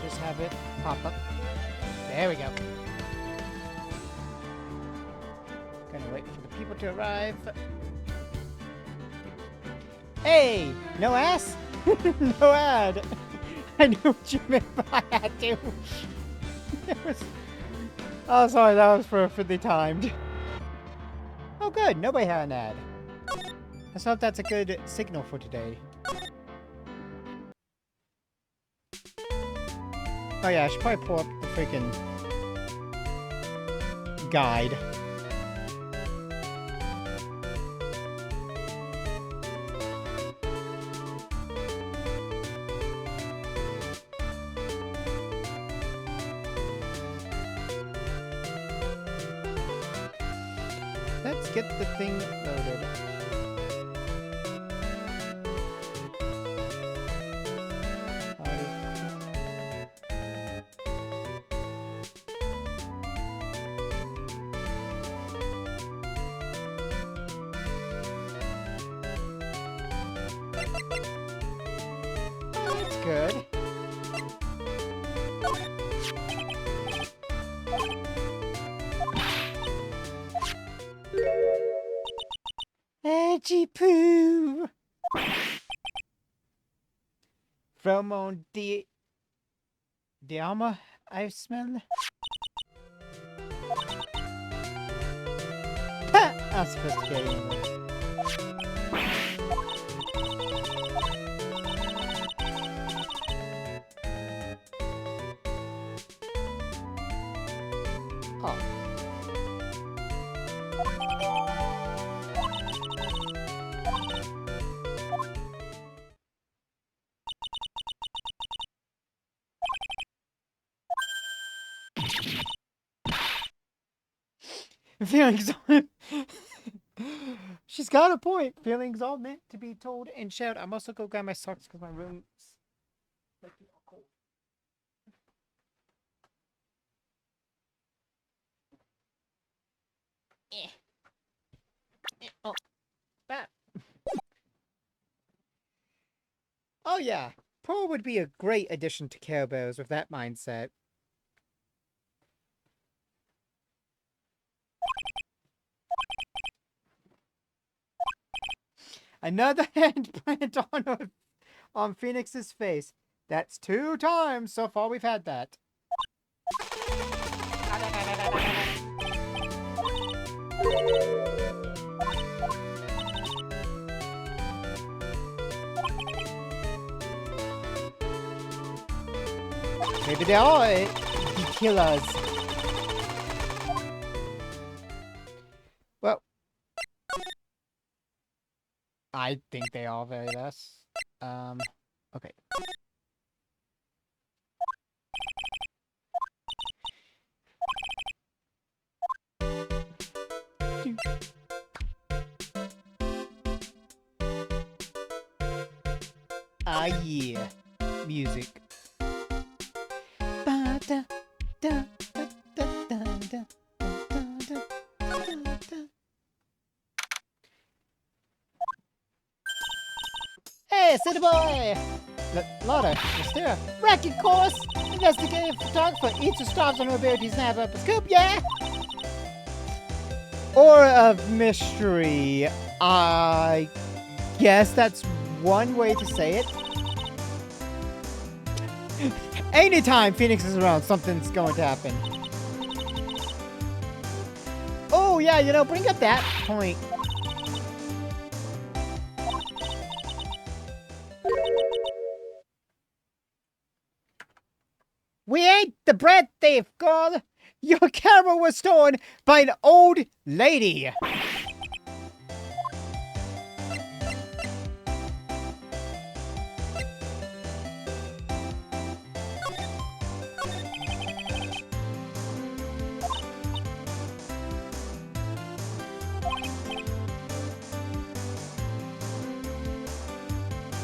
Just have it pop up. There we go. Gonna wait for the people to arrive. Hey! No ass? No ad! I knew what you meant by that, too. It was... Oh, sorry, that was perfectly timed. Oh, good. Nobody had an ad. Let's hope that's a good signal for today. Oh, yeah, I should probably pull up the freaking guide. Let's get the thing loaded. Oh, that's good. Edgy poo! From on the armor I smell. Ha! How sophisticated. Oh. Feelings on She's got a point. Feelings all meant to be told and shared. I'm also go grab my socks because my room's making all cold. Oh, that. Oh yeah, Pearl would be a great addition to Care Bears with that mindset. Another hand plant on Phoenix's face. That's 2 times so far we've had that. Maybe they are the killers. Well, I think they are very less. Okay. Ah, yeah. Music. Hey, city boy! Lotta, Mr. Racket course! Investigative photographer eats or starves on her ability to snap up a scoop, yeah? Or of mystery. I guess that's one way to say it. Anytime Phoenix is around, something's going to happen. Oh, yeah, you know, bring up that point. We ain't the bread thief, girl. Your camera was stolen by an old lady.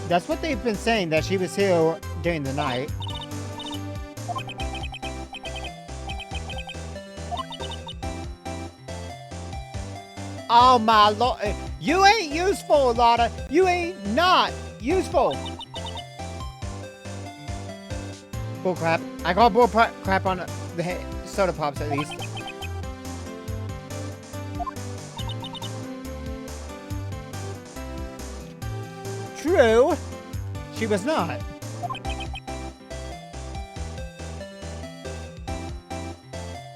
That's what they've been saying, that she was here during the night. Oh my lord. You ain't useful, Lotta. You ain't not useful. Bull crap. I call bull crap on the soda pops at least. True. She was not.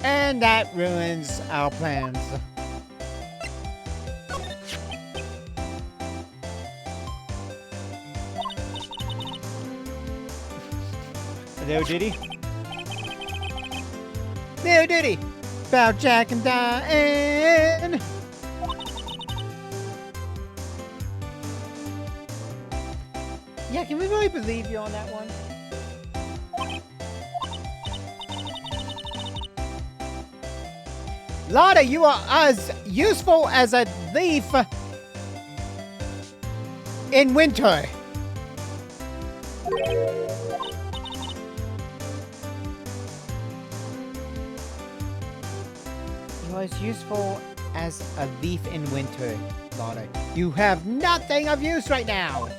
And that ruins our plans. Hello, Diddy. Hello, Diddy. About Jack and Diane. Yeah, can we really believe you on that one? Lotta, you are as useful as a leaf in winter. You are as useful as a leaf in winter, Lotta. You have nothing of use right now.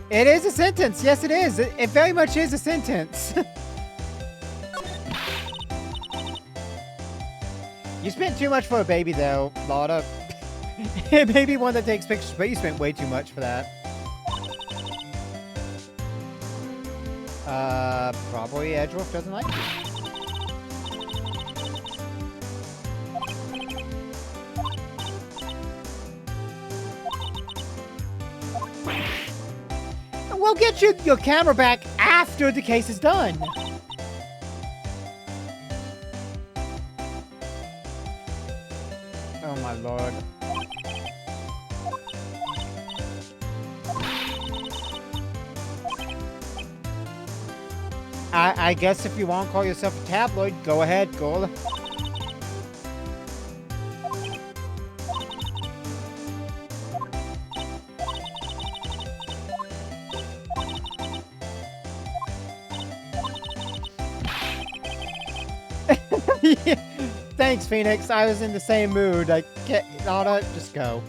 It is a sentence. Yes, it is. It very much is a sentence. You spent too much for a baby, though, Lotta. It may be one that takes pictures, but you spent way too much for that. Probably Edgeworth doesn't like you. We'll get you your camera back after the case is done. Oh my lord. I guess if you want to call yourself a tabloid, go ahead, go. Yeah. Thanks, Phoenix. I was in the same mood. I can't. Lotta, just go.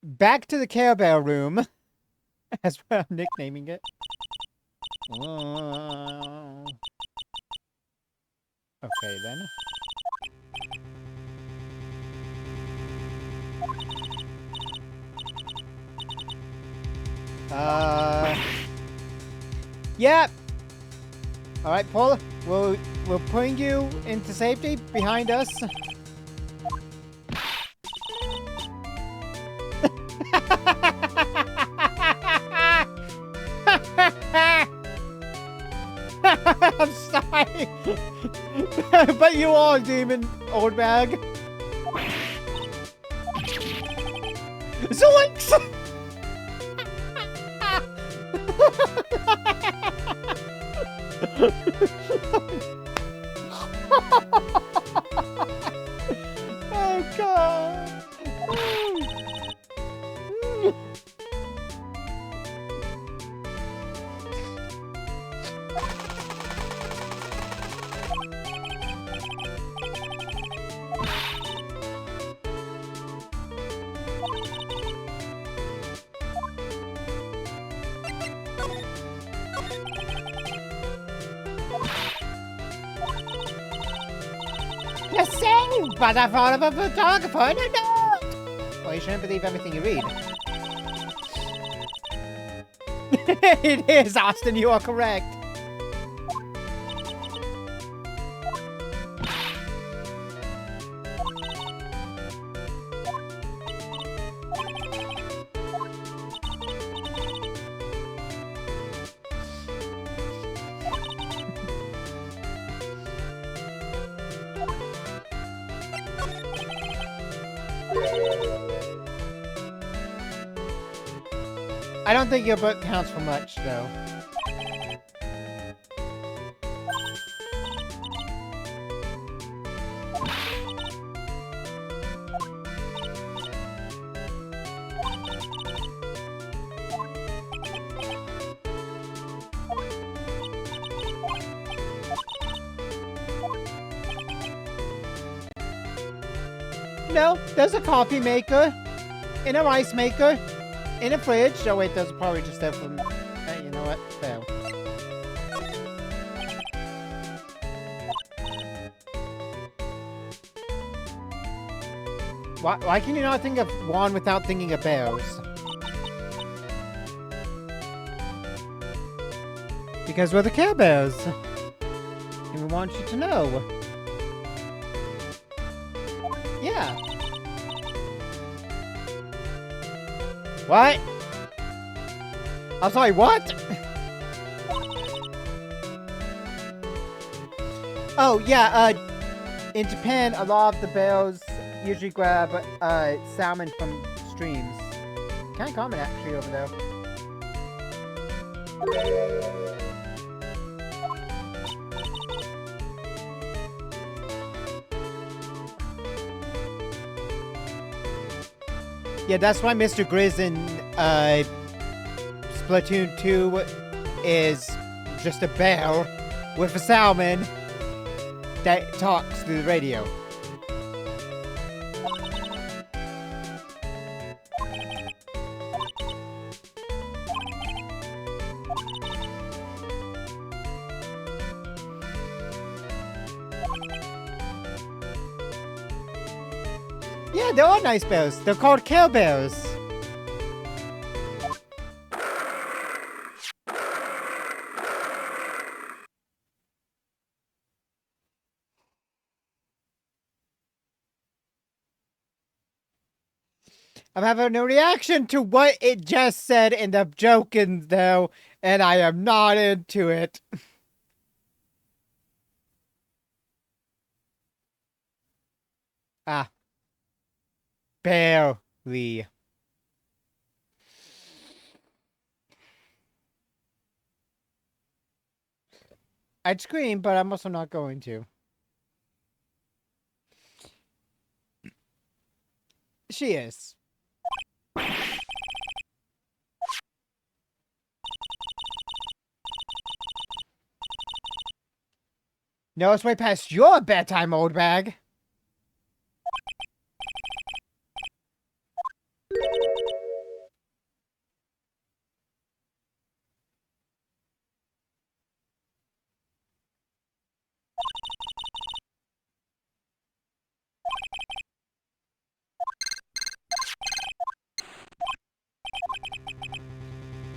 Back to the Care Bear room. That's what I'm nicknaming it. Okay, then. Yeah. All right, Paul. We're putting you into safety behind us. I'm sorry. But you are, demon old bag. Zoinks! Oh god. The same, but I thought of a photographer and a dog. Well, you shouldn't believe everything you read. It is, Austin, you are correct. I don't think your book counts for much, though. No, there's a coffee maker, and a rice maker, in a fridge. Oh wait, those are probably just there from... you know what? Fail. Why can you not think of Juan without thinking of bears? Because we're the Care Bears. And we want you to know. Yeah. What? I'm sorry, what? Oh, yeah, in Japan, a lot of the bears usually grab, salmon from streams. Kinda common, actually, over there. Yeah, that's why Mr. Grizz in Splatoon 2 is just a bear with a salmon that talks through the radio. Yeah, they are nice bears. They're called Care Bears. I'm having no reaction to what it just said in the joking, though, and I am not into it. Ah. Barely. I'd scream, but I'm also not going to. She is. No, it's way past your bedtime, old bag.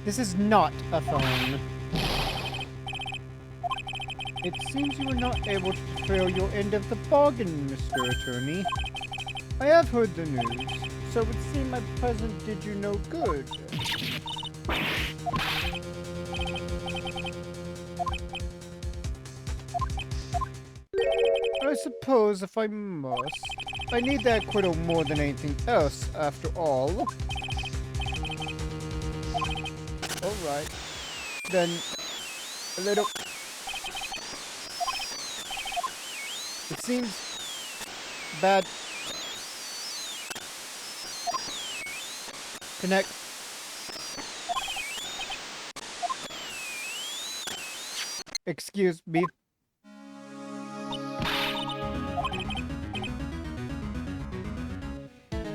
This is not a phone. It seems you were not able to fulfill your end of the bargain, Mr. Attorney. I have heard the news, so it would seem my present did you no good. I suppose if I must. I need that acquittal more than anything else, after all. Alright. Then, a little... It seems bad. Connect. Excuse me.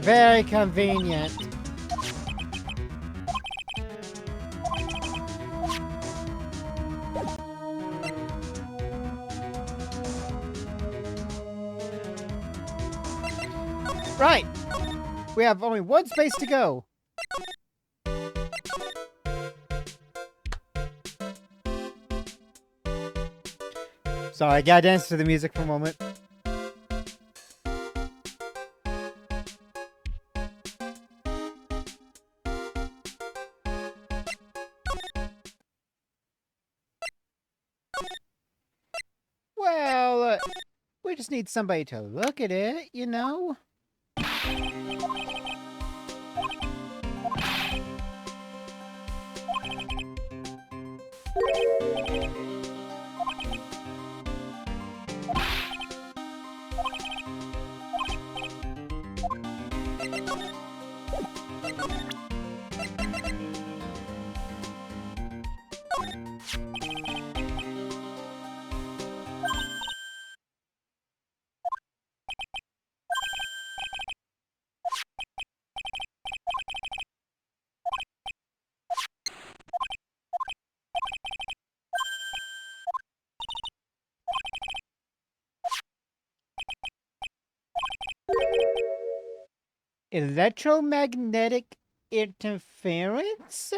Very convenient. Right. We have only one space to go. Sorry, I gotta dance to the music for a moment. Well, we just need somebody to look at it, you know? Electromagnetic interference?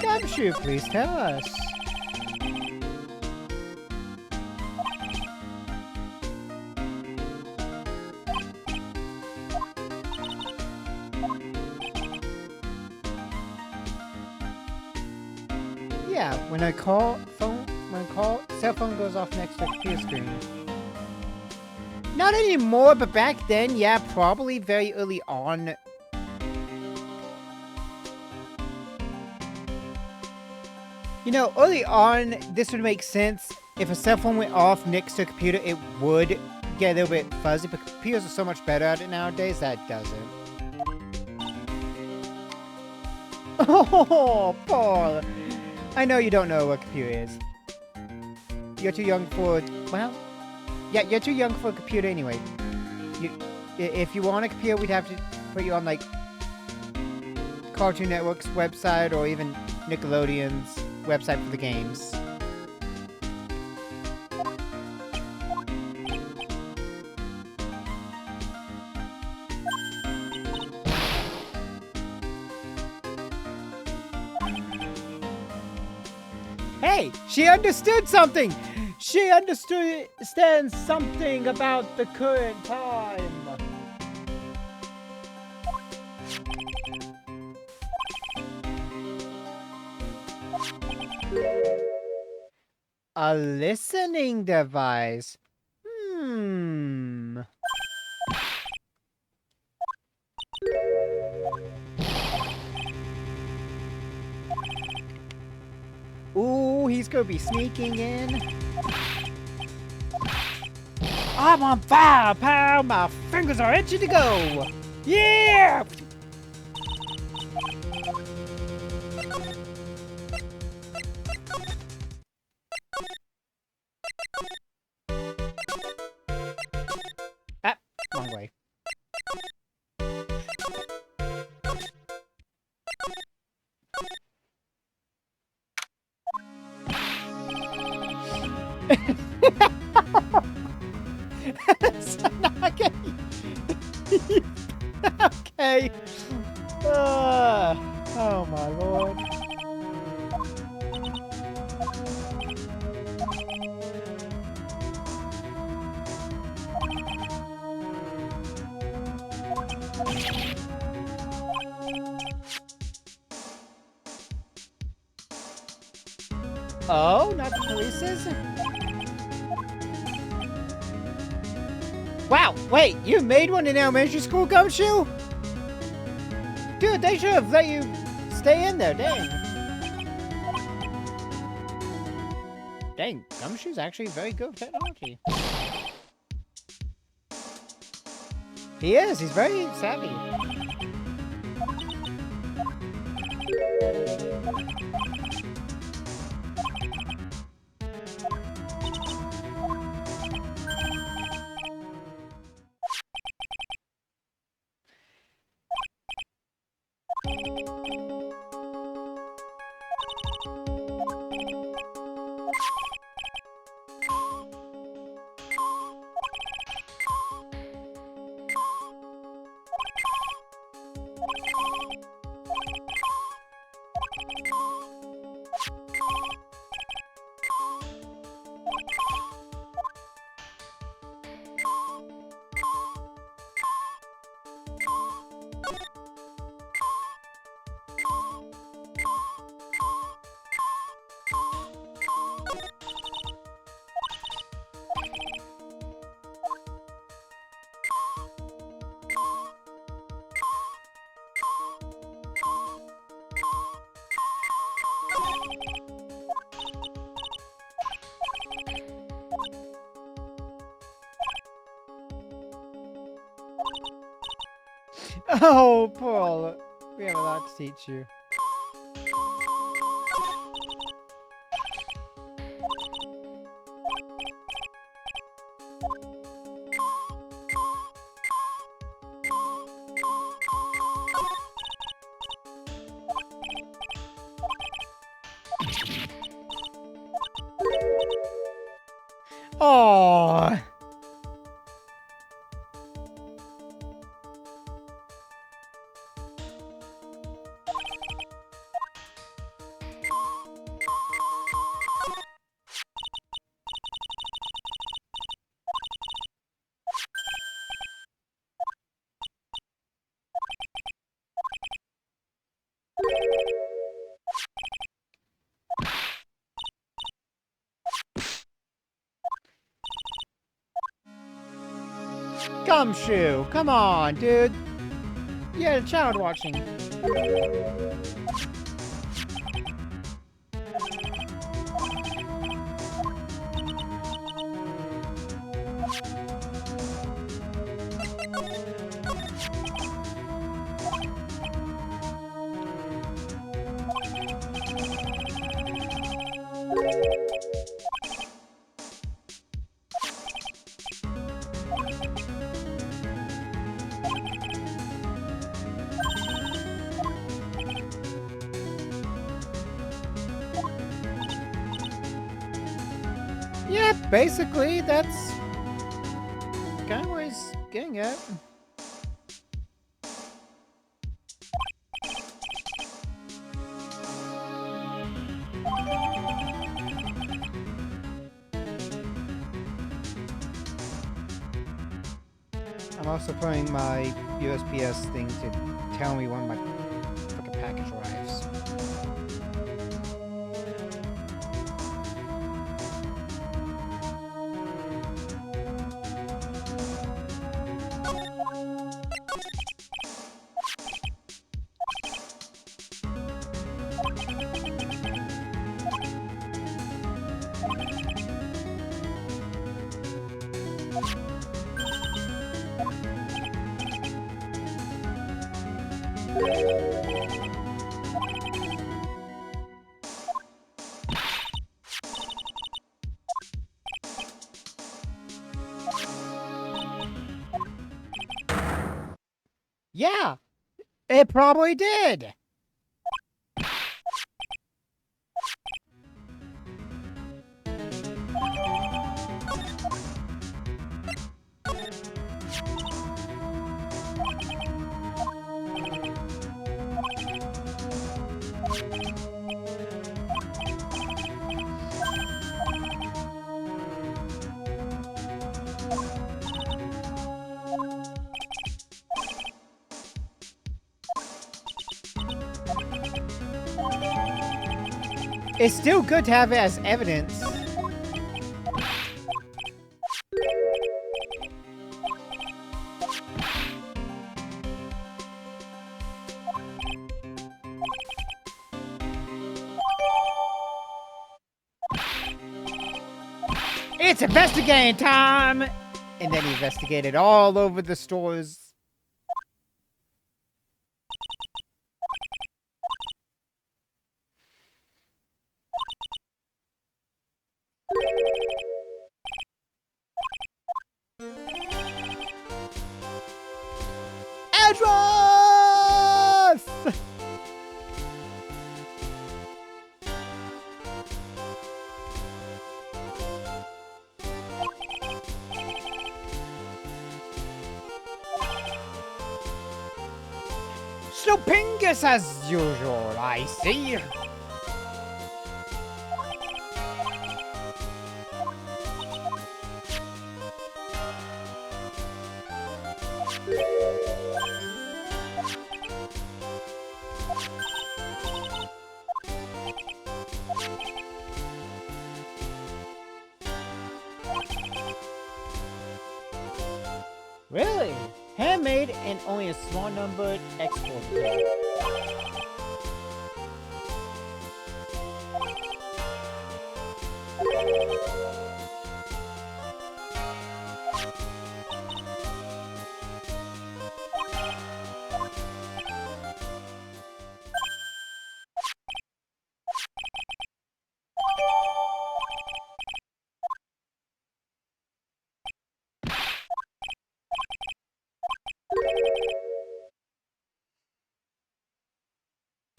Gumshoe, please tell us. Yeah, when a cell phone goes off next to a computer screen. Not anymore, but back then, yeah, probably very early on. You know, early on, this would make sense. If a cell phone went off next to a computer, it would get a little bit fuzzy, but computers are so much better at it nowadays that it doesn't. Oh, Paul! I know you don't know what a computer is. You're too young for... Well... Yeah, you're too young for a computer anyway. If you want a computer, we'd have to put you on, like, Cartoon Network's website or even Nickelodeon's website for the games. Hey, she understood something! She understands something about the current time. A listening device. Ooh, he's gonna be sneaking in. I'm on fire, pal! My fingers are itchy to go! Yeah! Ah, wrong way. Okay. Okay. Oh my lord. Oh, not the police's? Wow, wait, you made one in elementary school, Gumshoe? Dude, they should have let you stay in there, dang. Dang, Gumshoe's actually very good with technology. He is, he's very savvy. Oh, Paul, we have a lot to teach you. Oh. Gumshoe, come on, dude. Yeah, child watching. Yeah, basically, that's kind of what he's getting at. I'm also putting my USPS thing to tell me when my fucking package arrives. Yeah, it probably did. It's still good to have it as evidence. It's investigating time! And then he investigated all over the stores. Address! Snopingus as usual, I see. Really? Handmade and only a small number exported.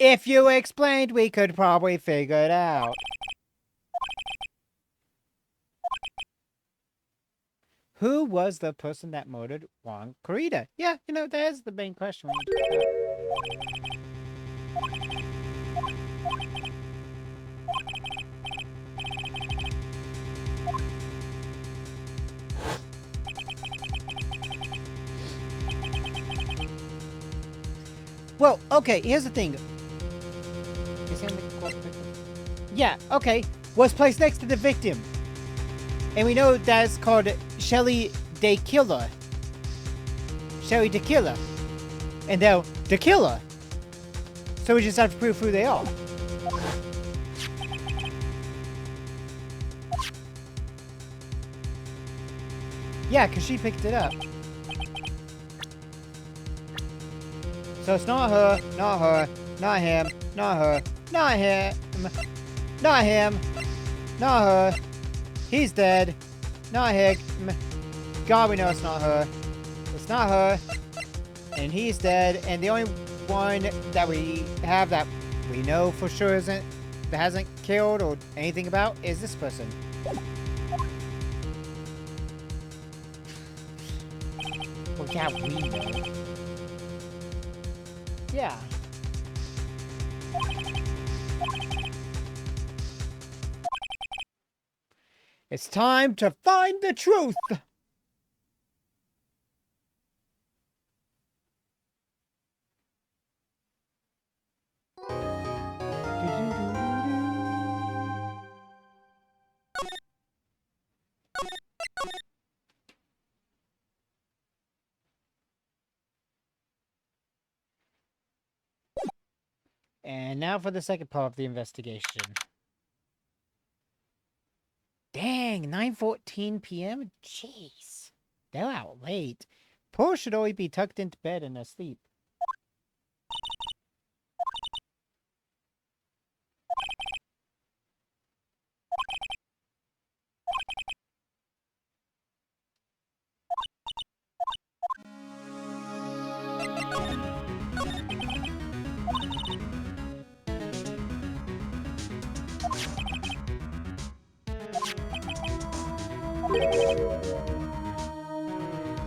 If you explained, we could probably figure it out. Who was the person that murdered Juan Corrida? Yeah, you know, that's the main question. Well, okay, here's the thing. Yeah, okay. Was placed next to the victim. And we know that's called Shelly Day Killer. Sherry the killer. And they're the killer. So we just have to prove who they are. Yeah, because she picked it up. So it's not her, not her, not him, not her, not him, not him, not her. He's dead. Not him. God, we know it's not her. It's not her. And he's dead. And the only one that we have that we know for sure that hasn't killed or anything about is this person. Well, yeah, we know. Yeah. It's time to find the truth! And now for the second part of the investigation. Dang, 9:14 p.m.? Jeez. They're out late. Poor should always be tucked into bed and asleep.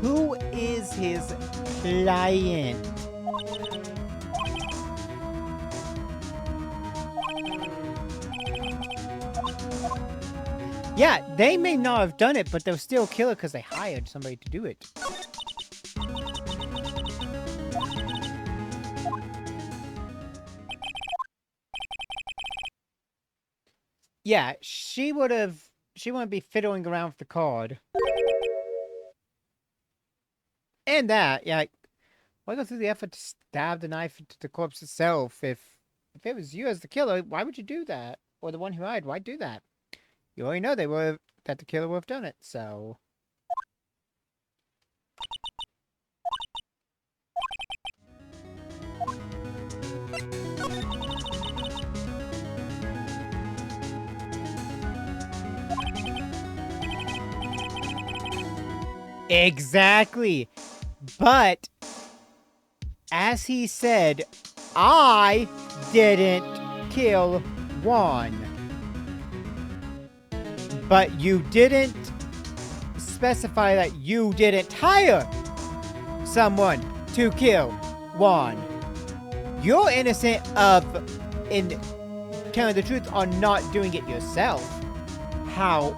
Who is his client? Yeah, they may not have done it, but they'll still kill it because they hired somebody to do it. Yeah, she wouldn't be fiddling around with the card. And that, yeah, why go through the effort to stab the knife into the corpse itself? If it was you as the killer, why would you do that? Or the one who hired, why do that? You already know that the killer would have done it, so... Exactly! But, as he said, I didn't kill Juan. But you didn't specify that you didn't hire someone to kill Juan. You're innocent of, in telling the truth, on not doing it yourself. However...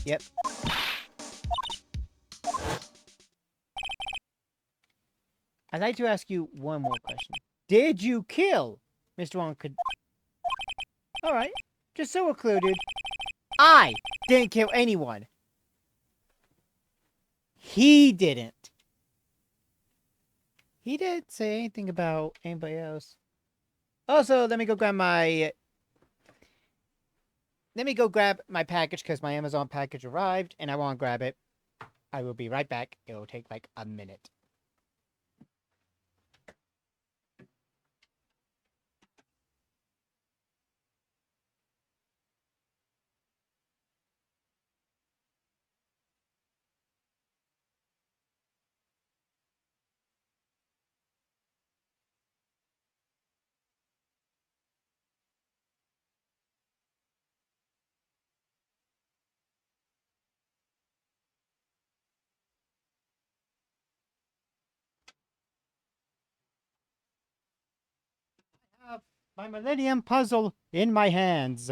Yep. I'd like to ask you one more question. Did you kill Mr. Wong? Alright. Just so we're clear, dude. I didn't kill anyone. He didn't. He didn't say anything about anybody else. Also, let me go grab my package because my Amazon package arrived and I want to grab it. I will be right back. It'll take like a minute. I have my Millennium Puzzle in my hands.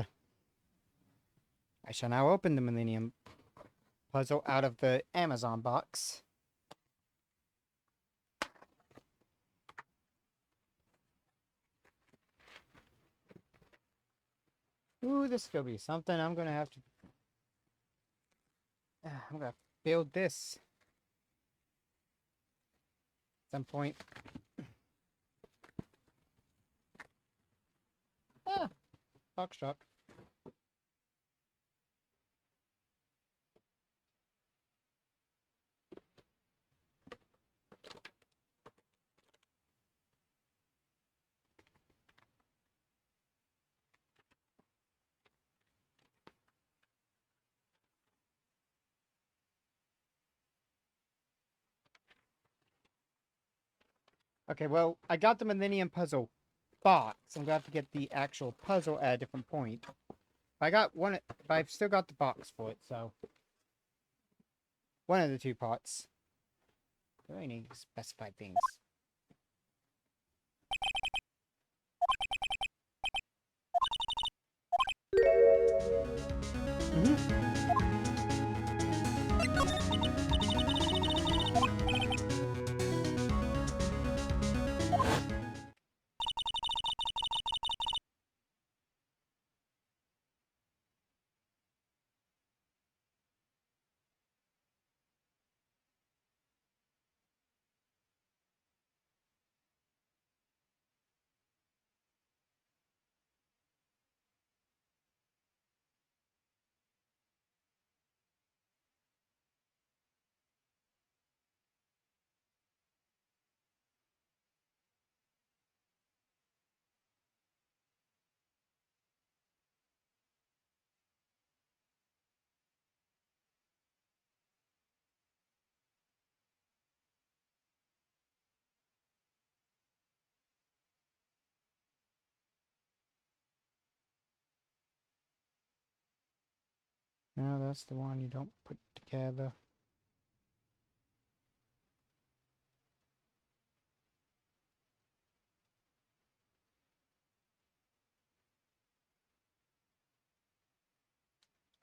I shall now open the Millennium Puzzle out of the Amazon box. Ooh, this is gonna be something I'm gonna have to... I'm gonna build this at some point. Ah, box truck. Okay, well, I got the Millennium Puzzle box. I'm gonna have to get the actual puzzle at a different point. I got one, but I've still got the box for it, so one of the two parts. Do I need to specify things? Mm-hmm. No, that's the one you don't put together.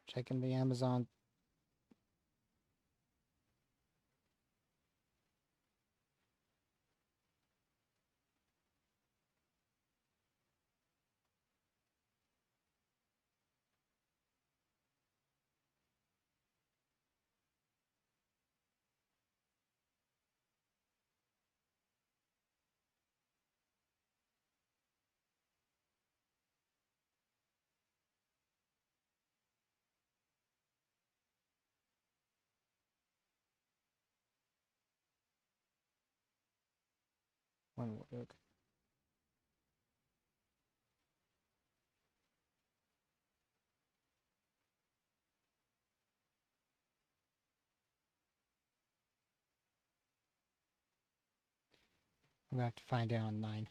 Checking the Amazon. One will work. I'm gonna have to find it online.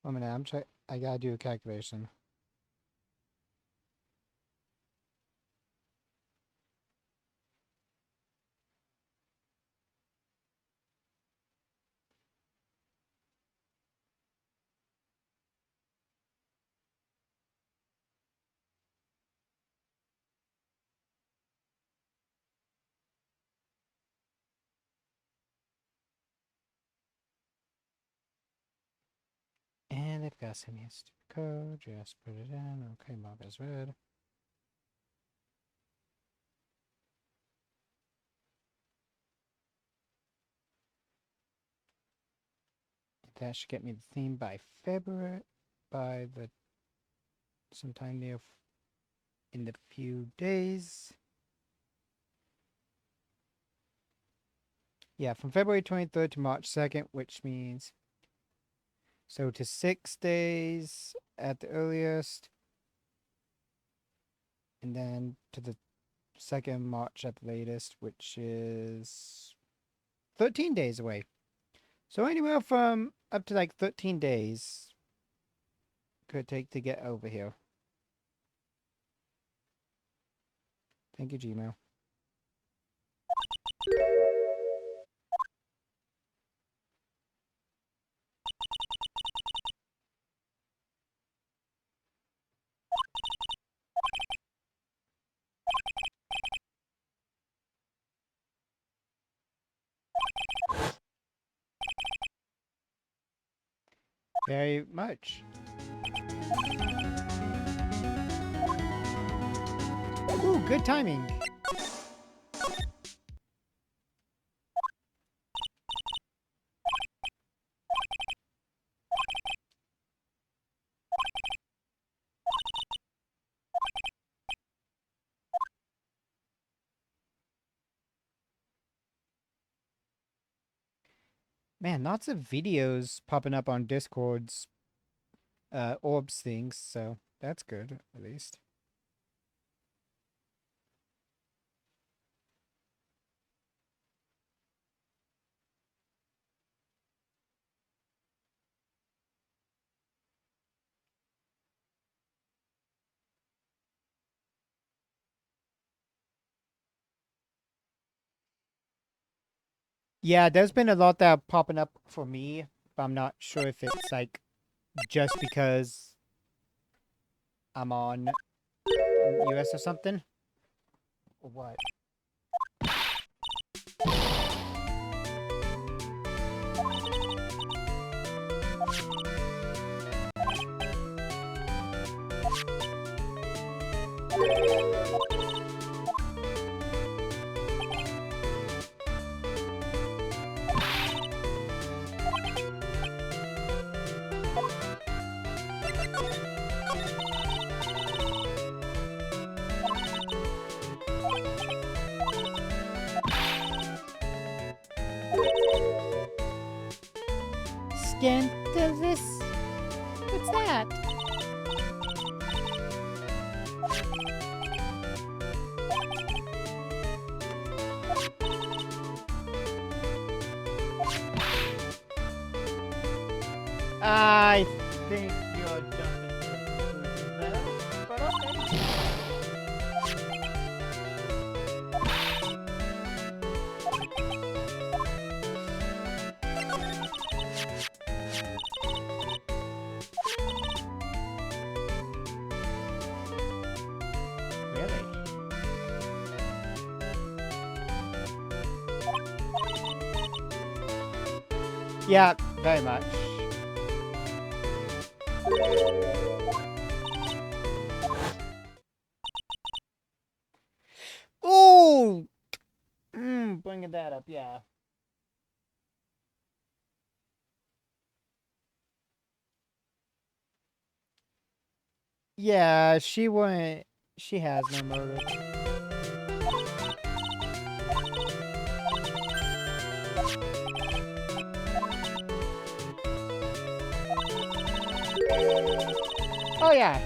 One minute, I gotta do a calculation. And they've got send me a stupid code. Just put it in. Okay, mob is red. That should get me the theme by February. by the sometime near in the few days. Yeah, from February 23rd to March 2nd, which means so to 6 days at the earliest, and then to the 2nd March at the latest, which is 13 days away. So anywhere from up to like 13 days could take to get over here. Thank you, Gmail. Very much. Ooh, good timing. Man, lots of videos popping up on Discord's orbs things, so that's good, at least. Yeah, there's been a lot that are popping up for me, but I'm not sure if it's like just because I'm on US or something. Or what? Scandalous? What's that? I think you're jumping to conclusions there, but okay. Really? Yeah, very much. Oh! Bringing that up, yeah. Yeah, she wouldn't. She has no motive. Oh, yeah.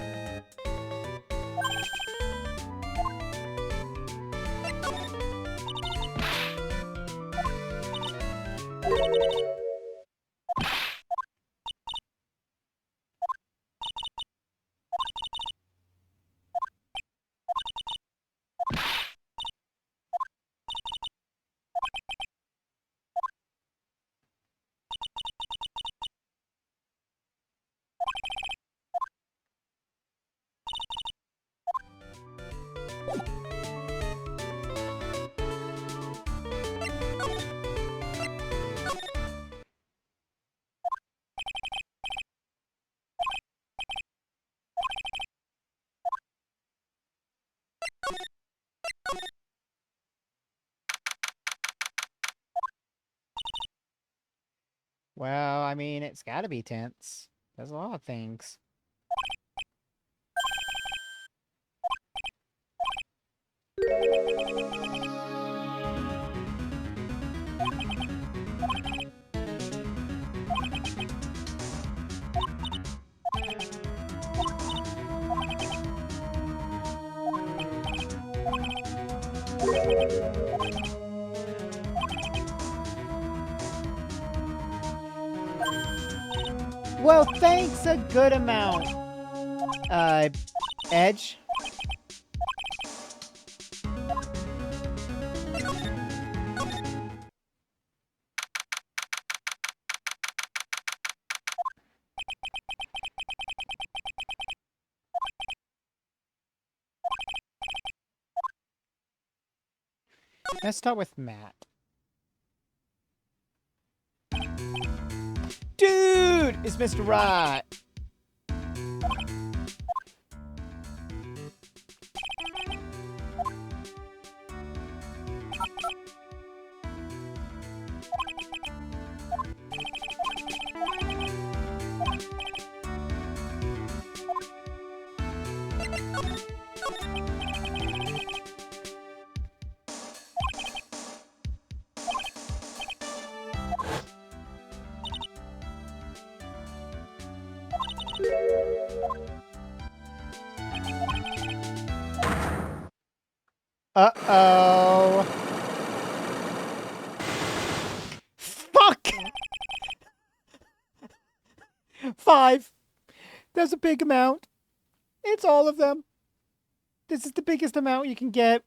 Well, I mean, it's gotta be tense. There's a lot of things. Well, thanks a good amount, Edge. Let's start with Matt. Dude, it's Mr. Right. Uh-oh. Fuck! 5. That's a big amount. It's all of them. This is the biggest amount you can get.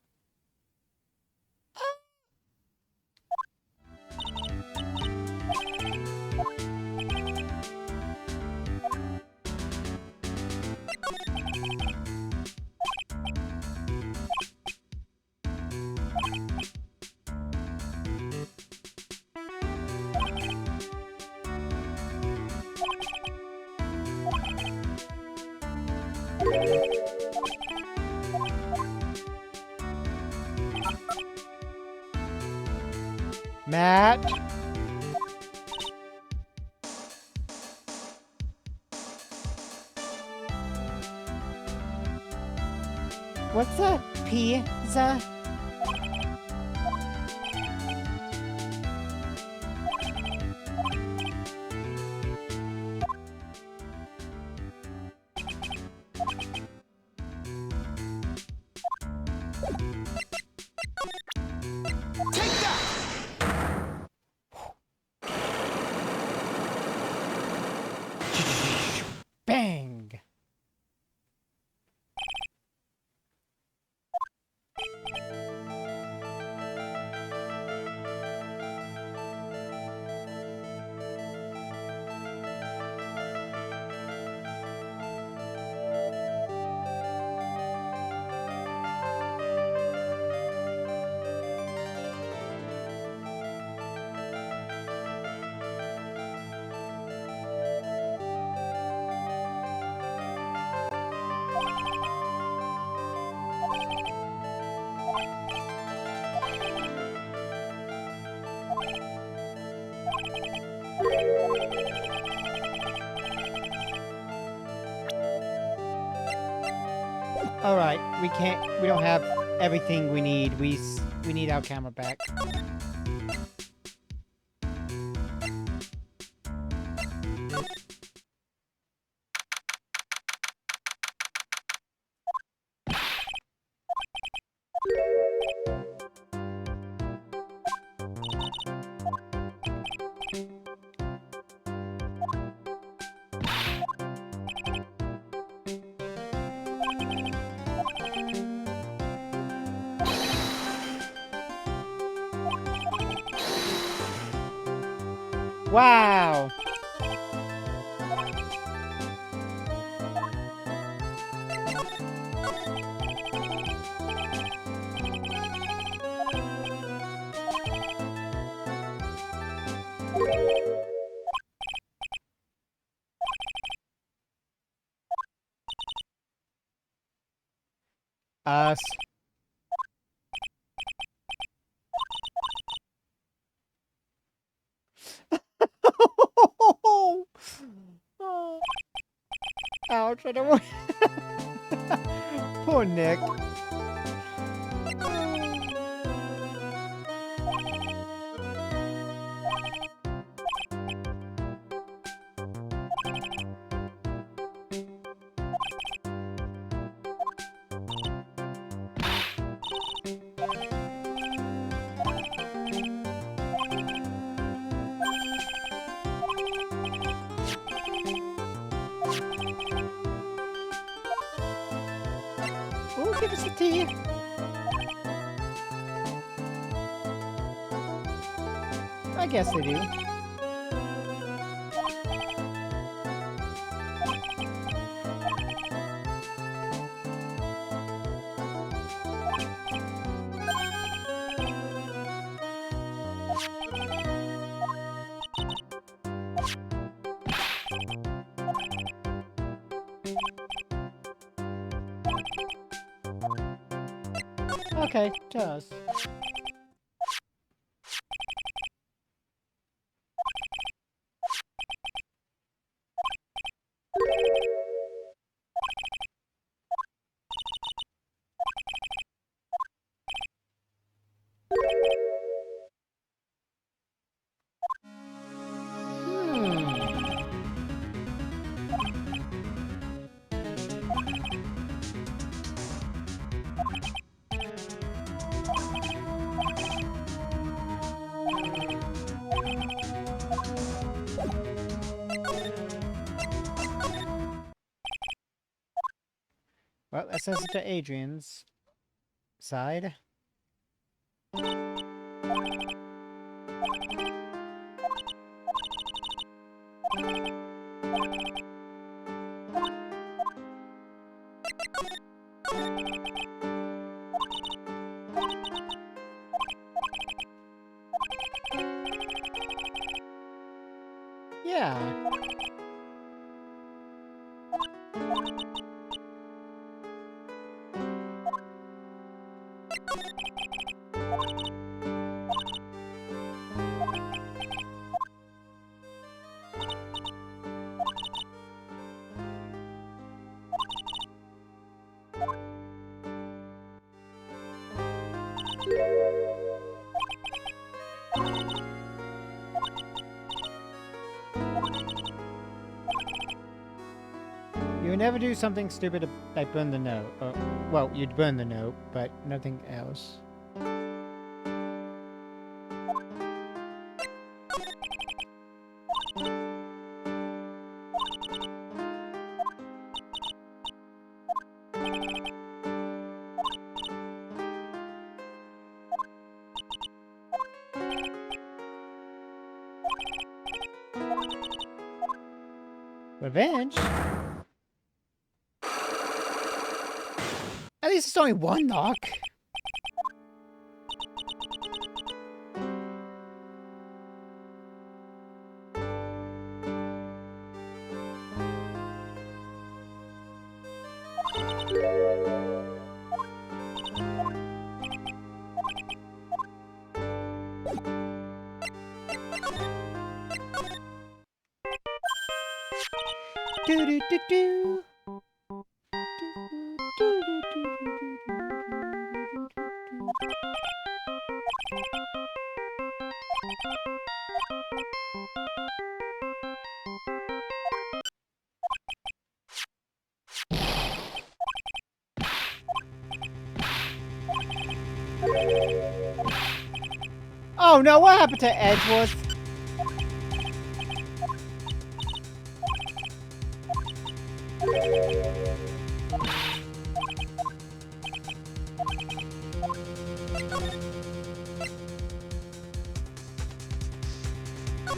Matt. What's a pizza? Bang! All right, we don't have everything we need. We need our camera back. Wow. Us. Oh. Ouch, I don't want... Poor Nick. give us the tea. I guess they do. Okay, does. Well, that says it to Adrian's side. Yeah. You would never do something stupid like burn the note. Or, well, you'd burn the note, but nothing else. Revenge? At least it's only one knock. Do do do do. Oh no, what happened to Edgeworth?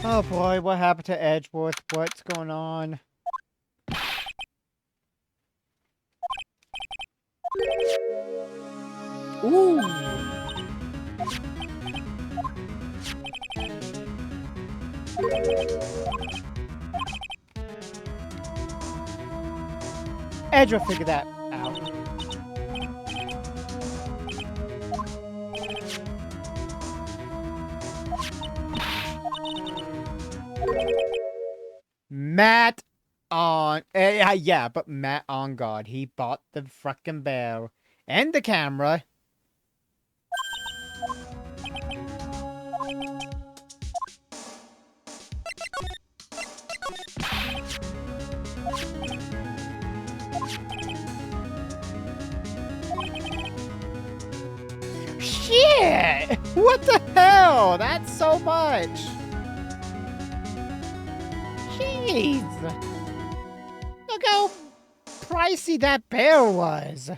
Oh boy, what happened to Edgeworth? What's going on? Ooh! Edge will figure that out. Matt on... yeah, but Matt on guard. He bought the frickin' bell. And the camera. Shit! What the hell? That's so much. Jeez. Look how pricey that bear was.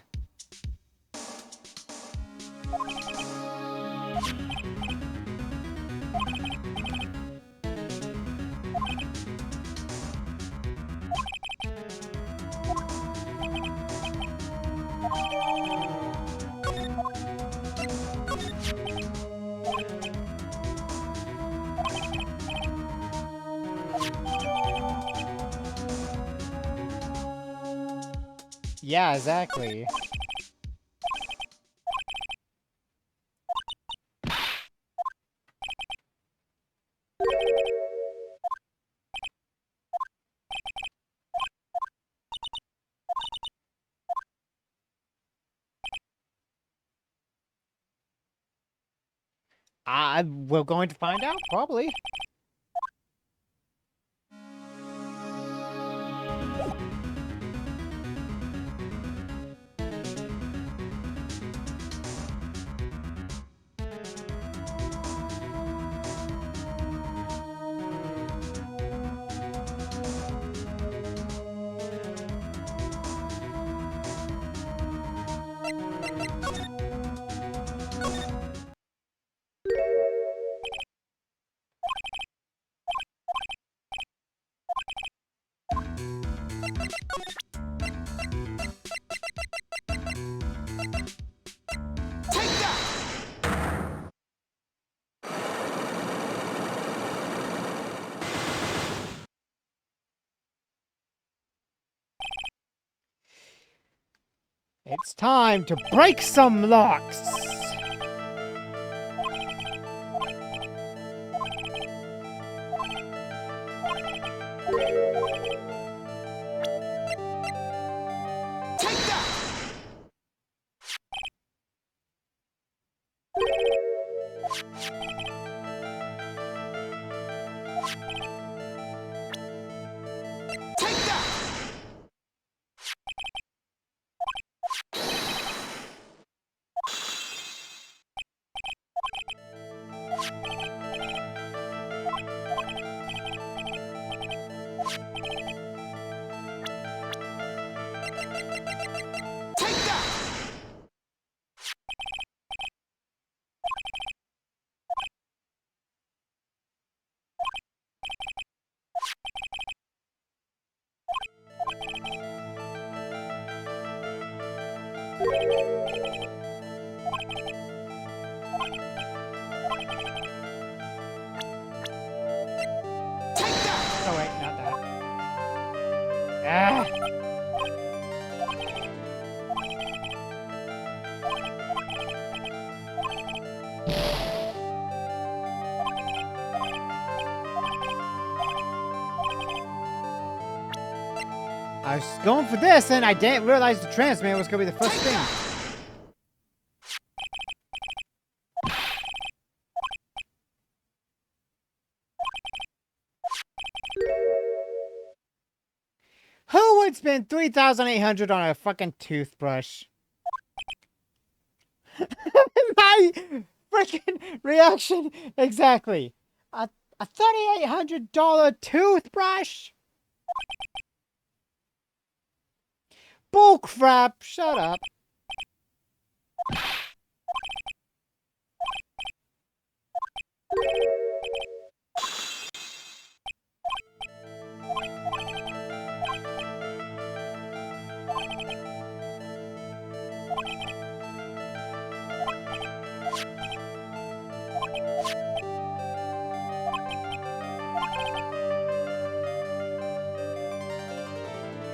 Yeah, exactly. We're going to find out, probably. It's time to break some locks. Oh wait, not that. Ah! I was going for this, and I didn't realize the transmitter was going to be the first thing. Who would spend 3,800 on a fucking toothbrush? My freaking reaction exactly. A $3,800 toothbrush? Bullcrap! Shut up.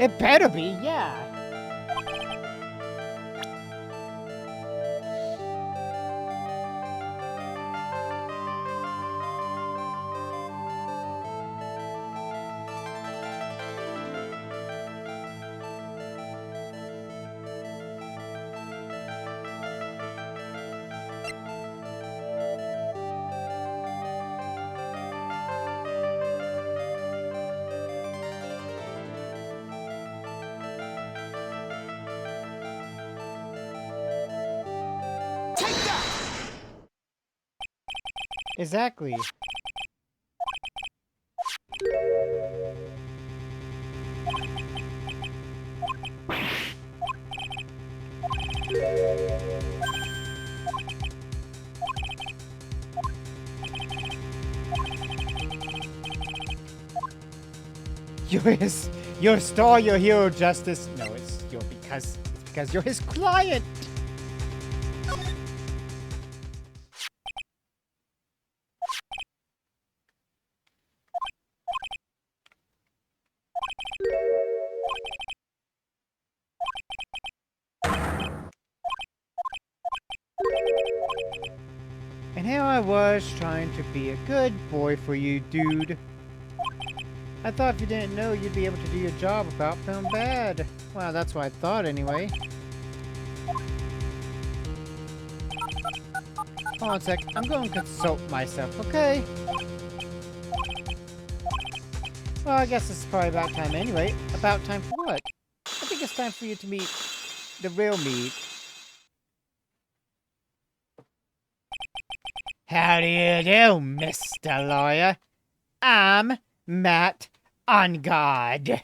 It better be, yeah. Exactly. You're a star, your hero, Justice. No, it's because you're his client. was trying to be a good boy for you, dude. I thought if you didn't know, you'd be able to do your job without feeling bad. Well, that's what I thought anyway. Hold on a sec. I'm going to consult myself, okay? Well, I guess it's probably about time anyway. About time for what? I think it's time for you to meet the real me. How do you do, Mr. Lawyer? I'm Matt on guard.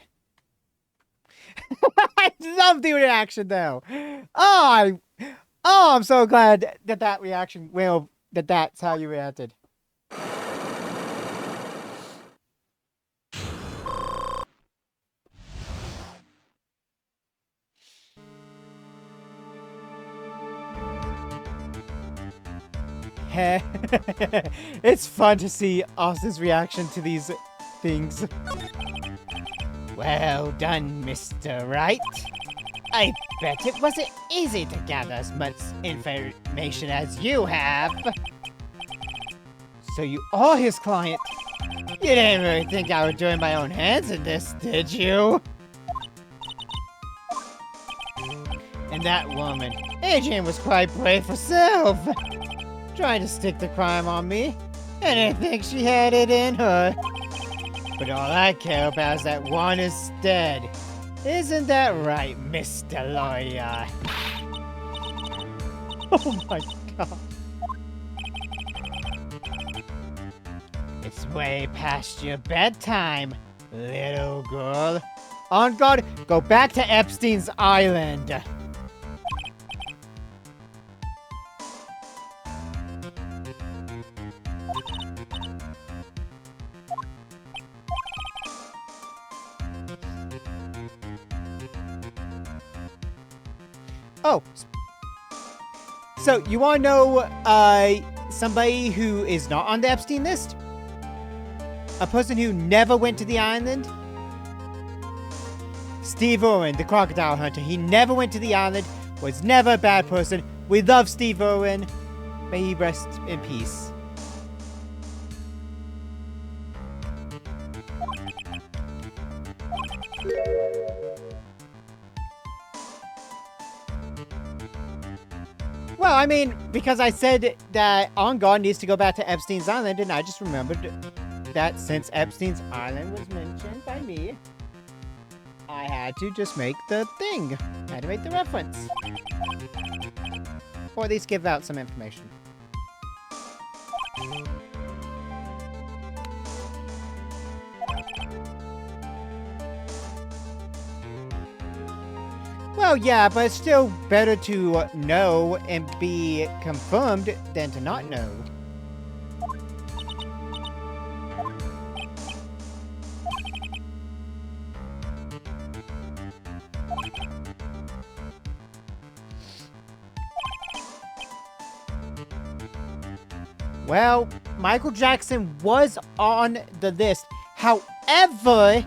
I love the reaction though. Oh, I'm so glad that reaction, well, that's how you reacted. It's fun to see Austin's reaction to these things. Well done, Mr. Wright. I bet it wasn't easy to gather as much information as you have. So you are his client. You didn't really think I would join my own hands in this, did you? And that woman, Adrian, was quite brave herself. Trying to stick the crime on me. I didn't think she had it in her. But all I care about is that one is dead. Isn't that right, Mr. Lawyer? Oh my god. It's way past your bedtime, little girl. On guard, go back to Epstein's Island. Oh, so you want to know somebody who is not on the Epstein list? A person who never went to the island? Steve Irwin, the crocodile hunter. He never went to the island, was never a bad person. We love Steve Irwin. May he rest in peace. Well, I mean, because I said that On Guard needs to go back to Epstein's Island, and I just remembered that since Epstein's Island was mentioned by me, I had to just make the thing. I had to make the reference. Or at least give out some information. Well, yeah, but it's still better to know and be confirmed than to not know. Well, Michael Jackson was on the list. However,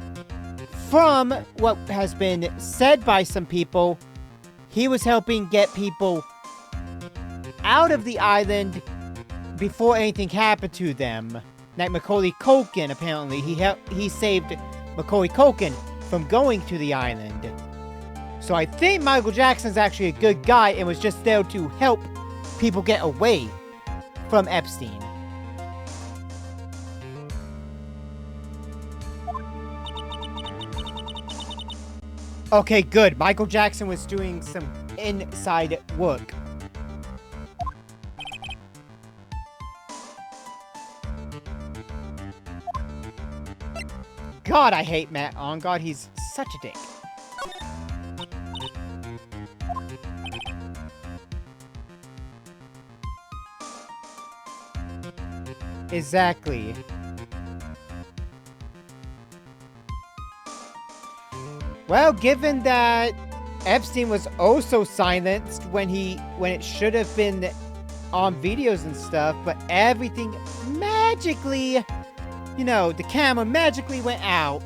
from what has been said by some people, he was helping get people out of the island before anything happened to them. Like Macaulay Culkin, apparently. He saved Macaulay Culkin from going to the island. So I think Michael Jackson's actually a good guy and was just there to help people get away from Epstein. Okay, good. Michael Jackson was doing some inside work. God, I hate Matt On God. He's such a dick. Exactly. Well, given that Epstein was also silenced when it should have been on videos and stuff, but everything magically, you know, the camera magically went out.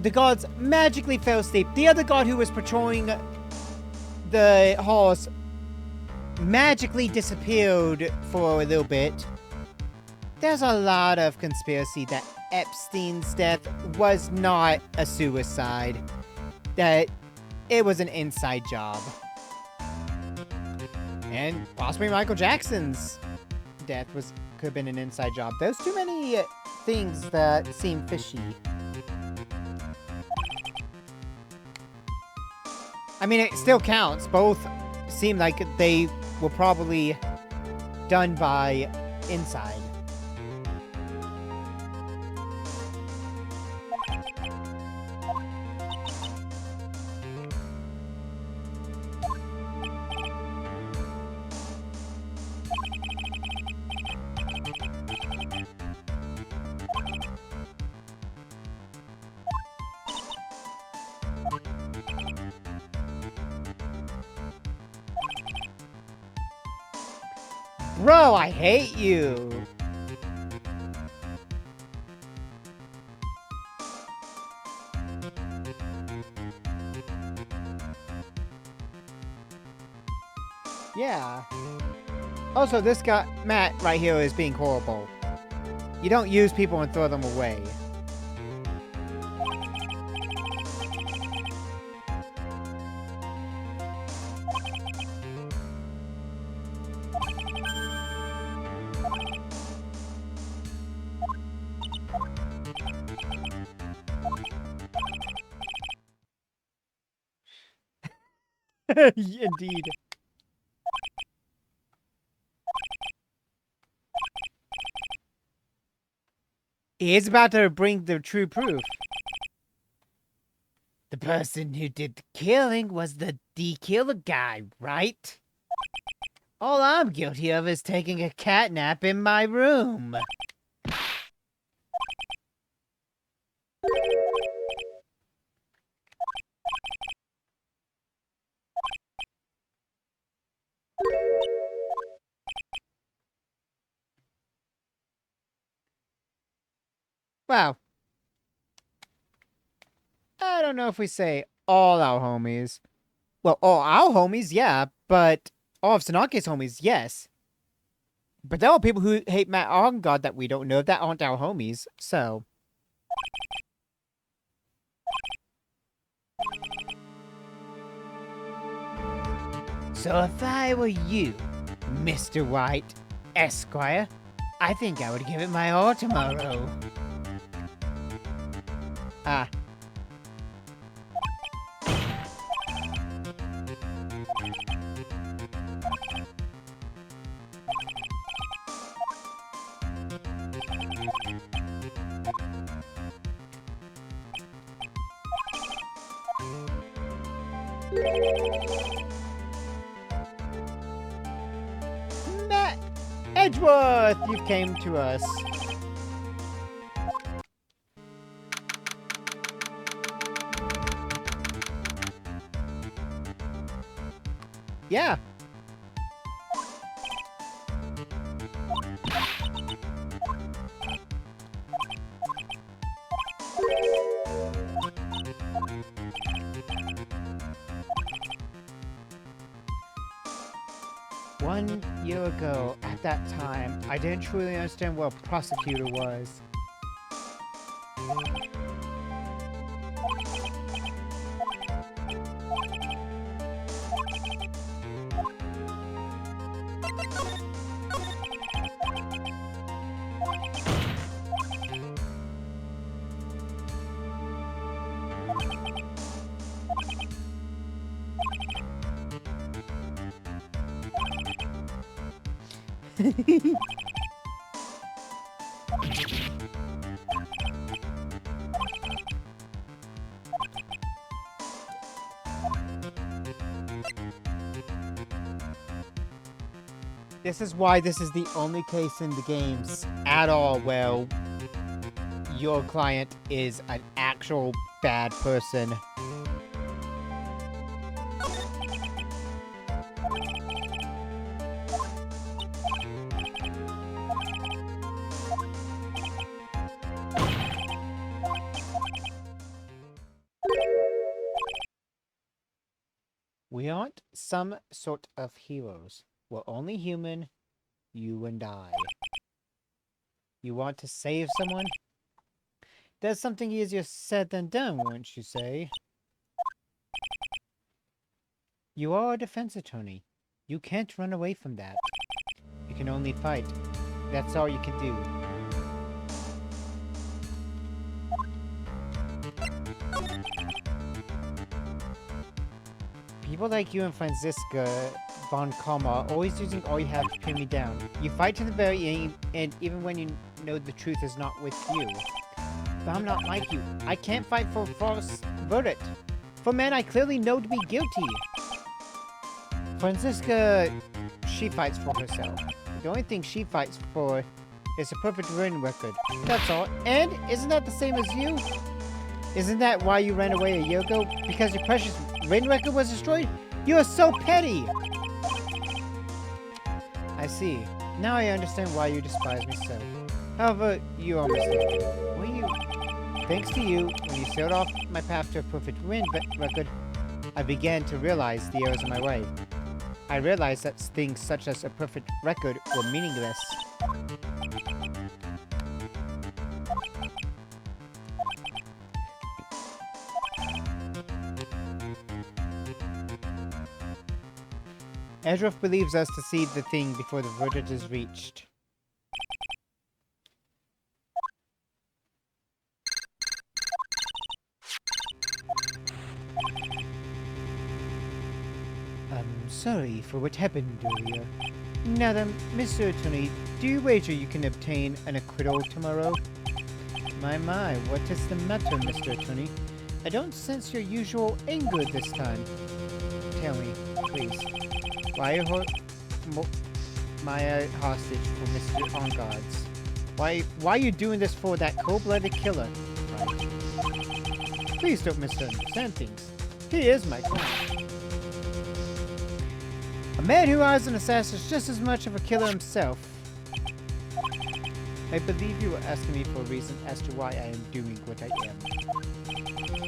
The guards magically fell asleep. The other guard who was patrolling the halls magically disappeared for a little bit. There's a lot of conspiracy that Epstein's death was not a suicide, that it was an inside job. And possibly Michael Jackson's death could have been an inside job. There's too many things that seem fishy. I mean, it still counts. Both seem like they were probably done by inside. Bro, I hate you! Yeah. Also, this guy, Matt, right here is being horrible. You don't use people and throw them away. Indeed. He is about to bring the true proof. The person who did the killing was the killer guy, right? All I'm guilty of is taking a cat nap in my room. Wow. I don't know if we say all our homies. Well, all our homies, yeah, but all of Sonake's homies, yes. But there are people who hate Matt on God that we don't know that aren't our homies, so. So if I were you, Mr. White, Esquire, I think I would give it my all tomorrow. Ah. Matt Edgeworth, you came to us. Yeah. One year ago, at that time, I didn't truly understand what a prosecutor was. This is why this is the only case in the games at all where your client is an actual bad person. We aren't some sort of heroes. We're only human, you and I. You want to save someone? That's something easier said than done, wouldn't you say? You are a defense attorney. You can't run away from that. You can only fight. That's all you can do. People like you and Franziska von Kalmar are always using all you have to pin me down. You fight to the very end, even when you know the truth is not with you. But I'm not like you. I can't fight for a false verdict. For men I clearly know to be guilty. Franziska, she fights for herself. The only thing she fights for is a perfect win record. That's all. And isn't that the same as you? Isn't that why you ran away a year ago? Because your precious win record was destroyed? You are so petty! I see. Now I understand why you despise me so. However, you are mistaken. Thanks to you, when you sailed off my path to a perfect win record, I began to realize the errors in my way. I realized that things such as a perfect record were meaningless. Ezra believes us to see the thing before the verdict is reached. I'm sorry for what happened earlier. Now then, Mr. Attorney, do you wager you can obtain an acquittal tomorrow? My, what is the matter, Mr. Attorney? I don't sense your usual anger this time. Tell me, please. Why are my hostage for Mr. On Guards? Why are you doing this for that cold-blooded killer? Right. Please don't misunderstand things. He is my client. A man who hires an assassin is just as much of a killer himself. I believe you were asking me for a reason as to why I am doing what I am.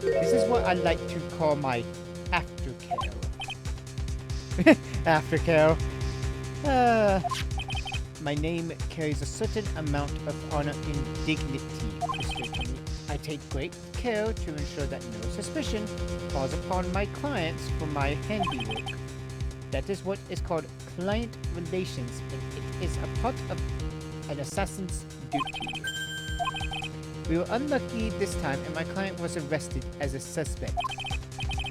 This is what I like to call my aftercare. Aftercare. My name carries a certain amount of honor and dignity, Mr. Attorney. I take great care to ensure that no suspicion falls upon my clients for my handiwork. That is what is called client relations, and it is a part of an assassin's duty. We were unlucky this time, and my client was arrested as a suspect.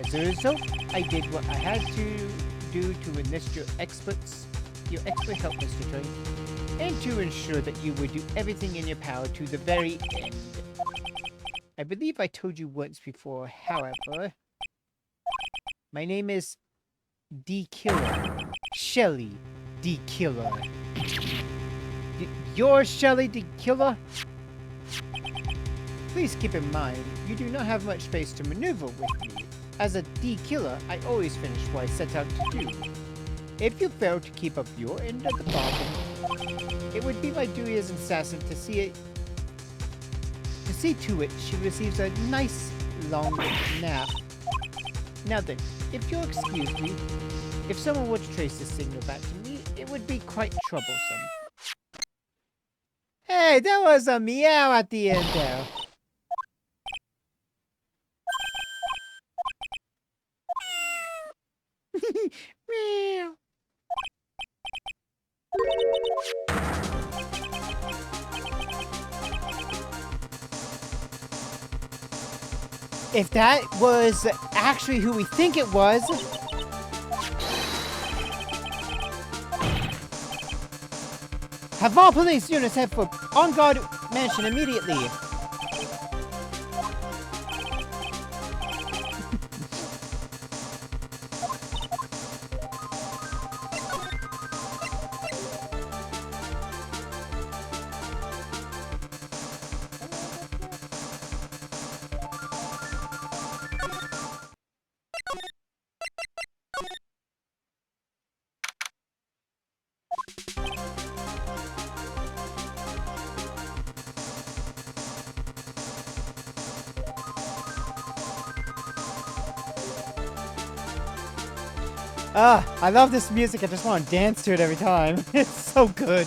As a result, I did what I had to do to enlist your expert help, Mr. Attorney, and to ensure that you would do everything in your power to the very end. I believe I told you once before, however. My name is D. Killer. Shelly D. Killer. You're Shelly D. Killer? Please keep in mind, you do not have much space to maneuver with me. As a D. Killer, I always finish what I set out to do. If you fail to keep up your end of the bargain, it would be my duty as an assassin to see to it she receives a nice long nap. Now then, if you'll excuse me, if someone were to trace this signal back to me, it would be quite troublesome. Hey, there was a meow at the end there. Meow. If that was actually who we think it was... Have all police units head for On Guard Mansion immediately. I love this music. I just want to dance to it every time. It's so good.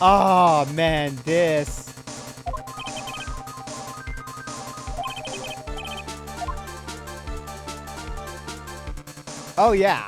Oh man, this. Oh yeah.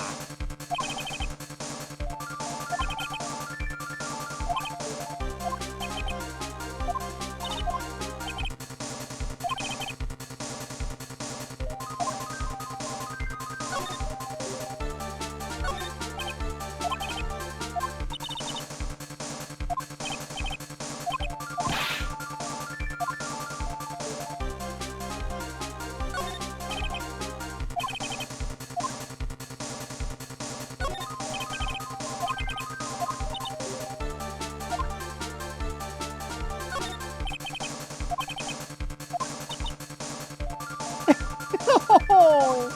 Oh yeah.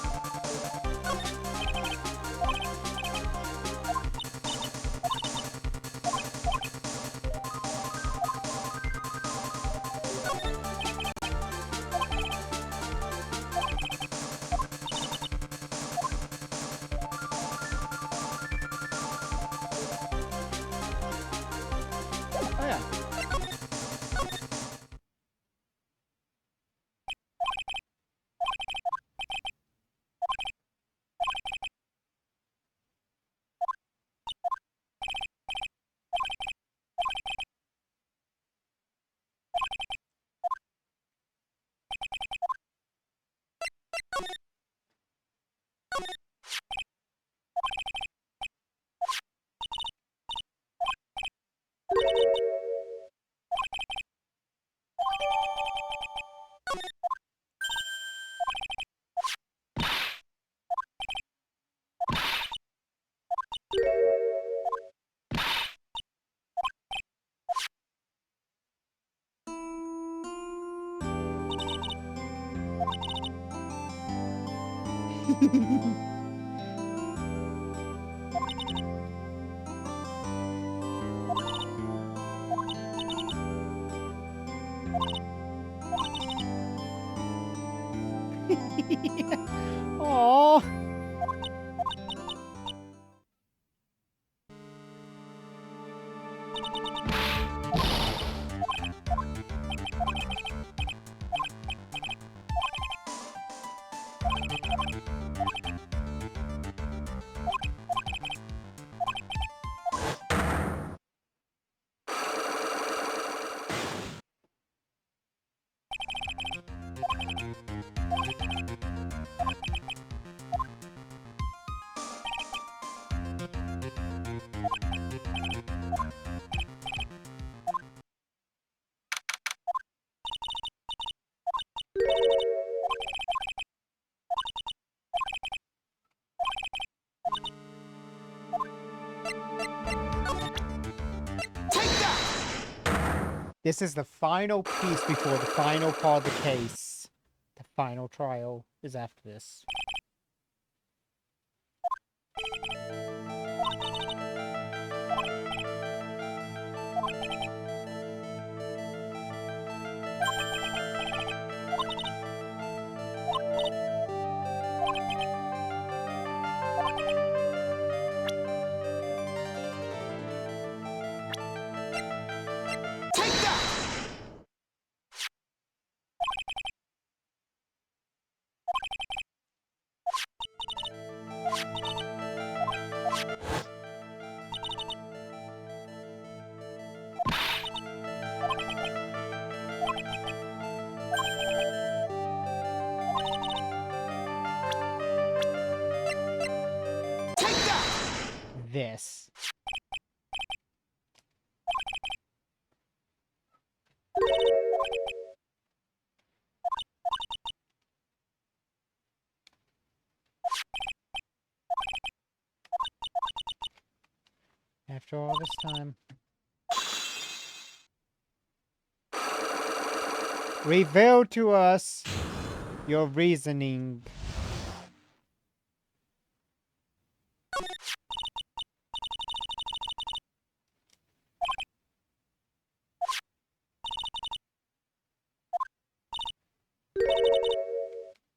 Oh. This is the final piece before the final part of the case. The final trial is after this. This. After all this time. Reveal to us your reasoning.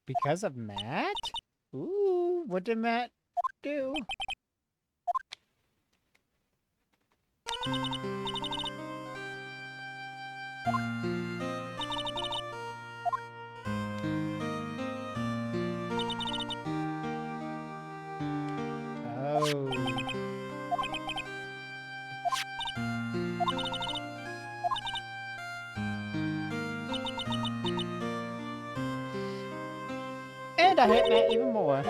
Because of Matt? Ooh, what did Matt do? Oh. And I hate Matt even more.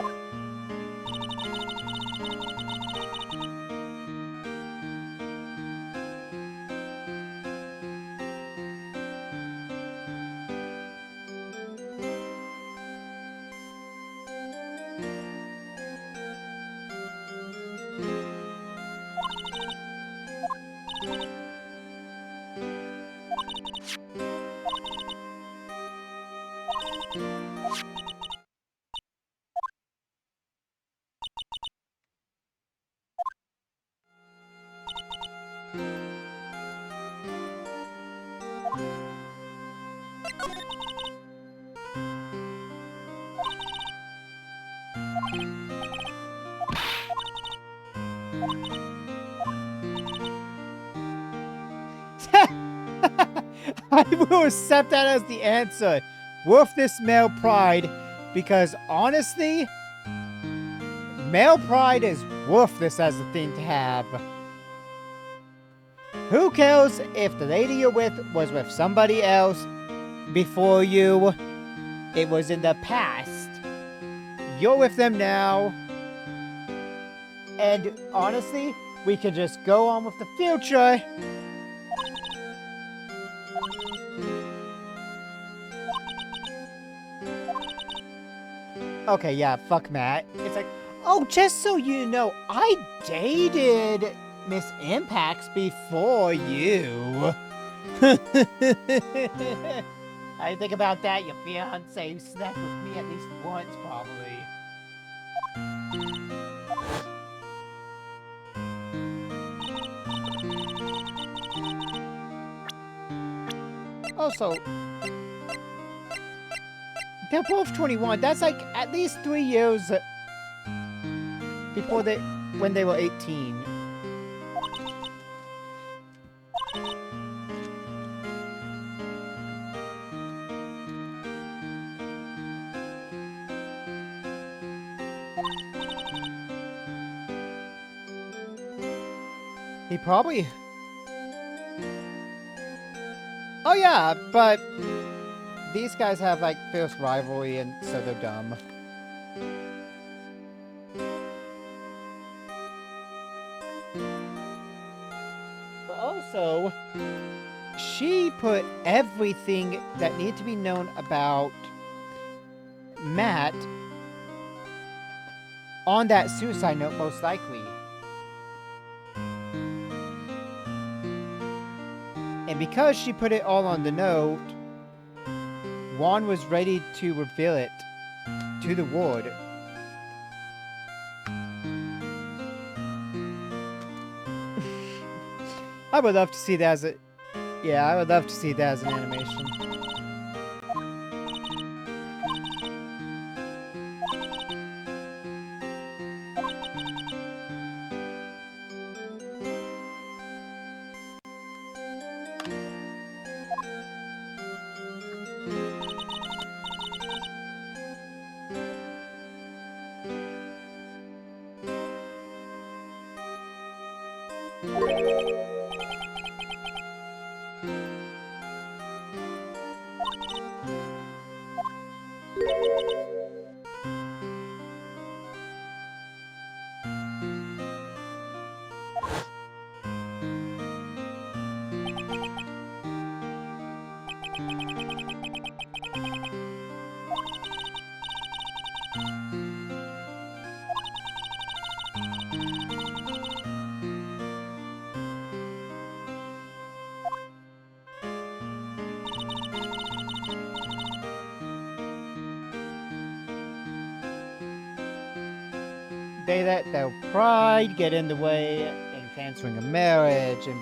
I will accept that as the answer. Worth this male pride, because honestly, male pride is worthless as a thing to have. Who cares if the lady you're with was with somebody else before you? It was in the past. You're with them now. And honestly, we can just go on with the future. Okay, yeah, fuck Matt. It's like, oh, just so you know, I dated Miss Impacts before you. I think about that, your fiance slept with me at least once, probably. Also, they're both 21. That's like at least 3 years before when they were 18. He probably... Oh yeah, but these guys have like fierce rivalry and so they're dumb. But also, she put everything that needed to be known about Matt on that suicide note, most likely. And because she put it all on the note, Juan was ready to reveal it to the ward. I would love to see that as a... Yeah, I would love to see that as an animation. They let their pride get in the way in canceling a marriage and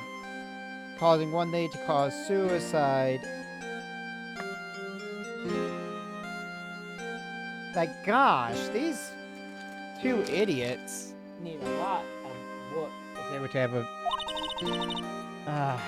causing one lady to cause suicide. Like, gosh, these two idiots need a lot of work if they were to have a. Uh,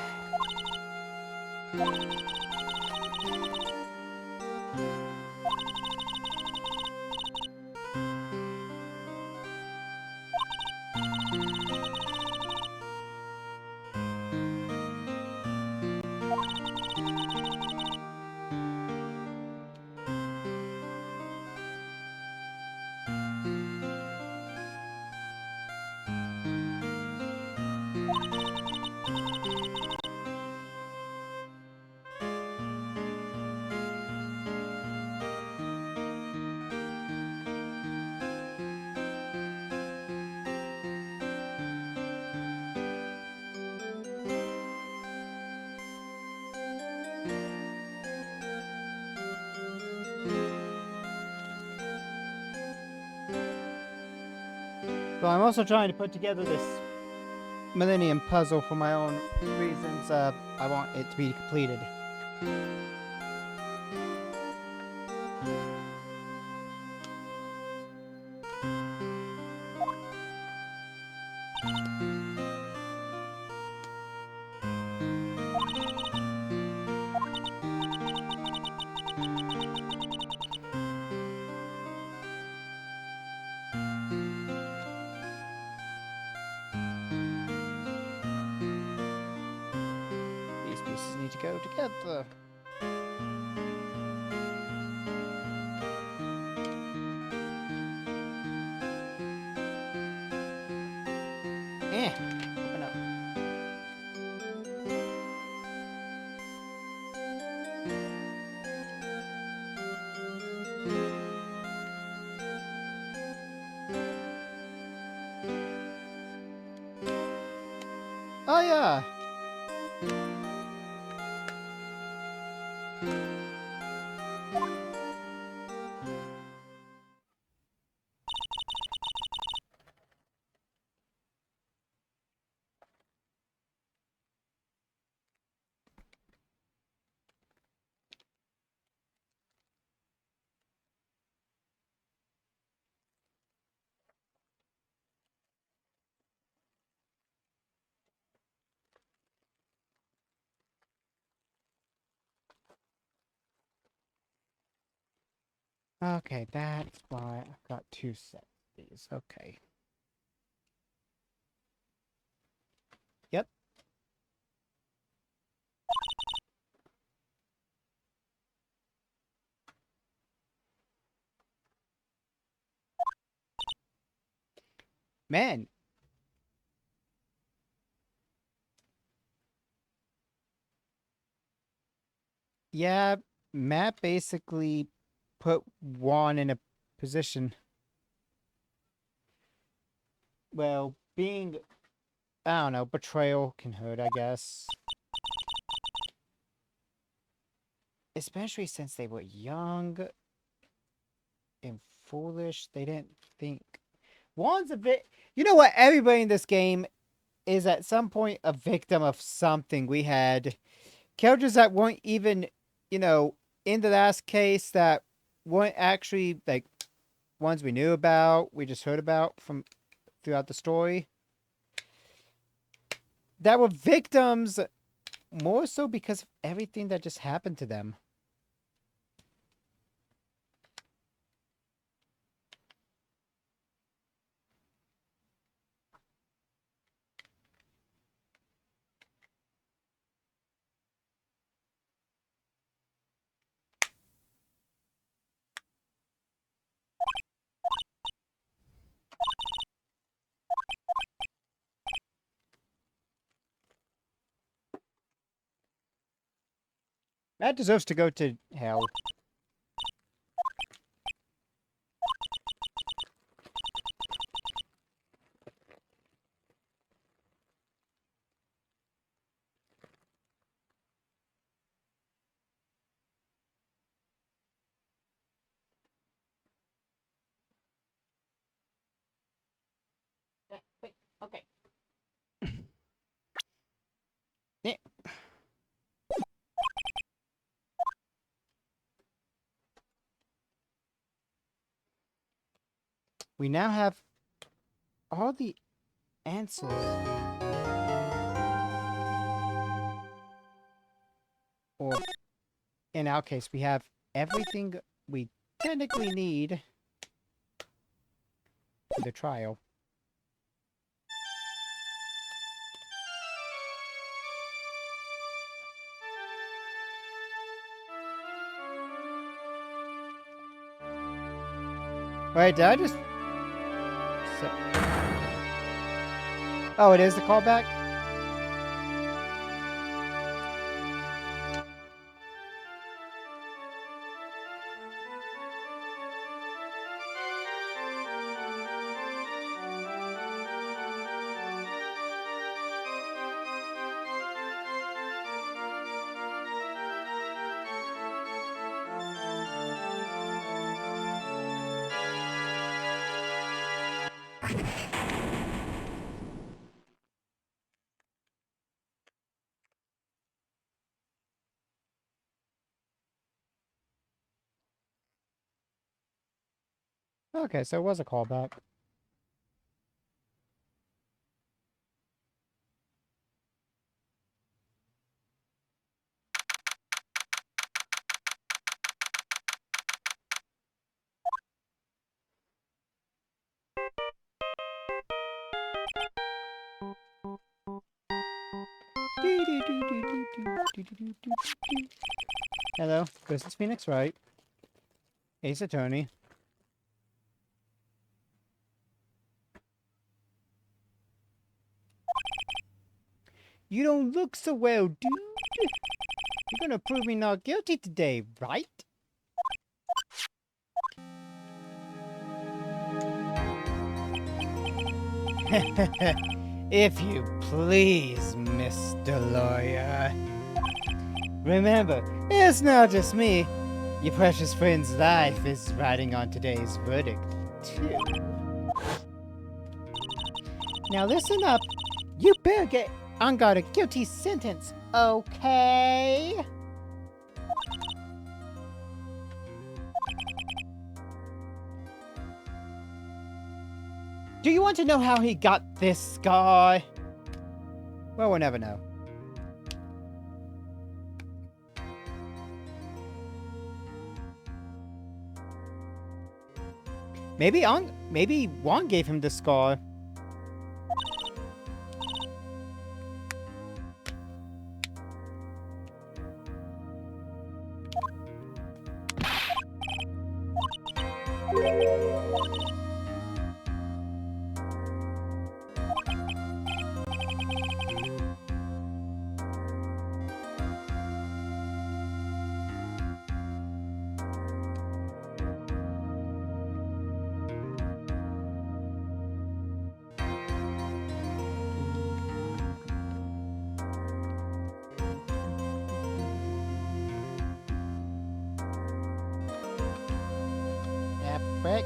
so I'm also trying to put together this Millennium Puzzle for my own reasons. I want it to be completed. These pieces need to go together. Open up. Oh yeah. Okay, that's why I've got two sets of these. Okay. Yep. Man. Yeah, Matt basically put Juan in a position. Well, being, I don't know, betrayal can hurt, I guess. Especially since they were young and foolish. They didn't think. Juan's a bit. You know what? Everybody in this game is at some point a victim of something. We had characters that weren't even, you know, in the last case that weren't actually like ones we knew about. We just heard about from throughout the story. That were victims more so because of everything that just happened to them. Matt deserves to go to hell. Wait, okay. Yeah. We now have all the answers. Or, in our case, we have everything we technically need for the trial. Wait, did I just... Oh, it is the callback? Okay, so it was a callback. Hello, this is Phoenix Wright, Ace Attorney. You don't look so well, dude. You're gonna prove me not guilty today, right? If you please, Mr. Lawyer. Remember, it's not just me. Your precious friend's life is riding on today's verdict, too. Now listen up. You better get on guard a guilty sentence, okay? Do you want to know how he got this scar? Well, we'll never know. Maybe Wong gave him the scar. Break.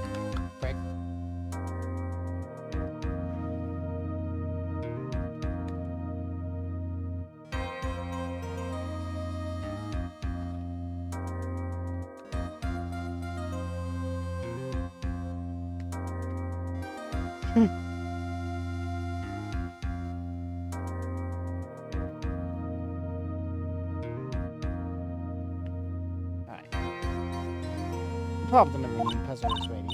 Alright. Problem in the puzzle is ready.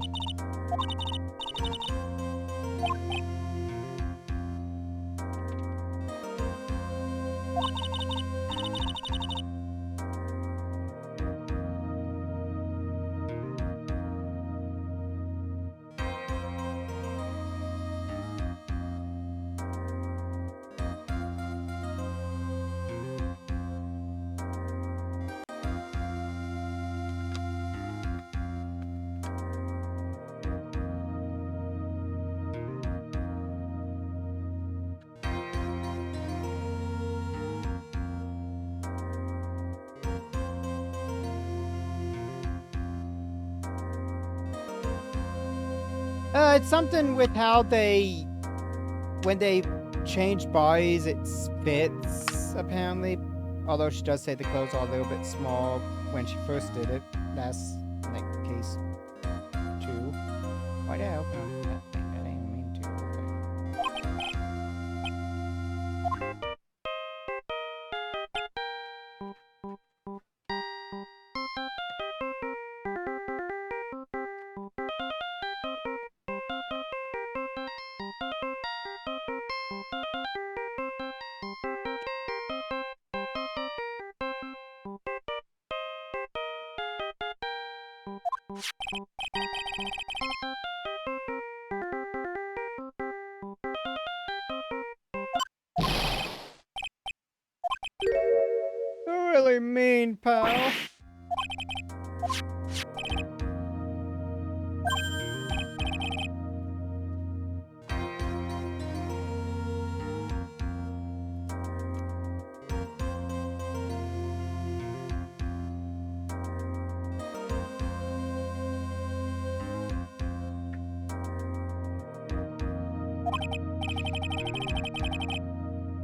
It's something with how they when they change bodies, it spits, apparently. Although she does say the clothes are a little bit small when she first did it. That's like case 2. Why did I open up that thing? I didn't mean to. You're really mean, pal.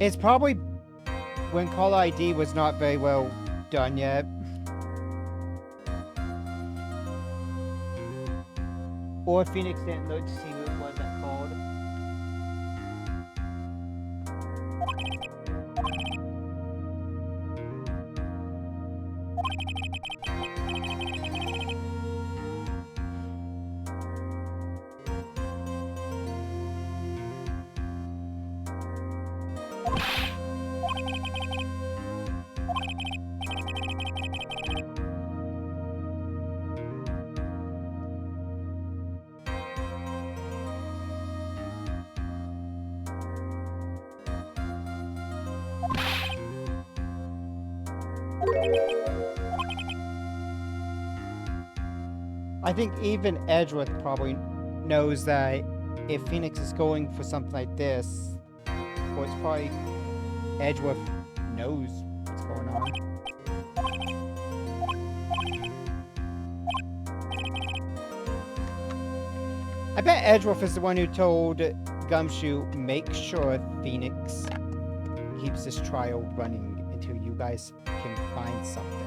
It's probably when caller ID was not very well done yet. Or Phoenix didn't look to see who it was that called. I think even Edgeworth probably knows that if Phoenix is going for something like this, well, it's probably Edgeworth knows what's going on. I bet Edgeworth is the one who told Gumshoe, make sure Phoenix keeps this trial running until you guys can find something.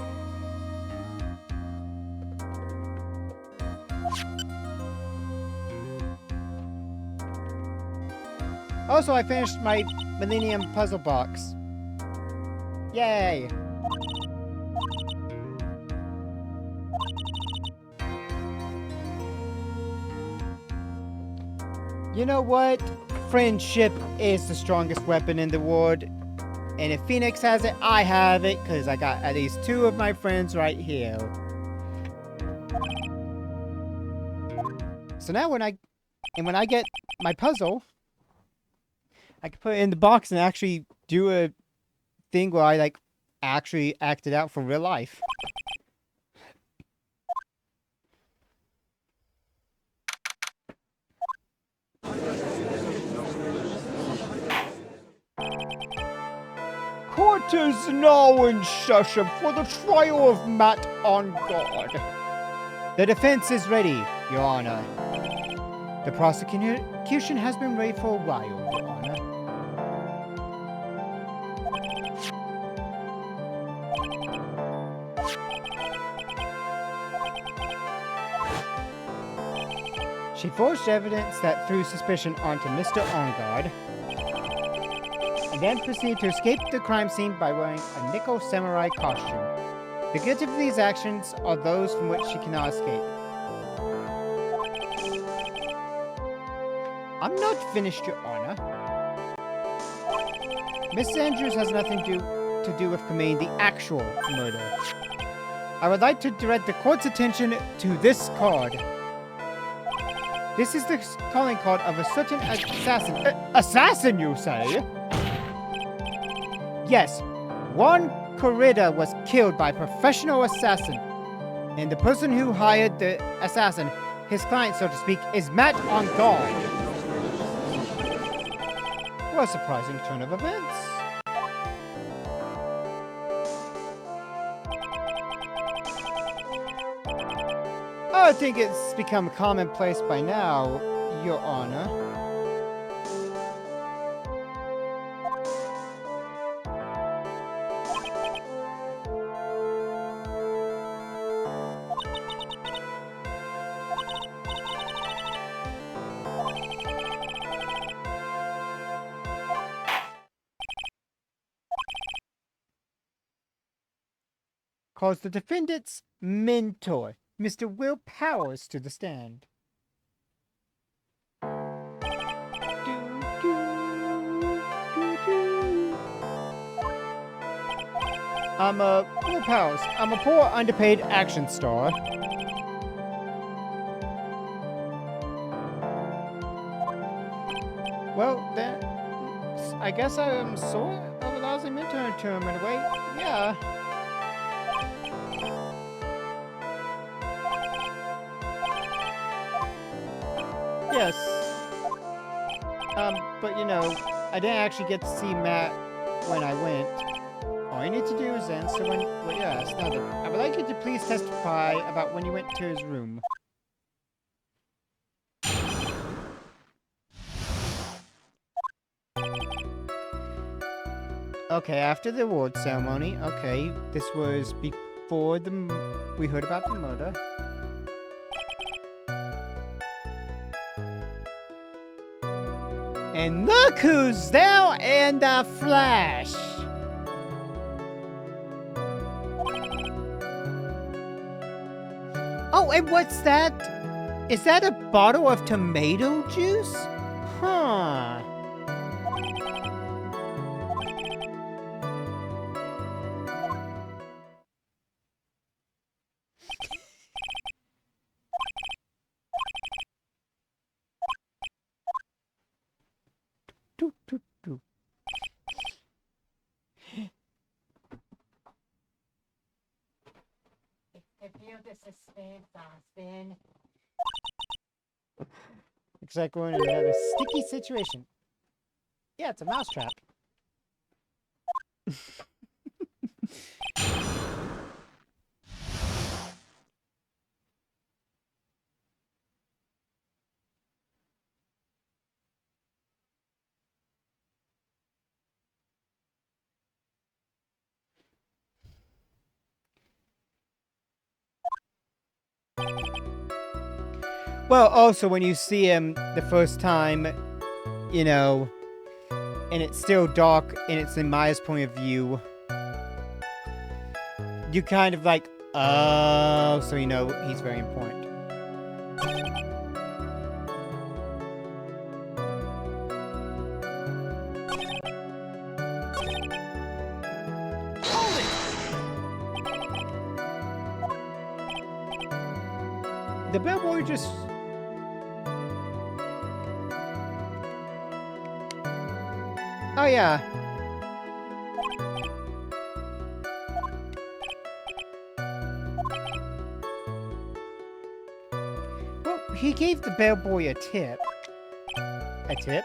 Also, I finished my Millennium Puzzle Box. Yay! You know what? Friendship is the strongest weapon in the world. And if Phoenix has it, I have it, because I got at least 2 of my friends right here. So now when I get my puzzle, I can put it in the box and actually do a thing where I, like, actually act it out for real life. Court is now in session for the trial of Matt on guard. The defense is ready, Your Honor. The prosecution has been ready for a while, Your Honor. She forged evidence that threw suspicion onto Mr. Onguard, and then proceeded to escape the crime scene by wearing a nickel samurai costume. The guilt of these actions are those from which she cannot escape. I'm not finished, Your Honor. Miss Andrews has nothing to do with committing the actual murder. I would like to direct the court's attention to this card. This is the calling card of a certain assassin. Assassin, you say? Yes, one Corrida was killed by a professional assassin. And the person who hired the assassin, his client, so to speak, is Matt on guard. What a surprising turn of events. I think it's become commonplace by now, Your Honor. calls the defendant's mentor, Mr. Will Powers, to the stand. I'm Will Powers. I'm a poor, underpaid action star. Well, then, I guess I am sort of a lousy mentor to him in a way. Yeah. Yes. But you know, I didn't actually get to see Matt when I went. All you need to do is answer when. Well, yes. Now then, I would like you to please testify about when you went to his room. Okay, after the award ceremony. Okay, this was before we heard about the murder. And look who's there in the flesh! Oh, and what's that? Is that a bottle of tomato juice? Huh. I feel the suspense, Austin. Looks like we're in another sticky situation. Yeah, it's a mousetrap. Well, also when you see him the first time, you know, and it's still dark and it's in Maya's point of view, you kind of like, oh, so you know he's very important. The bellboy just... Oh, yeah. Well, he gave the bellboy a tip. A tip?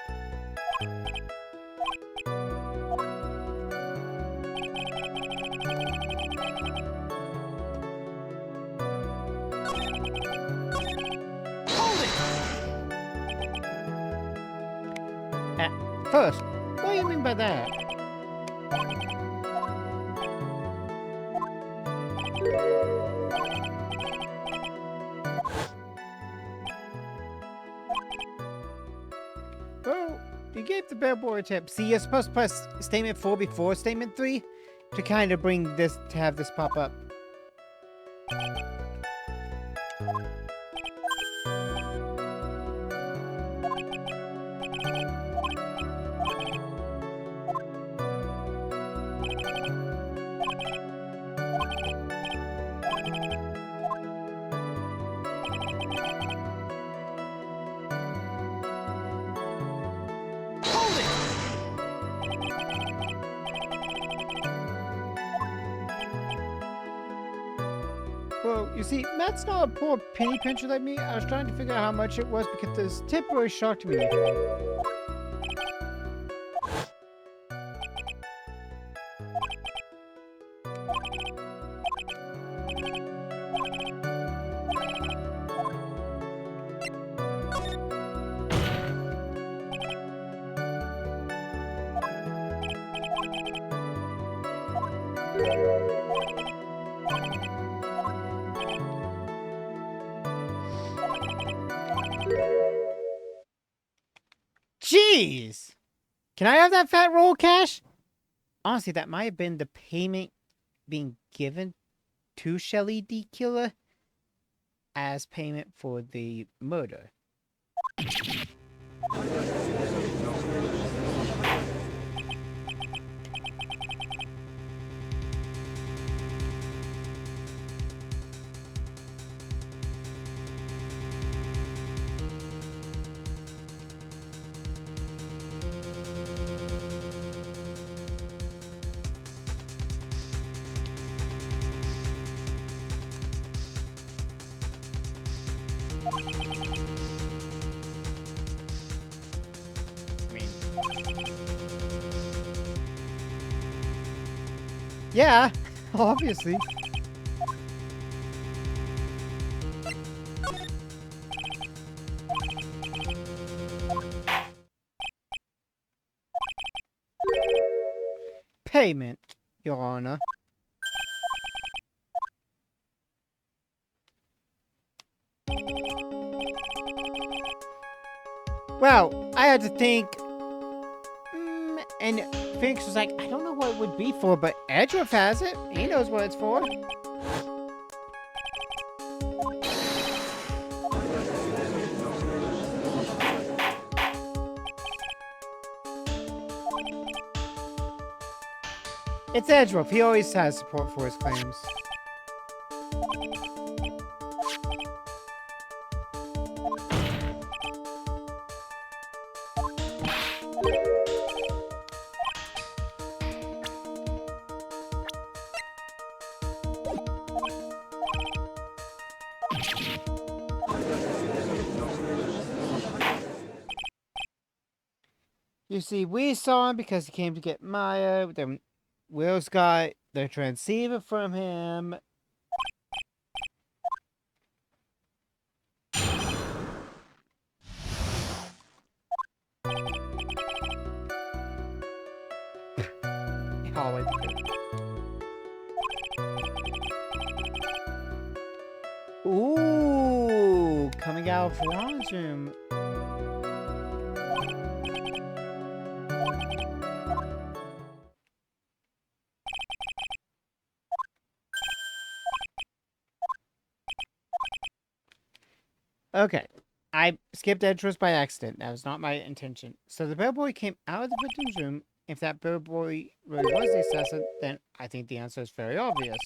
At first, what do you mean by that? Well, you gave the bellboy a tip. See, you're supposed to press statement 4 before statement 3 to kind of bring this, to have this pop up. Well, you see, Matt's not a poor penny pincher like me. I was trying to figure out how much it was because this tip really shocked me. Jeez! Can I have that fat roll of cash? Honestly, that might have been the payment being given to Shelly the killer as payment for the murder. Yeah, obviously. Payment, Your Honor. Well, I had to think. And Phoenix was like, I don't know what it would be for, but Edgeworth has it. He knows what it's for. It's Edgeworth. He always has support for his claims. You see, we saw him because he came to get Maya. Then Will's got the transceiver from him. Always good. Ooh, coming out of Ron's room. Okay, I skipped Edgeworth by accident. That was not my intention. So the bellboy came out of the victim's room. If that bellboy really was the assassin, then I think the answer is very obvious.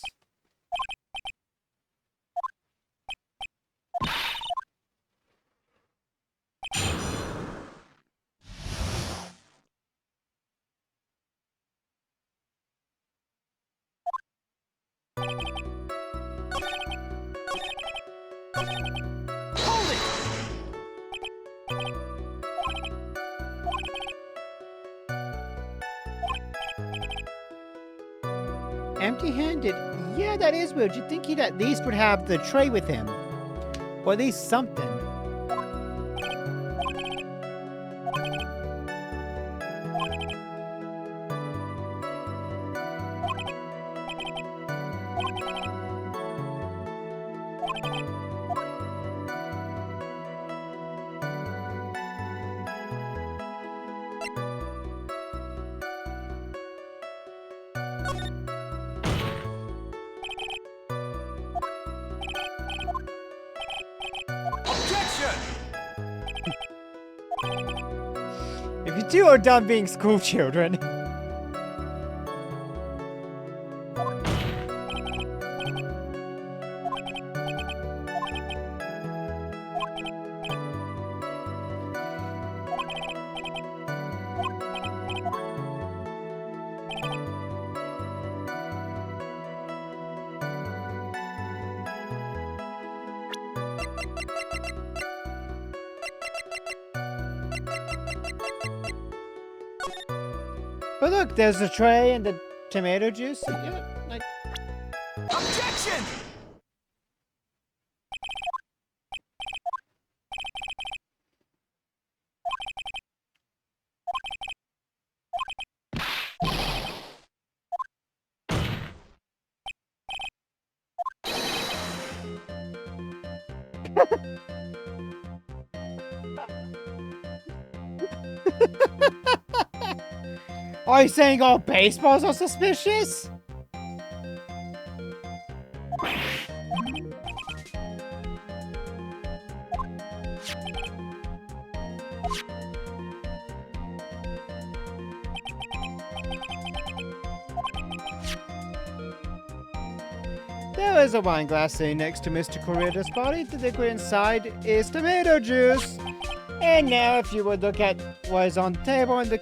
Empty-handed? Yeah, that is weird. You'd think he'd at least would have the tray with him. Or at least something. If you two are done being school children. But look, there's the tray and the tomato juice. Yeah, like... Objection! Are you saying all baseballs are suspicious? There is a wine glass sitting next to Mr. Corrida's body. The liquid inside is tomato juice. And now if you would look at what is on the table in the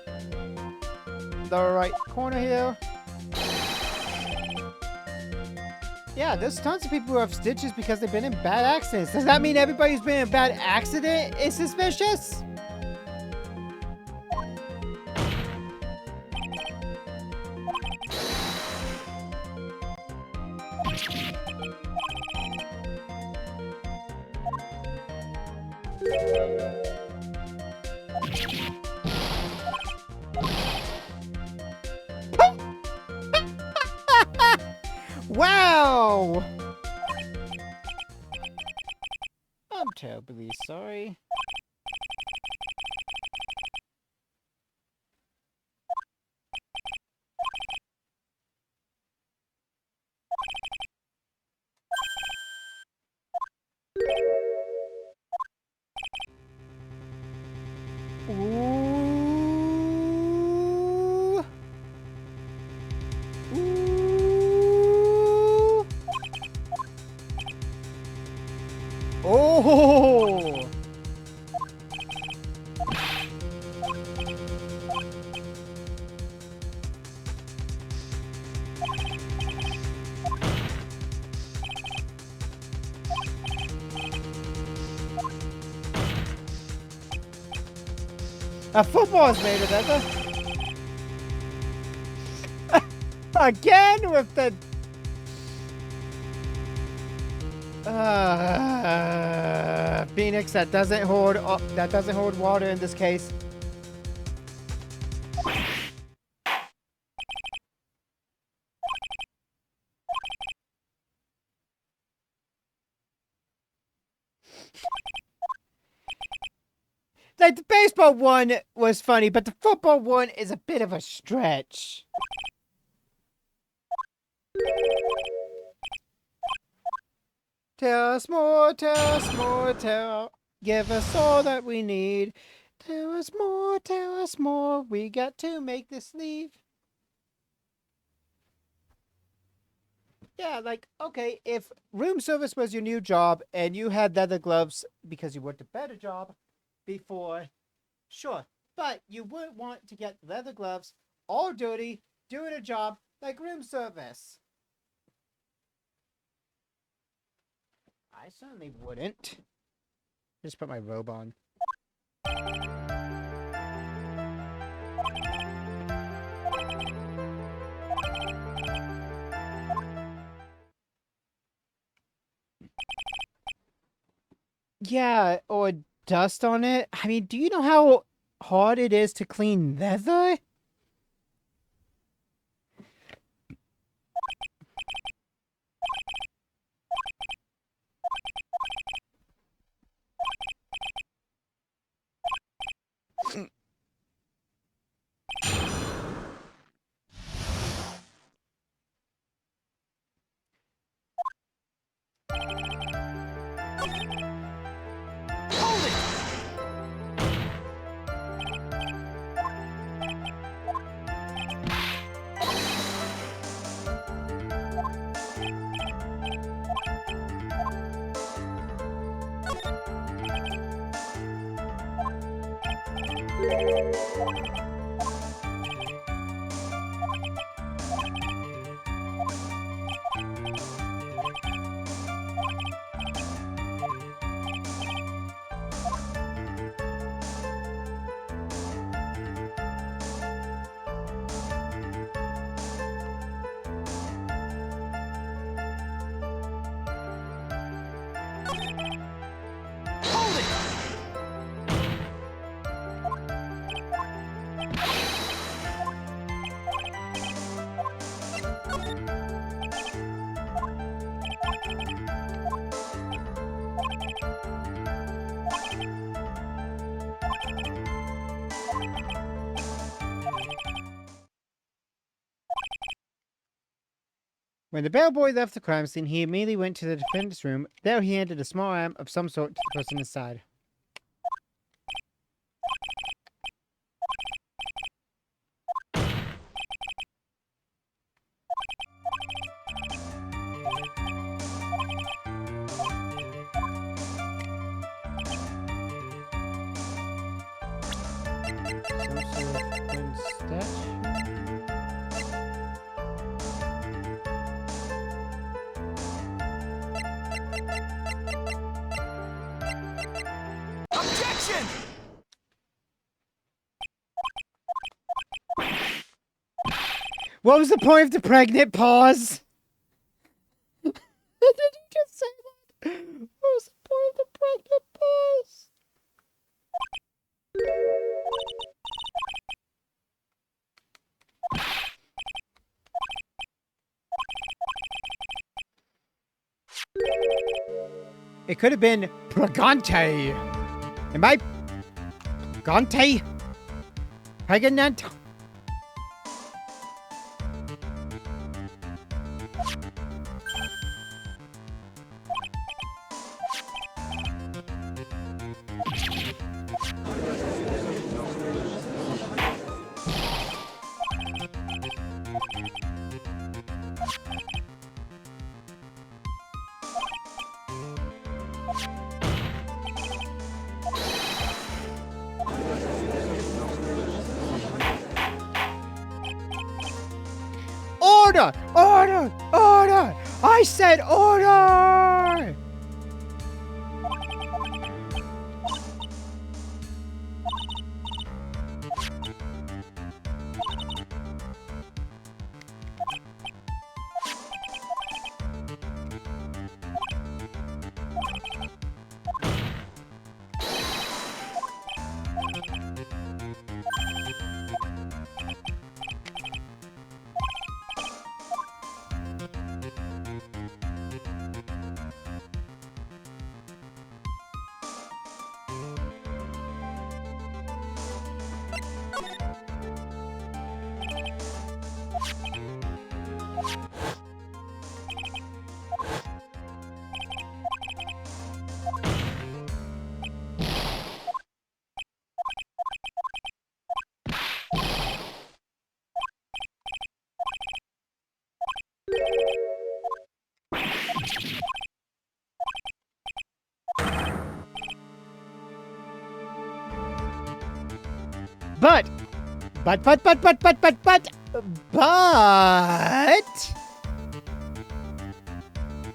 right corner here. Yeah, there's tons of people who have stitches because they've been in bad accidents. Does that mean everybody who's been in a bad accident is suspicious? Wow! I'm terribly sorry. Ooh. Ooh. Oh! A football is made of leather. Again with the Phoenix that doesn't hold water in this case. Like, the baseball one was funny, but the football one is a bit of a stretch. Tell us more, tell us more, give us all that we need. Tell us more, we got to make this leave. Yeah, like, okay, if room service was your new job and you had leather gloves because you worked a better job before, sure. But you wouldn't want to get leather gloves all dirty doing a job like room service. I certainly wouldn't. Just put my robe on. Yeah, or dust on it. I mean, do you know how hard it is to clean leather? Hold it! When the bellboy left the crime scene, he immediately went to the defendant's room. There he handed a small arm of some sort to the person inside. Some sort of wooden statue. Objection! What was the point of the pregnant pause? Did you just say that? What was the point of the pregnant pause? It could have been Pregante. Am I Pregante? Pregnant? Order! Order! Order! I said order! But,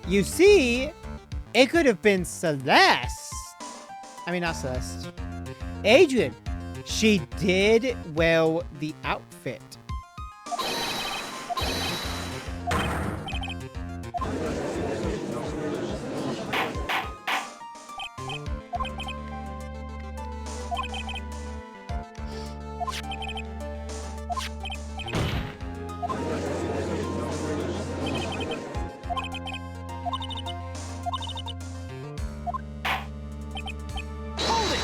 you see, it could have been Celeste. I mean, not Celeste. Adrian. She did well the outfit. Hold it!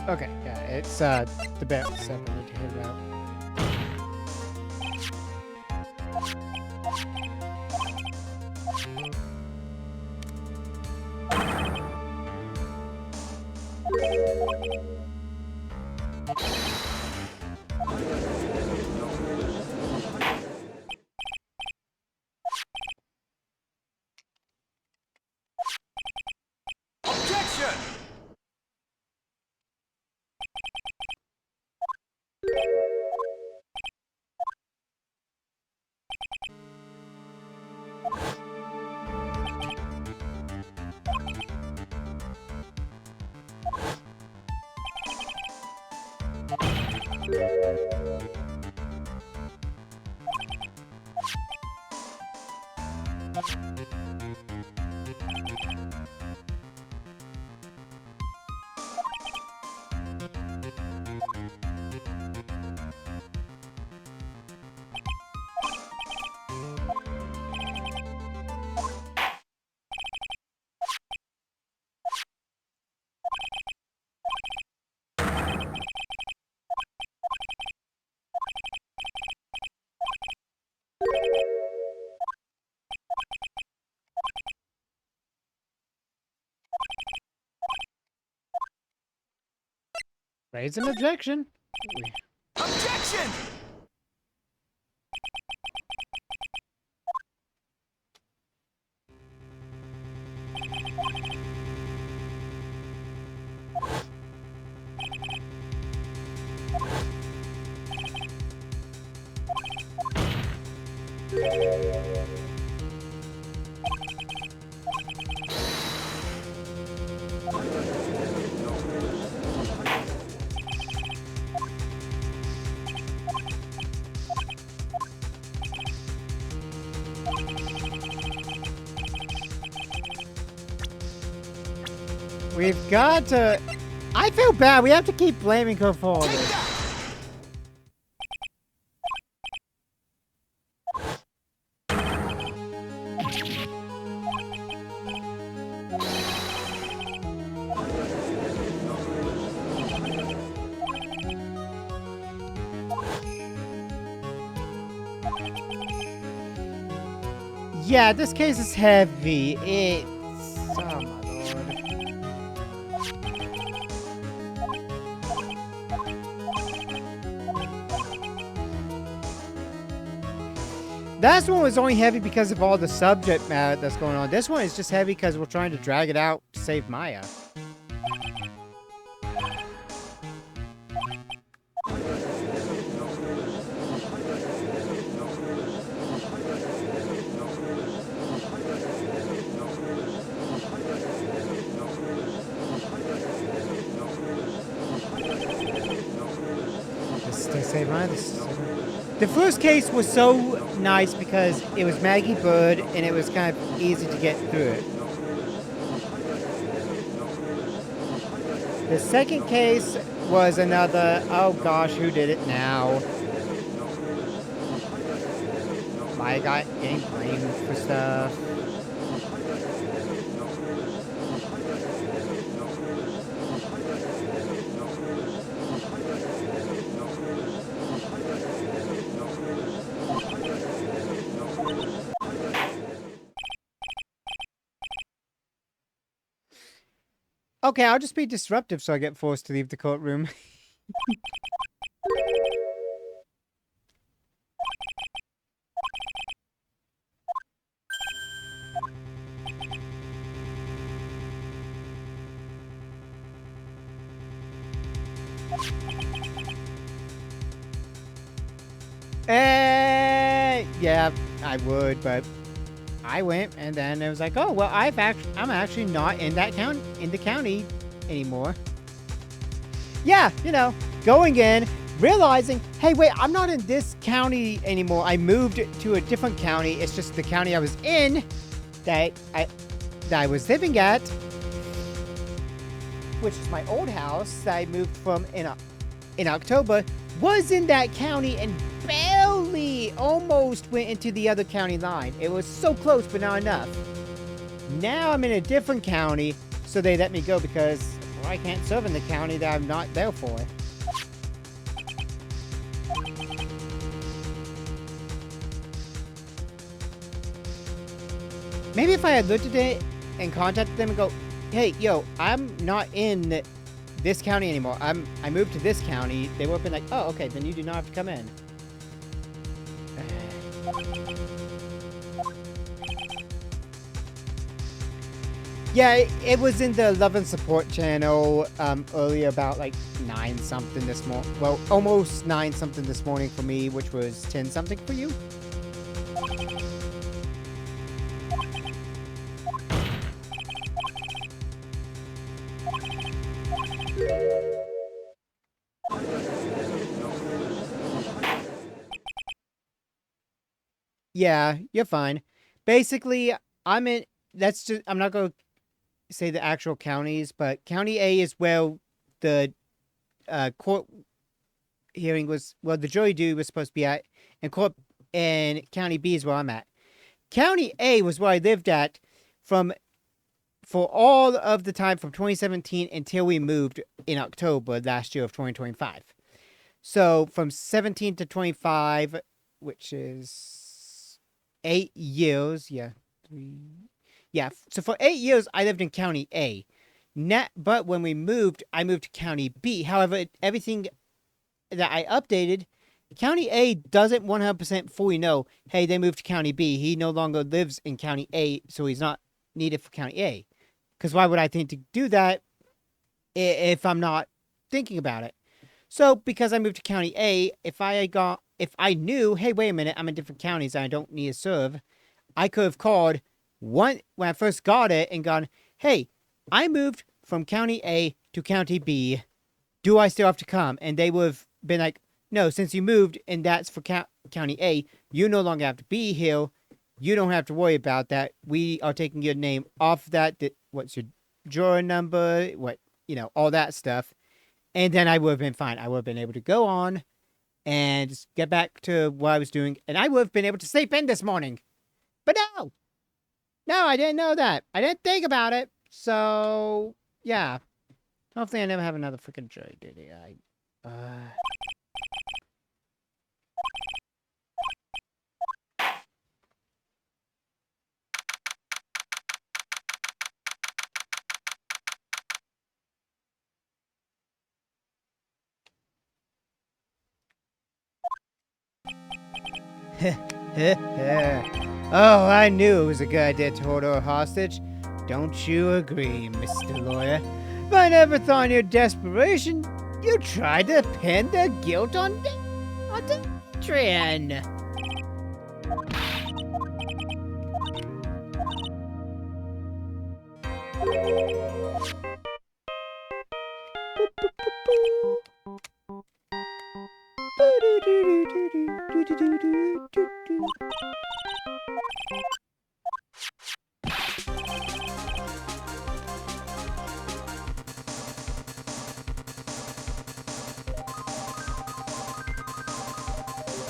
Okay, yeah, it's the bell, so I need to hit it out. Objection! 1 Raise an objection. Objection! We've got to... I feel bad. We have to keep blaming her for all Take this. that! Yeah, this case is heavy. It's... Oh, my lord. That one was only heavy because of all the subject matter that's going on. This one is just heavy because we're trying to drag it out to save Maya. The first case was so nice because it was Maggie Bird and it was kind of easy to get through it. The second case was another, oh gosh, who did it now? I got getting blamed for stuff. Okay, I'll just be disruptive so I get forced to leave the courtroom. Yeah, I would, but I went, and then it was like, oh well, I'm actually not in that county anymore. Yeah, you know, going in, realizing, hey, wait, I'm not in this county anymore. I moved to a different county. It's just the county I was in that I was living at, which is my old house that I moved from in October, was in that county and barely almost went into the other county line. It was so close, but not enough. Now I'm in a different county, so they let me go because I can't serve in the county that I'm not there for. Maybe if I had looked at it and contacted them and go, hey, yo, I'm not in this county anymore. I moved to this county. They would have been like, oh, okay, then you do not have to come in. Yeah, it was in the Love and Support channel earlier about like 9 something this morning. Well, almost 9 something this morning for me, which was 10 something for you. Yeah, you're fine. Basically, I'm in. That's just. I'm not going to say the actual counties, but County A is where the court hearing was. Well, the jury duty was supposed to be at, and court. And County B is where I'm at. County A was where I lived at from for all of the time from 2017 until we moved in October last year of 2025. So from 17 to 25, which is 8 years. Yeah. Yeah. So for 8 years, I lived in County A. But when we moved, I moved to County B. However, everything that I updated, County A doesn't 100% fully know, hey, they moved to County B. He no longer lives in County A, so he's not needed for County A. Because why would I think to do that if I'm not thinking about it? So because I moved to County A, if I knew, hey, wait a minute, I'm in different counties and I don't need to serve, I could have called when I first got it and gone, hey, I moved from County A to County B. Do I still have to come? And they would have been like, no, since you moved and that's for County A, you no longer have to be here. You don't have to worry about that. We are taking your name off that. What's your juror number? All that stuff. And then I would have been fine. I would have been able to go on and just get back to what I was doing. And I would have been able to sleep in this morning. But no. No, I didn't know that. I didn't think about it. So, yeah. Hopefully I never have another freaking jury duty. Oh, I knew it was a good idea to hold her hostage. Don't you agree, Mr. Lawyer? But I never thought in your desperation you tried to pin the guilt on Adrian.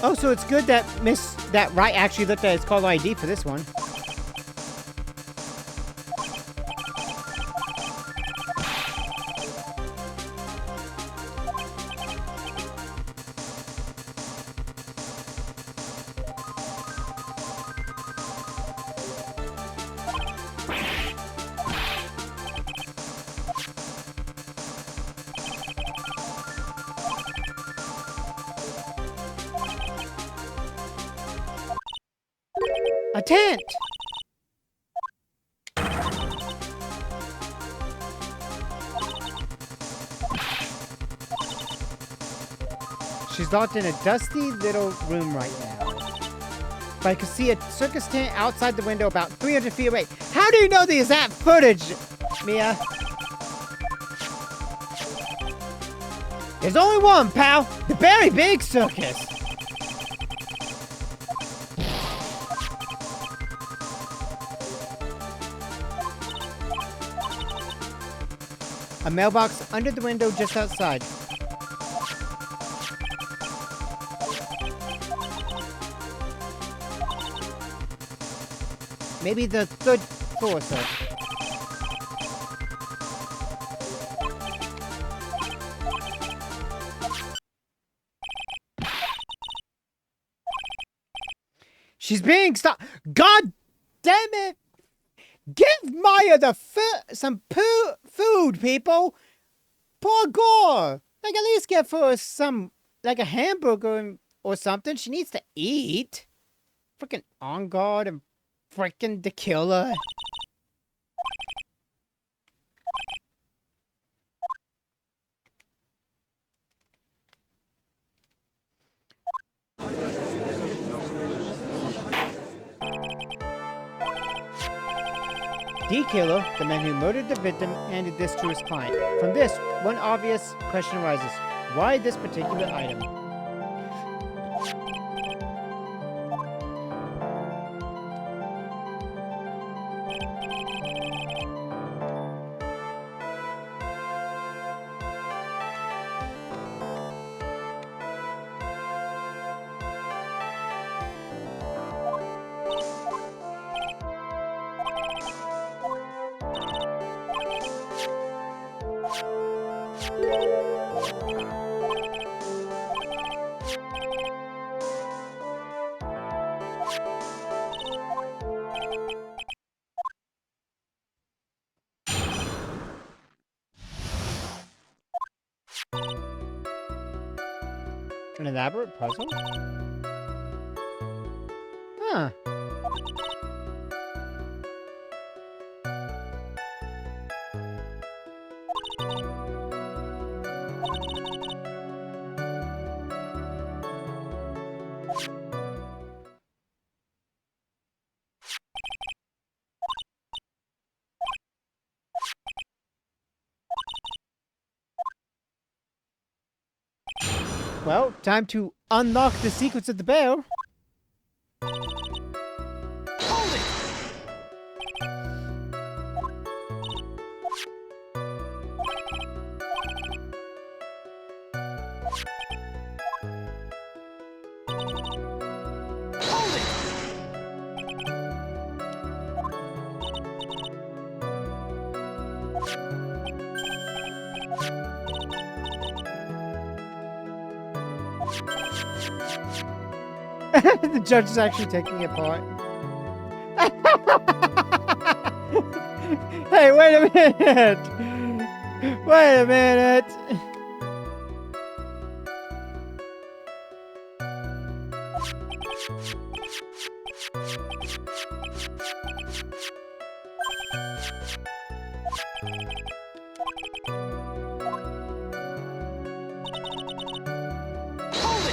Oh, so it's good that Wright actually looked at his caller ID for this one. A tent! She's locked in a dusty little room right now. But I can see a circus tent outside the window about 300 feet away. How do you know the exact footage, Mia? There's only one, pal. The very big circus. A mailbox under the window just outside. Maybe the third floor, sir. She's being stopped. God damn it! Give Maya some food, people. Poor Gore. Like, at least give her like a hamburger or something. She needs to eat. Freaking On Guard and freaking the killer. D-Killer, the man who murdered the victim, handed this to his client. From this, one obvious question arises. Why this particular item? An elaborate puzzle? Huh. Well, time to unlock the secrets of the bell. Hold it! Hold it! The judge is actually taking it apart. Hey, wait a minute! Wait a minute! Hold it!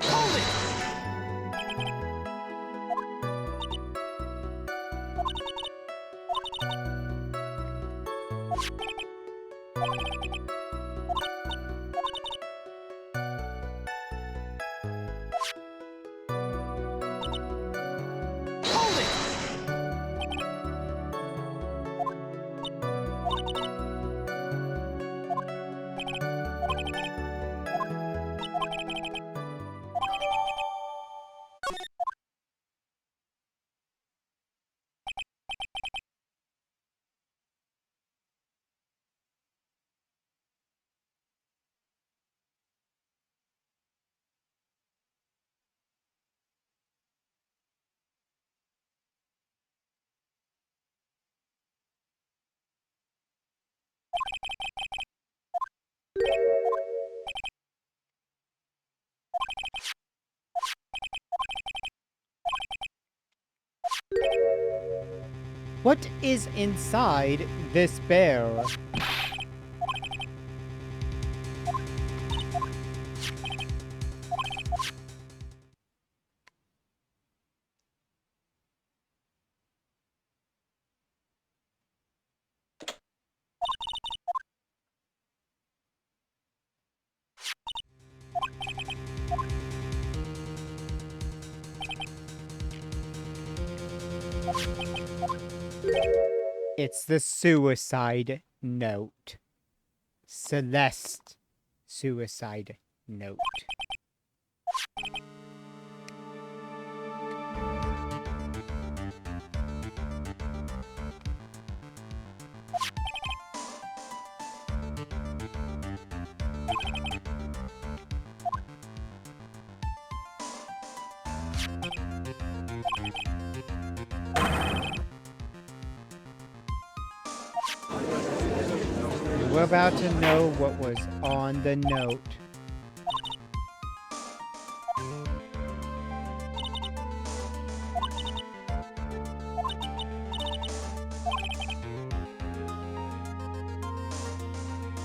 Hold it! Hold it! What is inside this bear? It's the suicide note. Celeste suicide note. We're about to know what was on the note.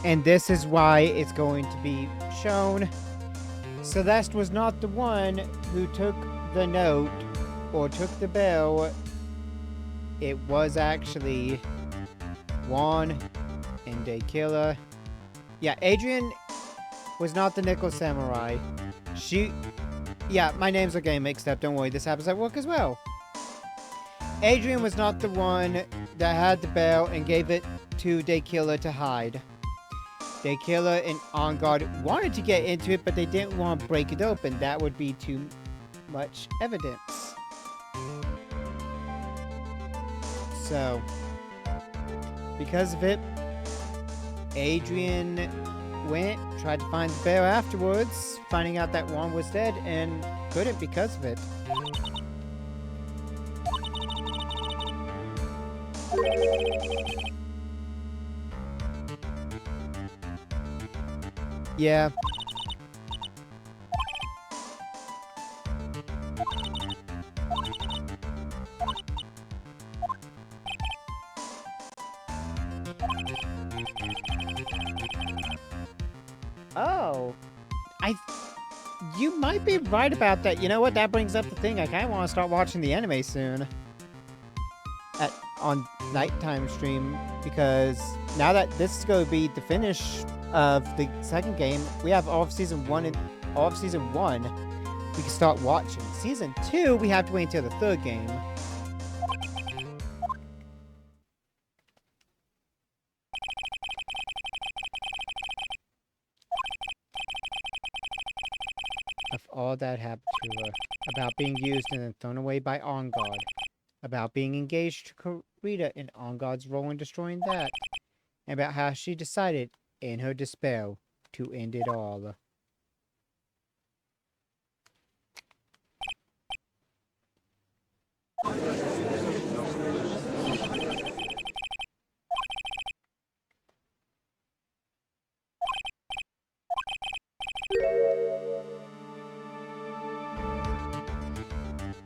And this is why it's going to be shown. Celeste was not the one who took the note or took the bell. It was actually Juan and Dakila. Yeah, Adrian was not the Nickel Samurai. Yeah, my names are getting mixed up. Don't worry, this happens at work as well. Adrian was not the one that had the bell and gave it to Dakila to hide. Dakila and On Guard wanted to get into it, but they didn't want to break it open. That would be too much evidence. So, because of it, Adrian went, tried to find the bear afterwards, finding out that Juan was dead, and couldn't because of it. Yeah. Oh. You might be right about that. You know what? That brings up the thing. I kind of want to start watching the anime soon. On nighttime stream, because now that this is going to be the finish of the second game, we have all of season 1 and all of season 1. We can start watching. Season 2, we have to wait until the third game. Of all that happened to her, about being used and then thrown away by On God, about being engaged to Karita and On God's role in destroying that, and about how she decided, in her despair, to end it all.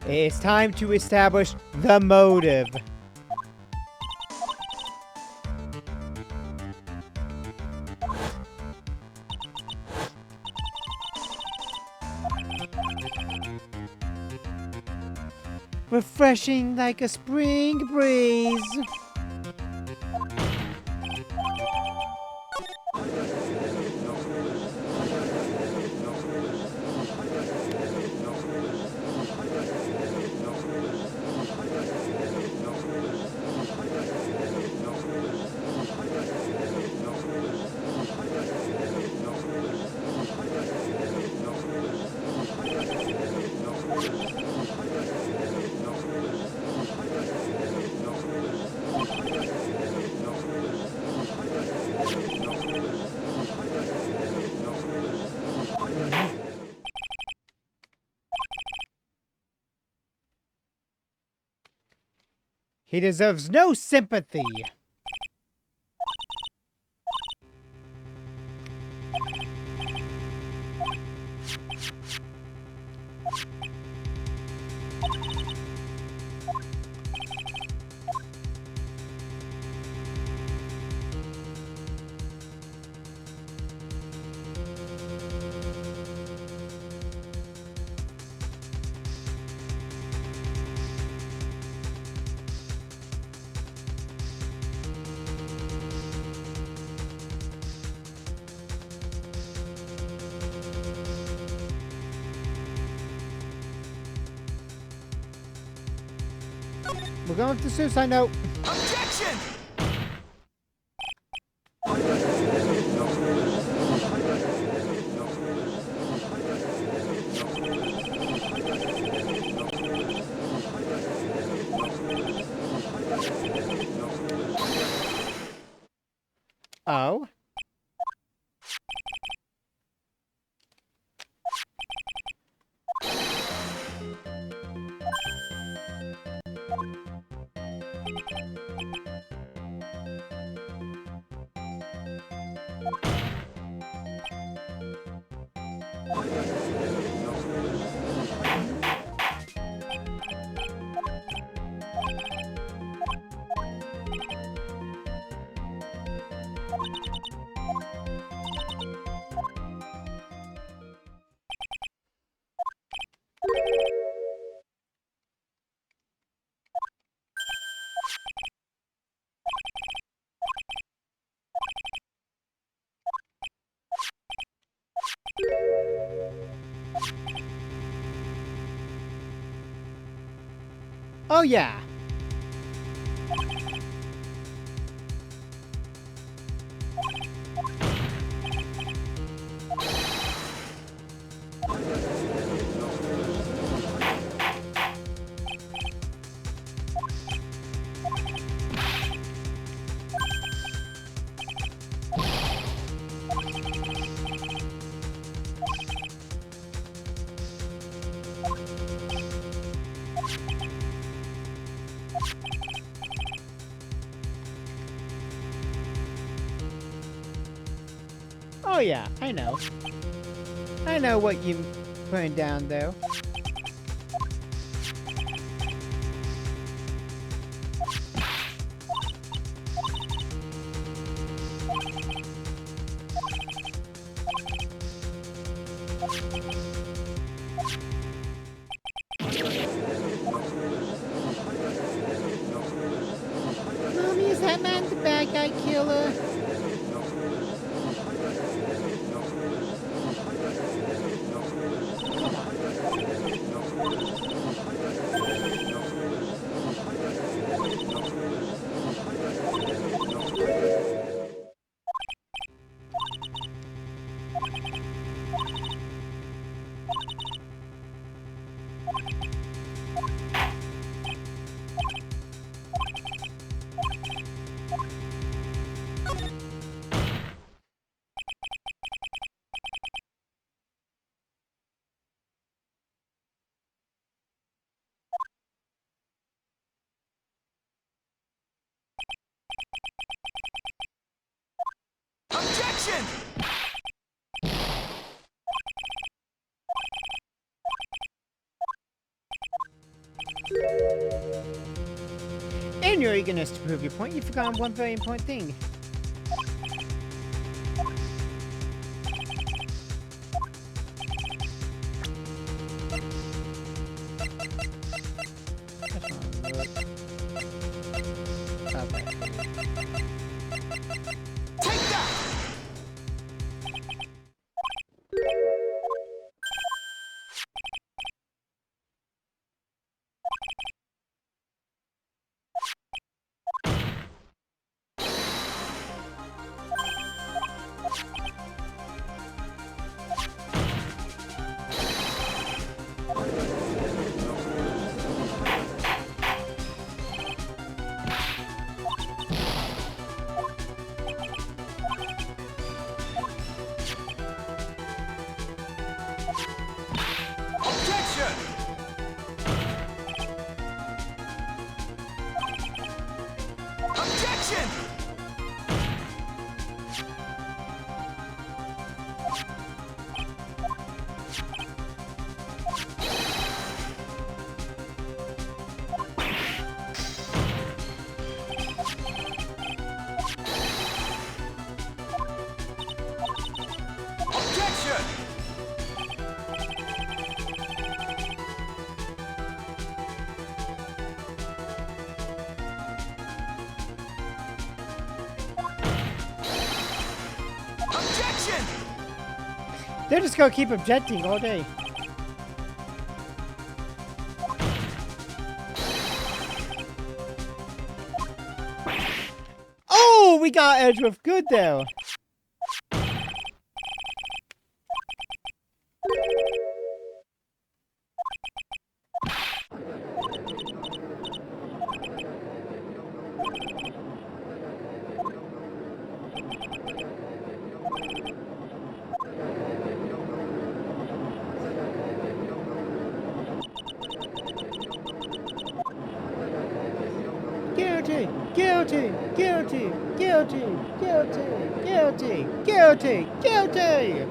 It's time to establish the motive. Refreshing like a spring breeze. He deserves no sympathy. We're going to the suicide note. Objection! Oh. Oh yeah. Oh yeah, I know. I know what you're putting down, though. Mommy, is that man the bad guy killer? Objection! In your eagerness to prove your point, you've forgotten one very important thing. Okay. Take that! Objection! Objection! Objection! Objection! They're just gonna keep objecting all day. Oh, we got Edgeworth good though. Guilty, guilty, guilty, guilty, guilty, guilty, guilty, guilty.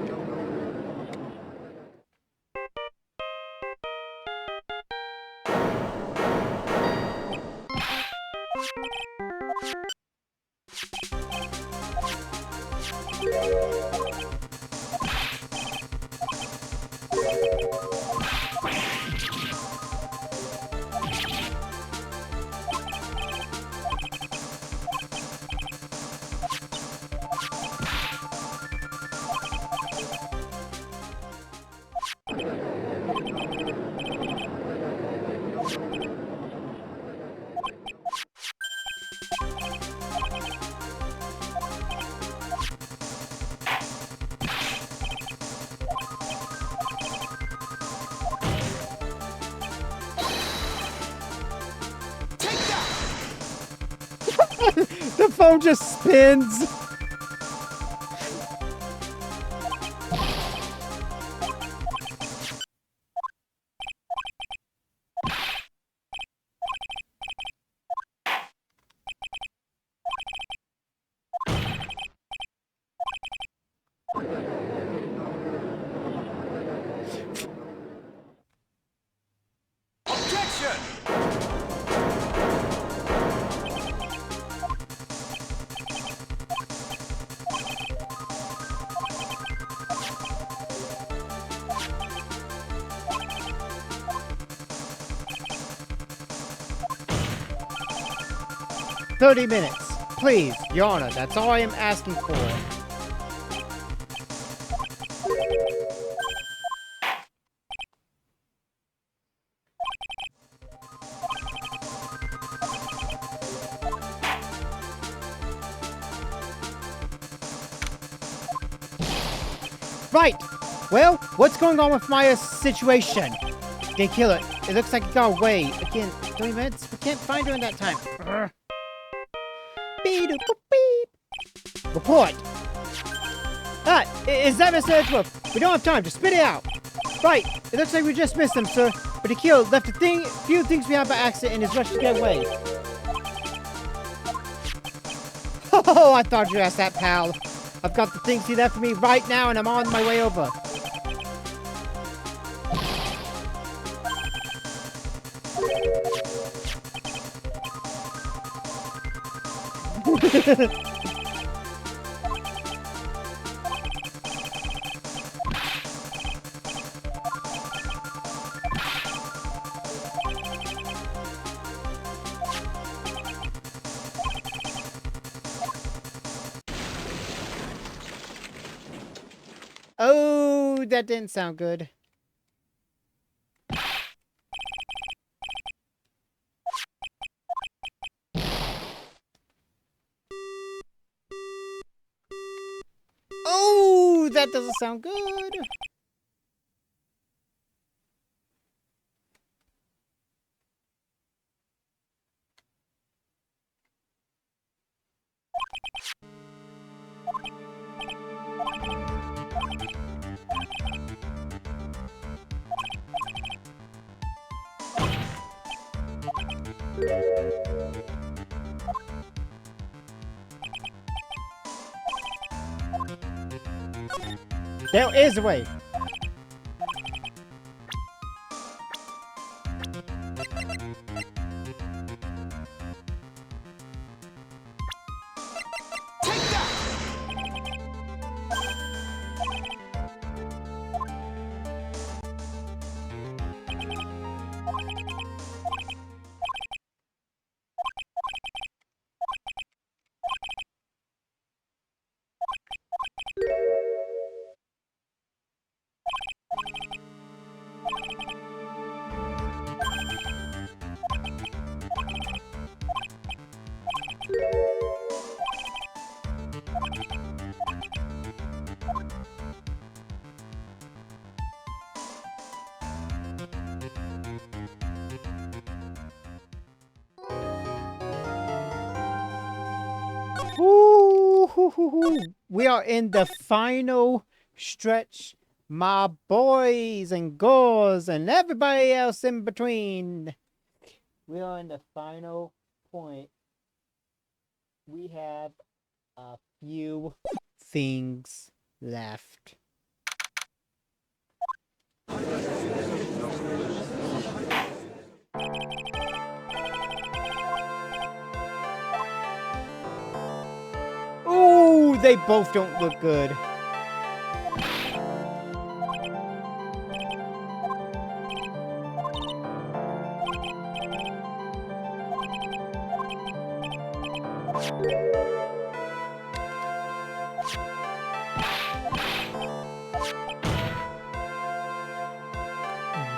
The phone just spins. 30 minutes. Please, Your Honor, that's all I am asking for. Right! Well, what's going on with my situation? They kill it. It looks like it got away. Again, 30 minutes? We can't find her in that time. Beep-doop-boop-beep. Report! Ah, is that Mr. Edgeworth? We don't have time. Just spit it out. Right. It looks like we just missed him, sir. But he killed, left a few things behind by accident and is rushed to get away. Oh, I thought you asked that, pal. I've got the things he left for me right now, and I'm on my way over. Oh, that didn't sound good. Oh, that doesn't sound good. There is a way. Take that! Ooh, we are in the final stretch, my boys and girls and everybody else in between. We are in the final point. We have a few things left. Ooh, they both don't look good.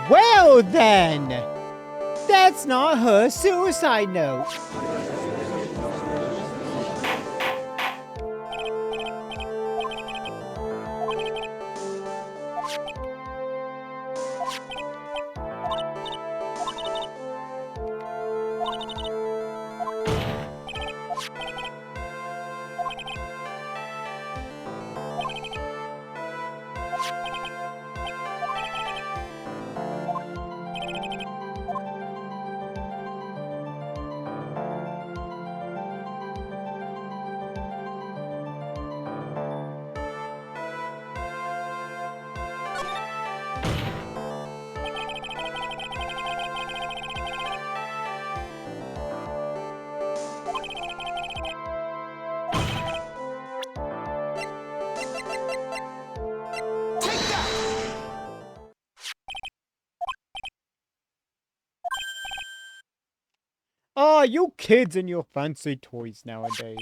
Well then, that's not her suicide note. Oh, you kids and your fancy toys nowadays.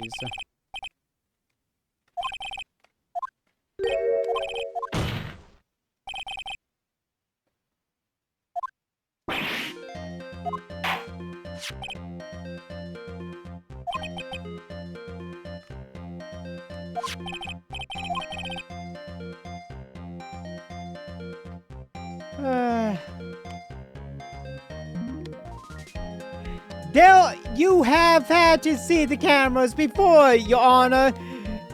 There, you have had to see the cameras before, Your Honor.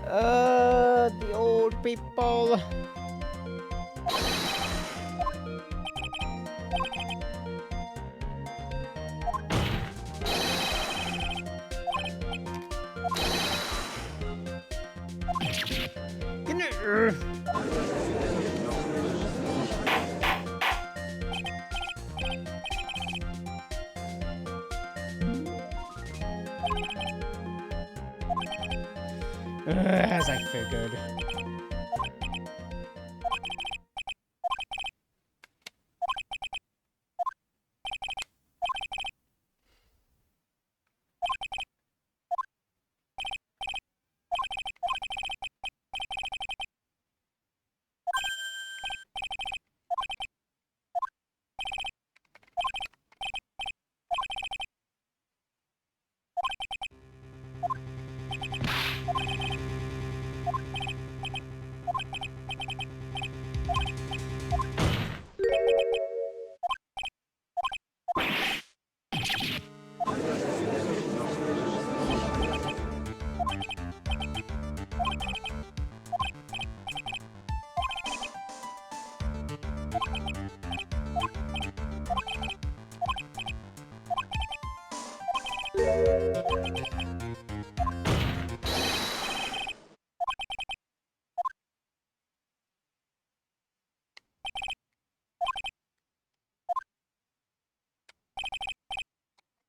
The old people. As I figured.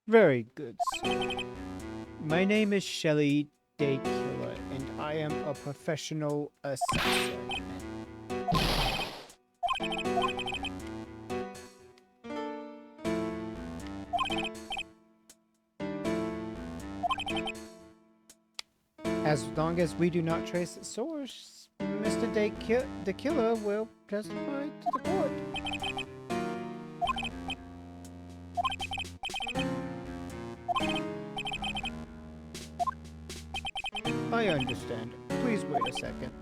Very good, sir. My name is Shelley Daykiller, and I am a professional assassin. As long as we do not trace the source, Mr. the Killer will testify to the court. I understand. Please wait a second.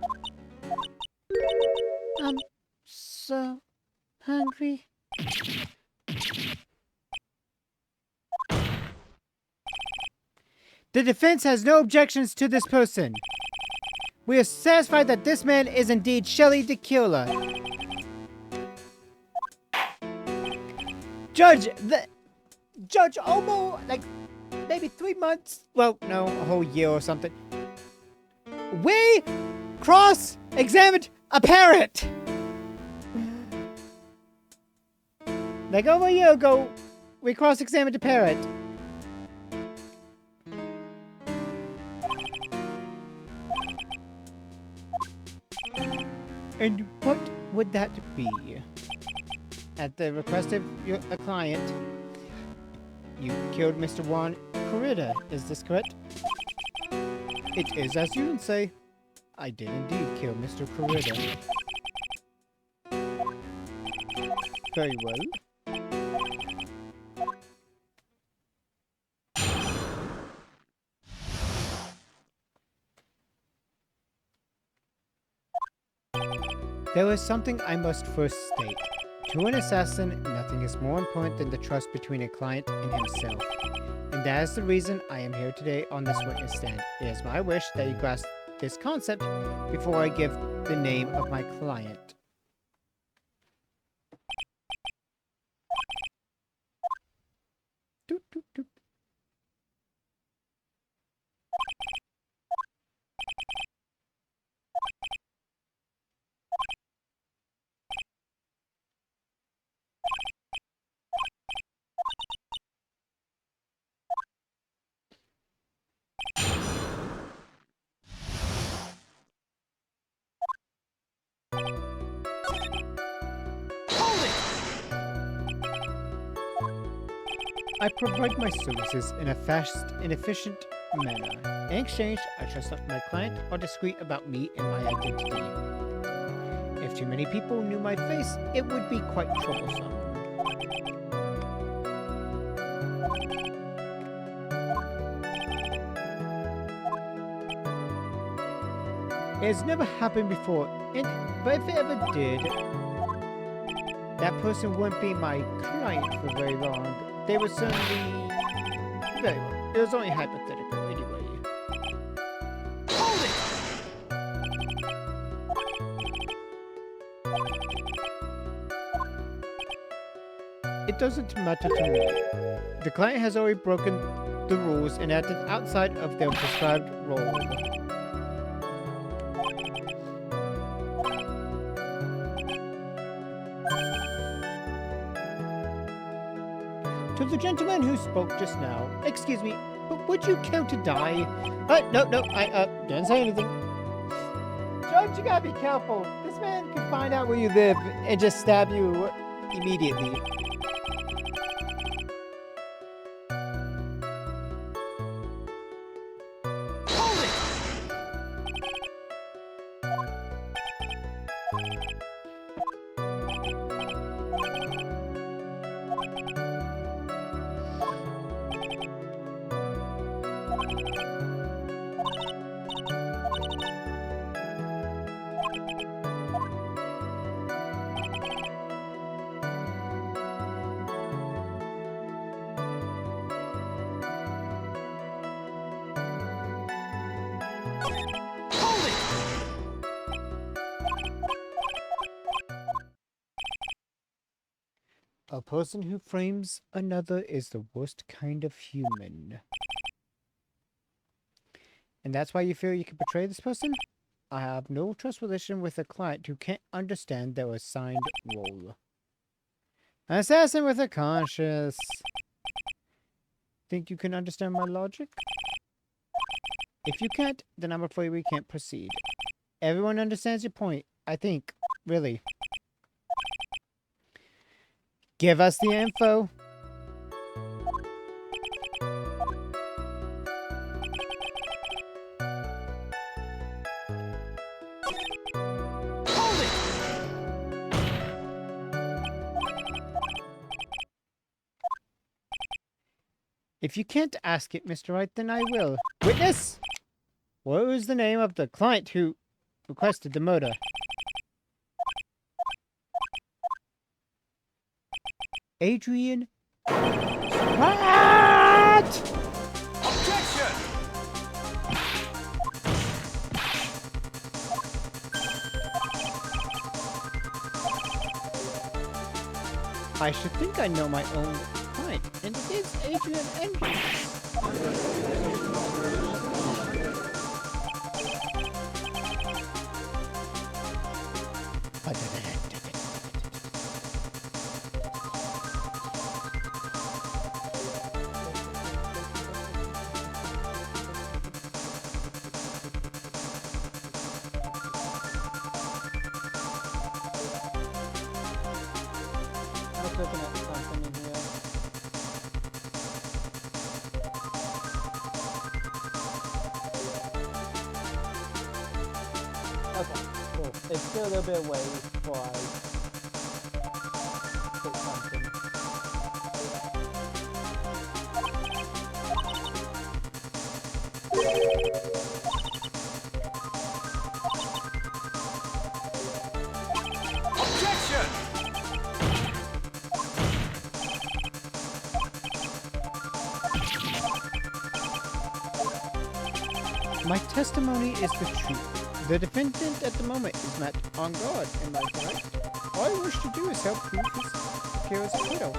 I'm so hungry. The defense has no objections to this person. We are satisfied that this man is indeed Shelley the Killer. Judge, almost, like, maybe 3 months, well, no, a whole year or something. We cross-examined a parrot! Like, over a year ago, we cross-examined a parrot. And what would that be? At the request of a client, you killed Mr. Juan Corrida, is this correct? It is as you would say. I did indeed kill Mr. Corrida. Very well. There is something I must first state. To an assassin, nothing is more important than the trust between a client and himself. And that is the reason I am here today on this witness stand. It is my wish that you grasp this concept before I give the name of my client. Doop, doop, doop. I provide my services in a fast and efficient manner. In exchange, I trust that my client are discreet about me and my identity. If too many people knew my face, it would be quite troublesome. It has never happened before, but if it ever did, that person wouldn't be my client for very long. They would certainly... Very well. It was only hypothetical anyway. Hold it! It doesn't matter to me. The client has already broken the rules and acted outside of their prescribed role. To the gentleman who spoke just now, excuse me, but would you care to die? No, I didn't say anything. Judge, you gotta be careful. This man could find out where you live and just stab you immediately. Hold it! Hold it! A person who frames another is the worst kind of human. And that's why you feel you can betray this person? I have no trust relation with a client who can't understand their assigned role. An assassin with a conscience. Think you can understand my logic? If you can't, then I'm afraid we can't proceed. Everyone understands your point, I think. Really. Give us the info. Hold it! If you can't ask it, Mr. Wright, then I will. Witness! What was the name of the client who requested the murder? Adrian? What? Objection! I should think I know my own client, and it is Adrian Andrews. I was looking at something in here. Okay, cool. It's still a little bit away before I put something. Objection! My testimony is the truth. The defendant at the moment is not on guard, am I correct? All I wish to do is help prove his Kira's acquittal.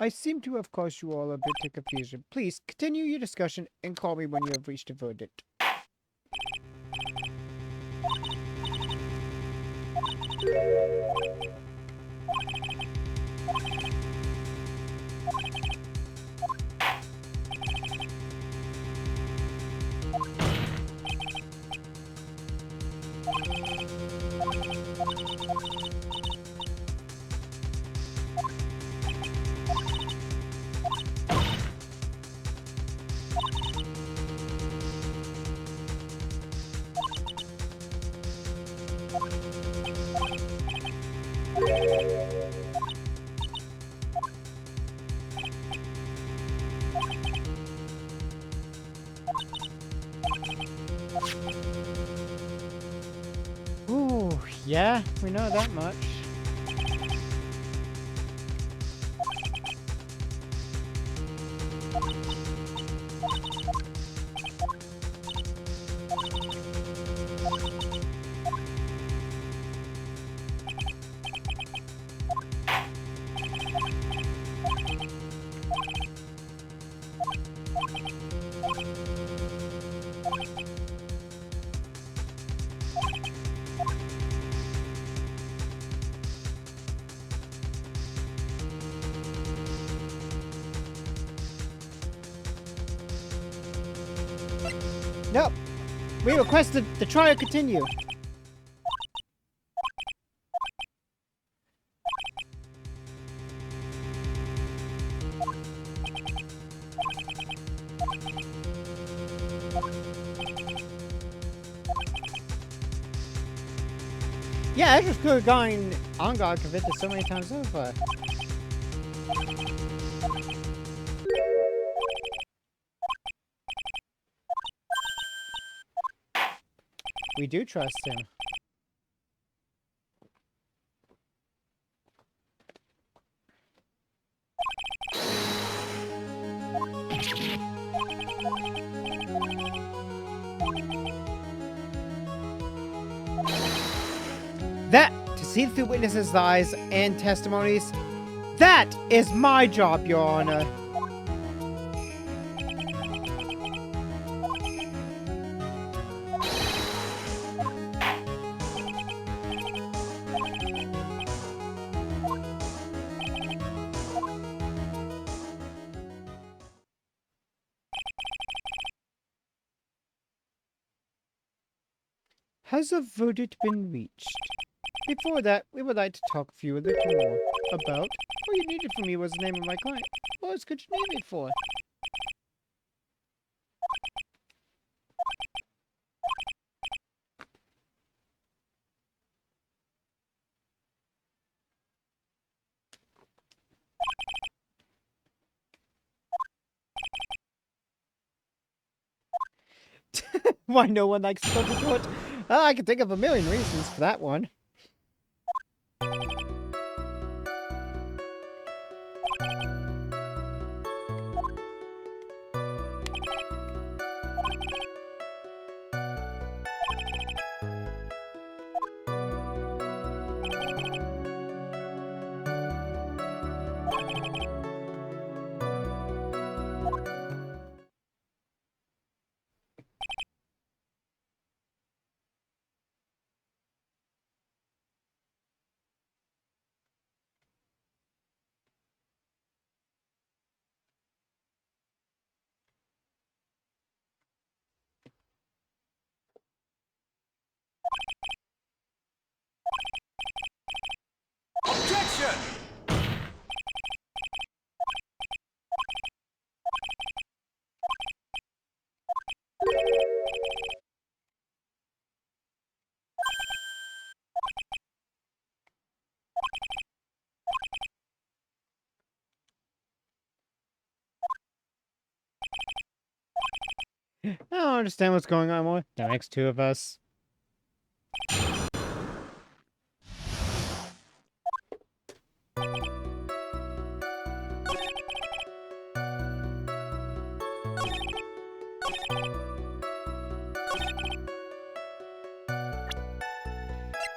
I seem to have caused you all a bit of confusion. Please continue your discussion and call me when you have reached a verdict. Ooh, yeah, we know that much. Nope. We request the trial continue. Yeah, I just could have gone on guard convicted so many times over. We do trust him. That, to see through witnesses' lies and testimonies, that is my job, Your Honor. Has a verdict been reached? Before that, we would like to talk with you a little more about what you needed from me was the name of my client. What else could you need me for? Why no one likes to go to court? I can think of a million reasons for that one. Objection! I don't understand what's going on with the next two of us.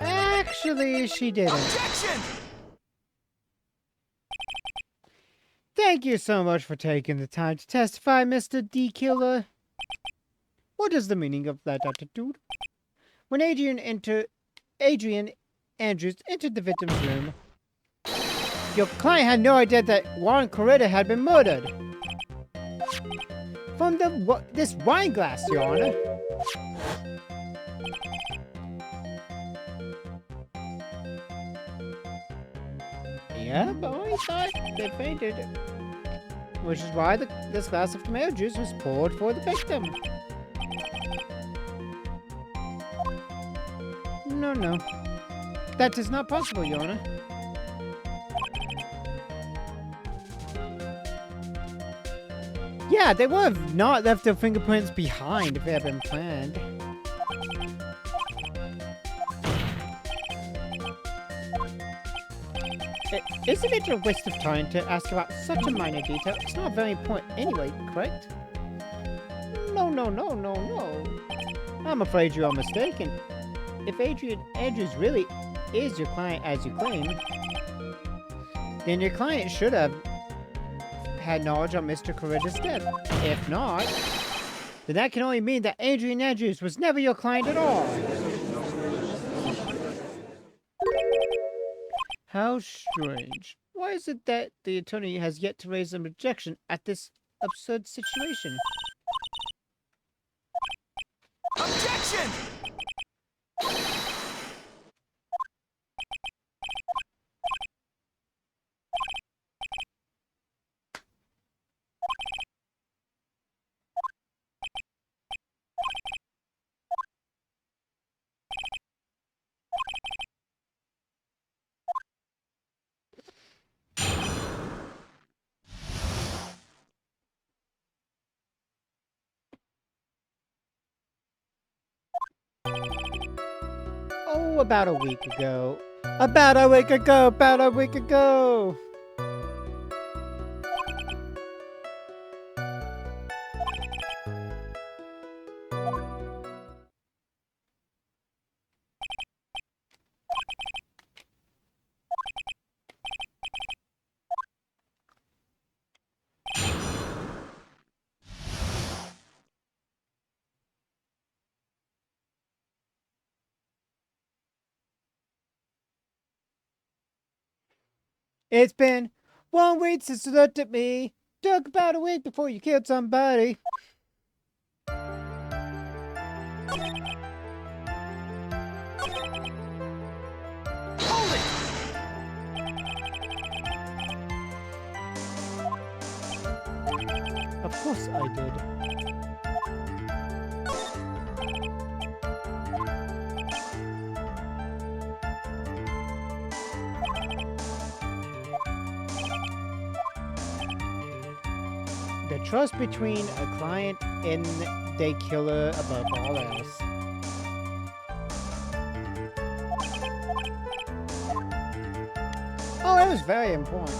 Actually, she didn't. Objection! Thank you so much for taking the time to testify, Mr. D. Killer. What is the meaning of that attitude? When Adrian Andrews entered the victim's room, your client had no idea that Juan Coretta had been murdered. From this wine glass, Your Honor. Yeah, but I thought they fainted. Which is why this glass of tomato juice was poured for the victim. No. That is not possible, Your Honor. Yeah, they would have not left their fingerprints behind if it had been planned. Isn't it a waste of time to ask about such a minor detail? It's not very important anyway, correct? No. I'm afraid you are mistaken. If Adrian Andrews really is your client as you claim, then your client should have had knowledge on Mr. Coretta's death. If not, then that can only mean that Adrian Andrews was never your client at all. How strange. Why is it that the attorney has yet to raise an objection at this absurd situation? Objection! Oh, about a week ago. About a week ago! It's been 1 week since you looked at me. Took about a week before you killed somebody. Hold it! Of course I did. The trust between a client and the killer above all else. Oh, it was very important.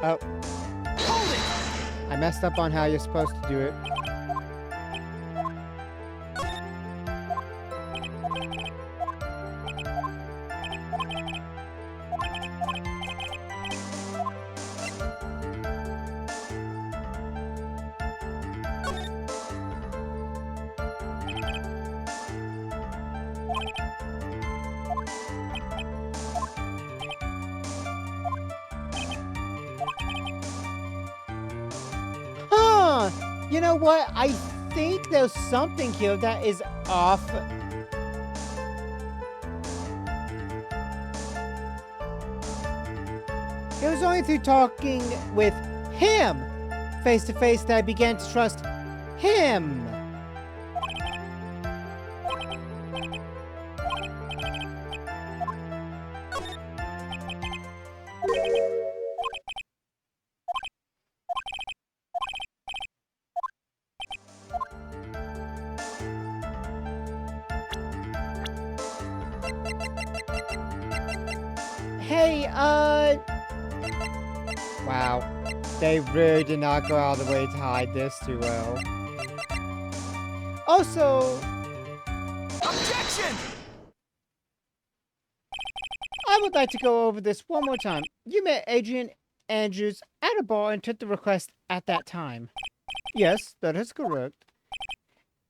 Oh. Hold it! I messed up on how you're supposed to do it. You know what? I think there's something here that is off. It was only through talking with him face to face that I began to trust him. Hey, wow. They really did not go out of the way to hide this too well. Also, Objection! I would like to go over this one more time. You met Adrian Andrews at a bar and took the request at that time. Yes, that is correct.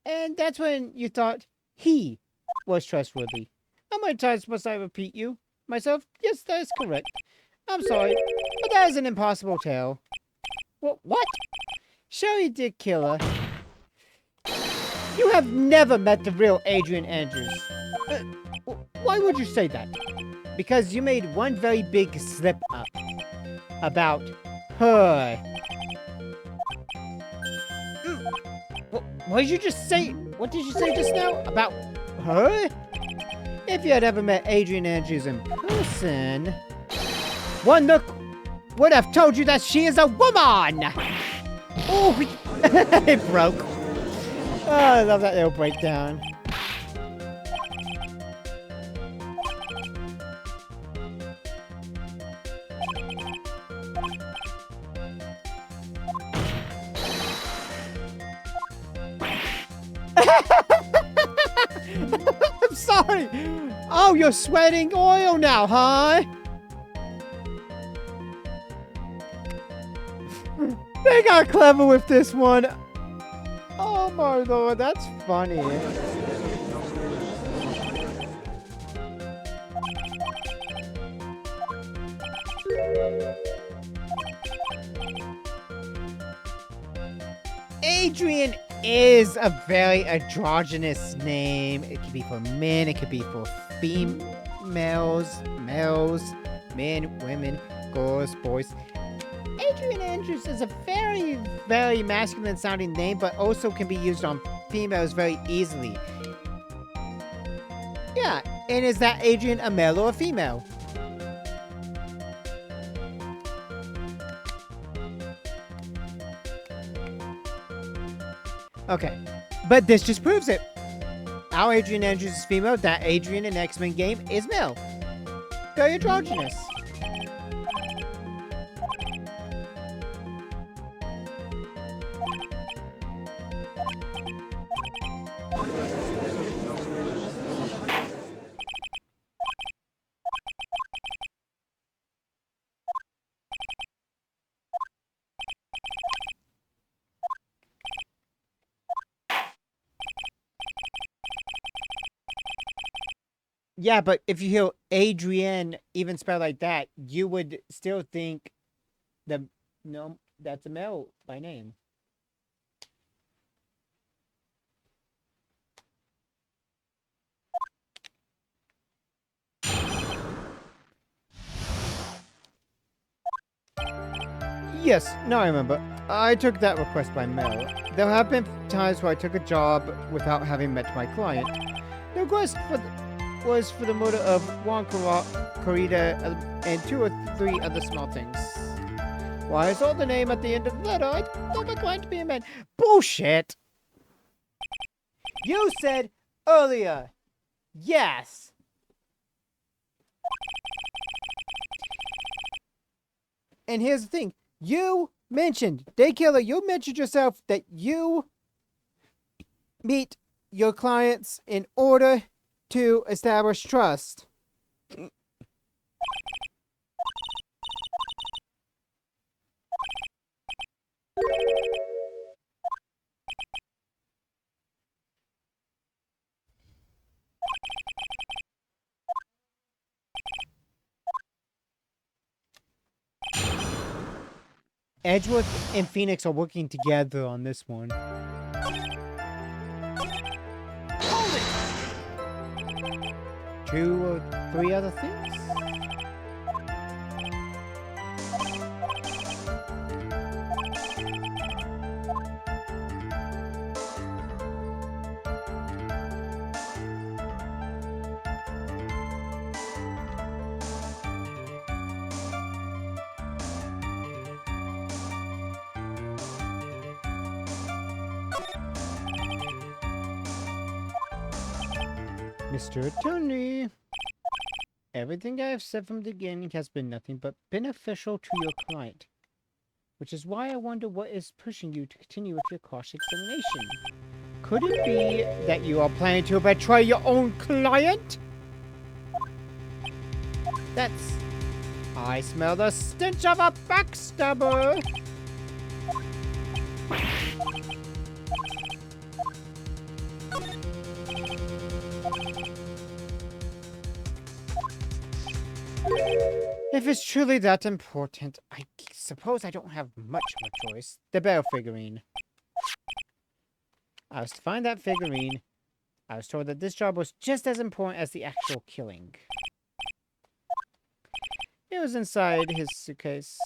And that's when you thought he was trustworthy. How many times must I repeat you? Myself? Yes, that is correct. I'm sorry, but that is an impossible tale. What? Sure you did kill her. You have never met the real Adrian Andrews. Why would you say that? Because you made one very big slip up about her. What did you just say? What did you say just now? About her? If you had ever met Adrian Andrews in person, one look would have told you that she is a woman! Oh, it broke. Oh, I love that little breakdown. I'm sorry. Oh, you're sweating oil now, huh? They got clever with this one. Oh my lord, that's funny. Adrian is a very androgynous name. It could be for men, it could be for females, males, men, women, girls, boys. Adrian Andrews is a very, very masculine sounding name, but also can be used on females very easily. Yeah, and is that Adrian a male or a female? Okay, but this just proves it. Our Adrian Andrews is female, that Adrian in X-Men game is male. Very androgynous. Yeah, but if you hear Adrian even spelled like that, you would still think no, that's a male by name. Yes, now I remember. I took that request by mail. There have been times where I took a job without having met my client. The request was for the murder of Juan Corrida and 2 or 3 other small things. Why I saw the name at the end of the letter, I thought my client to be a man. Bullshit! You said earlier. Yes. And here's the thing. You mentioned, Daykiller, you mentioned yourself that you meet your clients in order to establish trust. Edgeworth and Phoenix are working together on this one. Hold it! 2 or 3 other things? Mr. Attorney, everything I have said from the beginning has been nothing but beneficial to your client, which is why I wonder what is pushing you to continue with your cross-examination. Could it be that you are planning to betray your own client? That's... I smell the stench of a backstabber! If it's truly that important, I suppose I don't have much of a choice. The bear figurine. I was to find that figurine. I was told that this job was just as important as the actual killing. It was inside his suitcase.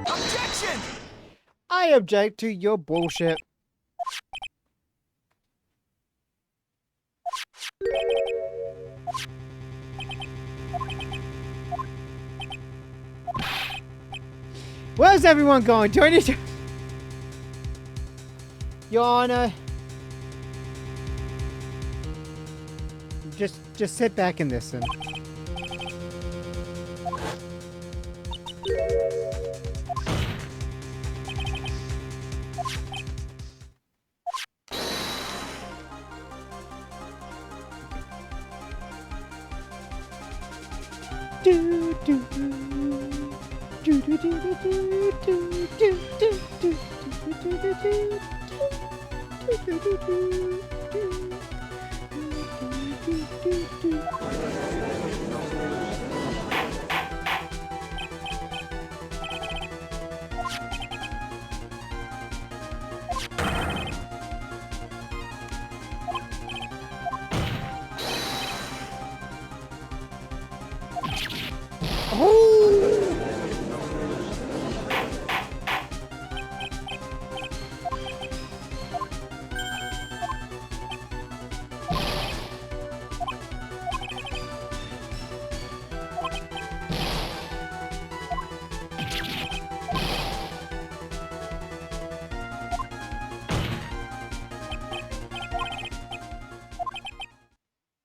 Objection! I object to your bullshit. Where's everyone going? Do I need to... Your Honor. Just sit back and listen. Do do do do do do do do do do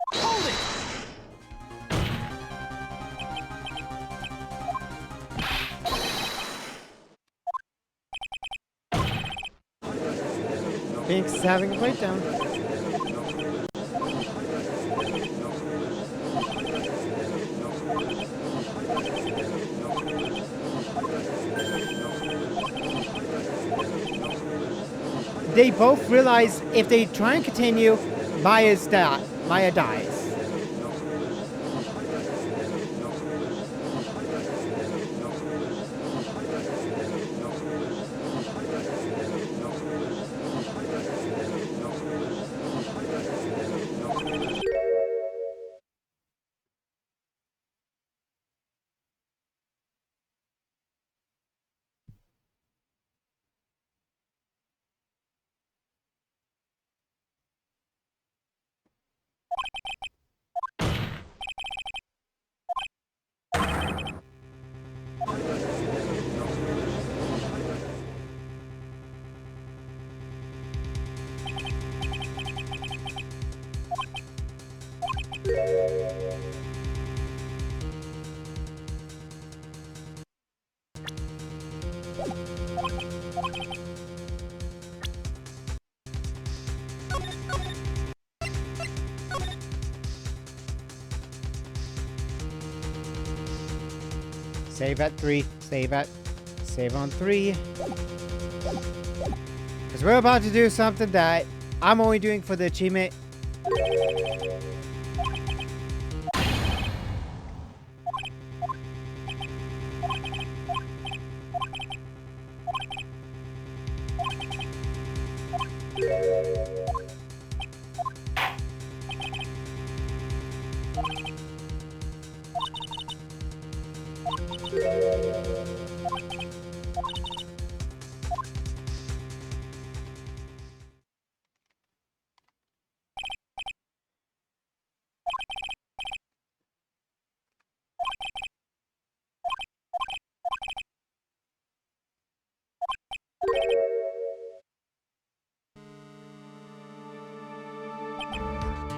Hold it! Binks is having a breakdown. They both realize if they try and continue, Maya dies. Save at 3. Save on 3. Because we're about to do something that I'm only doing for the achievement.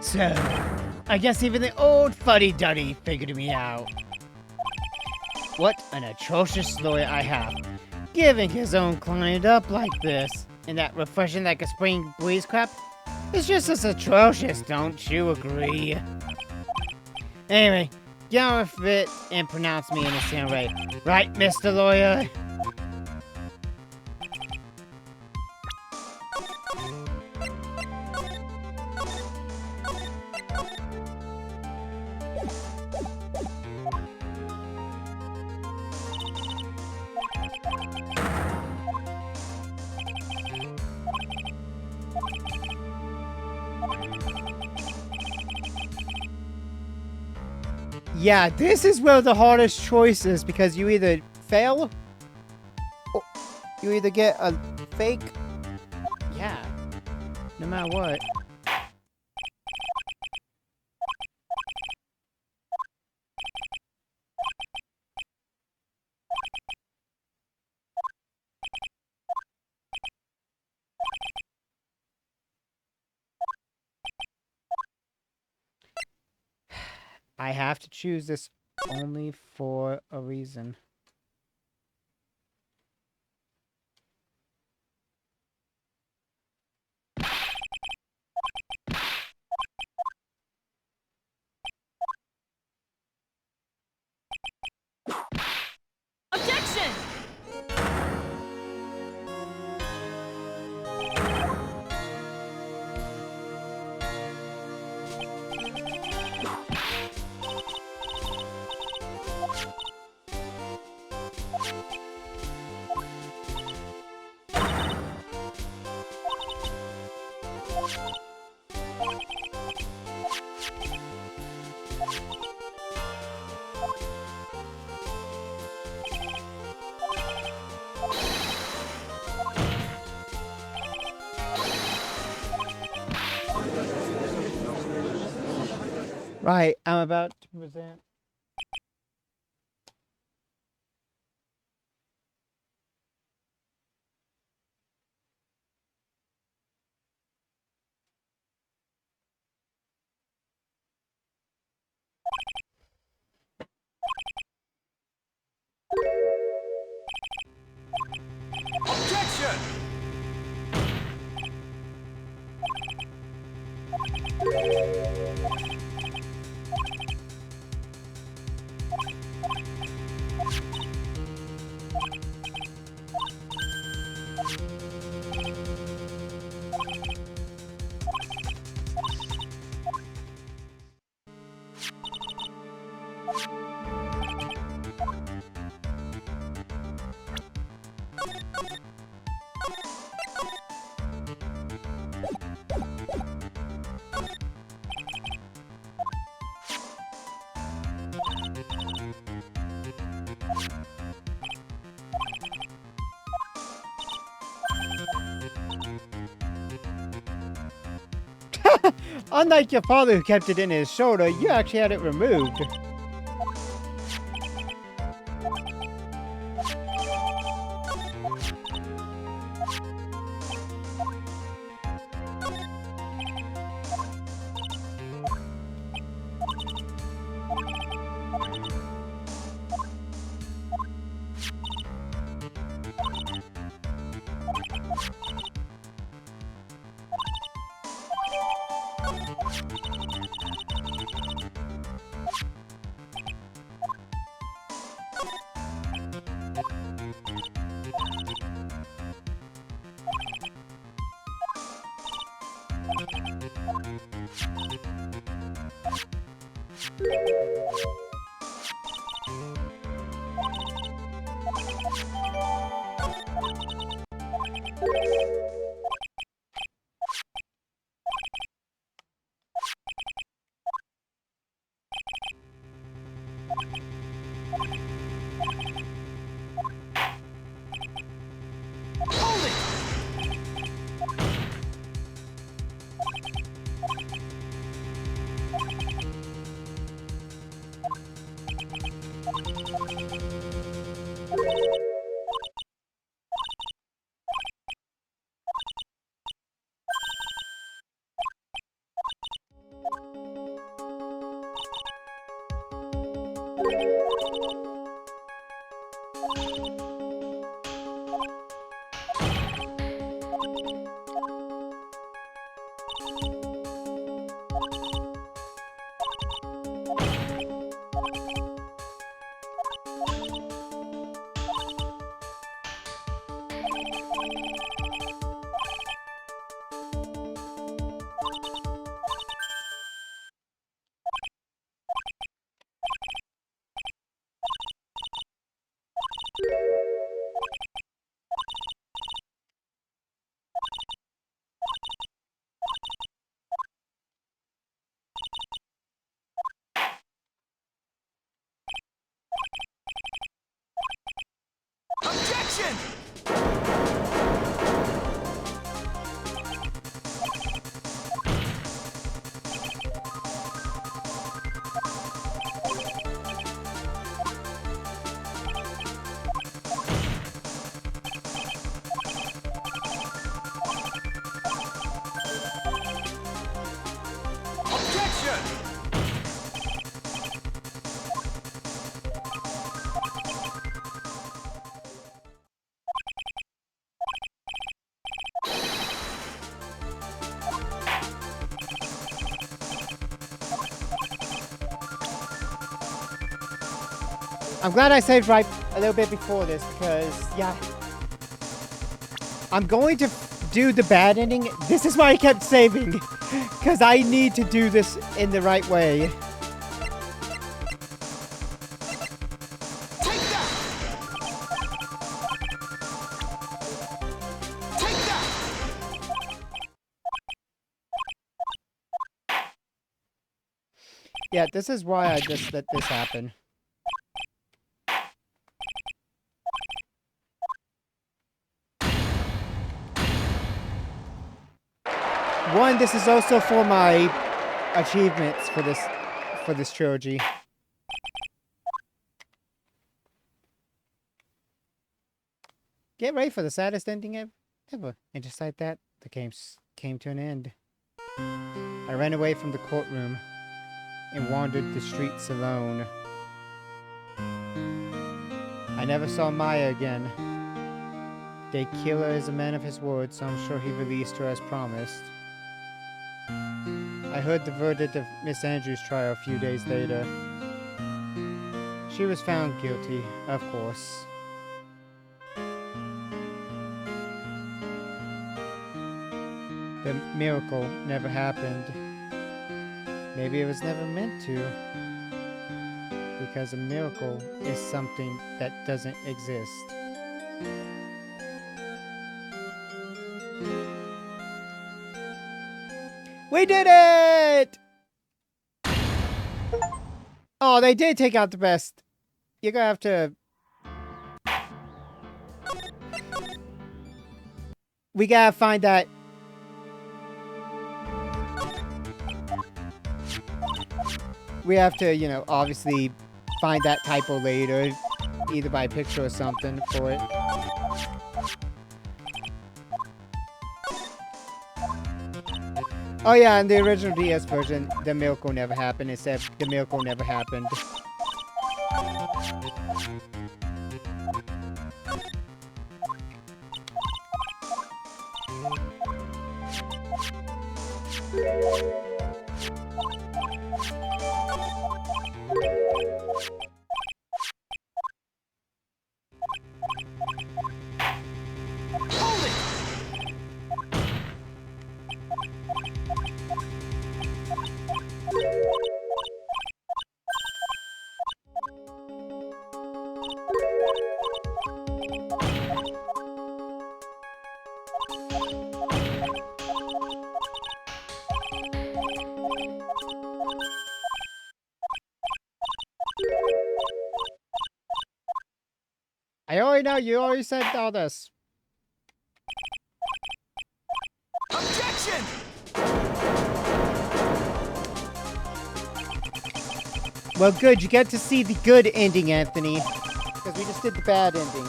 So, I guess even the old fuddy-duddy figured me out. What an atrocious lawyer I have, giving his own client up like this. And that refreshing like a spring breeze crap is just as atrocious, don't you agree? Anyway, get on with it and pronounce me in the same way. Right, Mr. Lawyer? Yeah, this is where the hardest choice is because you either fail or you either get a fake. Yeah, no matter what. I have to choose this only for a reason. Objection! Right, I'm about to present. Objection! Unlike your father who kept it in his shoulder, you actually had it removed. Objection! Objection! I'm glad I saved right a little bit before this because, yeah. I'm going to do the bad ending. This is why I kept saving. Because I need to do this in the right way. Take that! Take that! Yeah, this is why I just let this happen. One, this is also for my achievements for this trilogy. Get ready for the saddest ending ever. And just like that, the game came to an end. I ran away from the courtroom and wandered the streets alone. I never saw Maya again. The killer is a man of his word, so I'm sure he released her as promised. I heard the verdict of Miss Andrews' trial a few days later. She was found guilty, of course. The miracle never happened. Maybe it was never meant to. Because a miracle is something that doesn't exist. We did it! Oh, they did take out the best. You're gonna have to... We gotta find that... We have to, you know, obviously find that typo later. Either by picture or something for it. Oh yeah, in the original DS version, the miracle never happened. It said the miracle never happened. Hold it! I already know, you already said all this. Objection! Well, good, you get to see the good ending, Anthony. Because we just did the bad ending.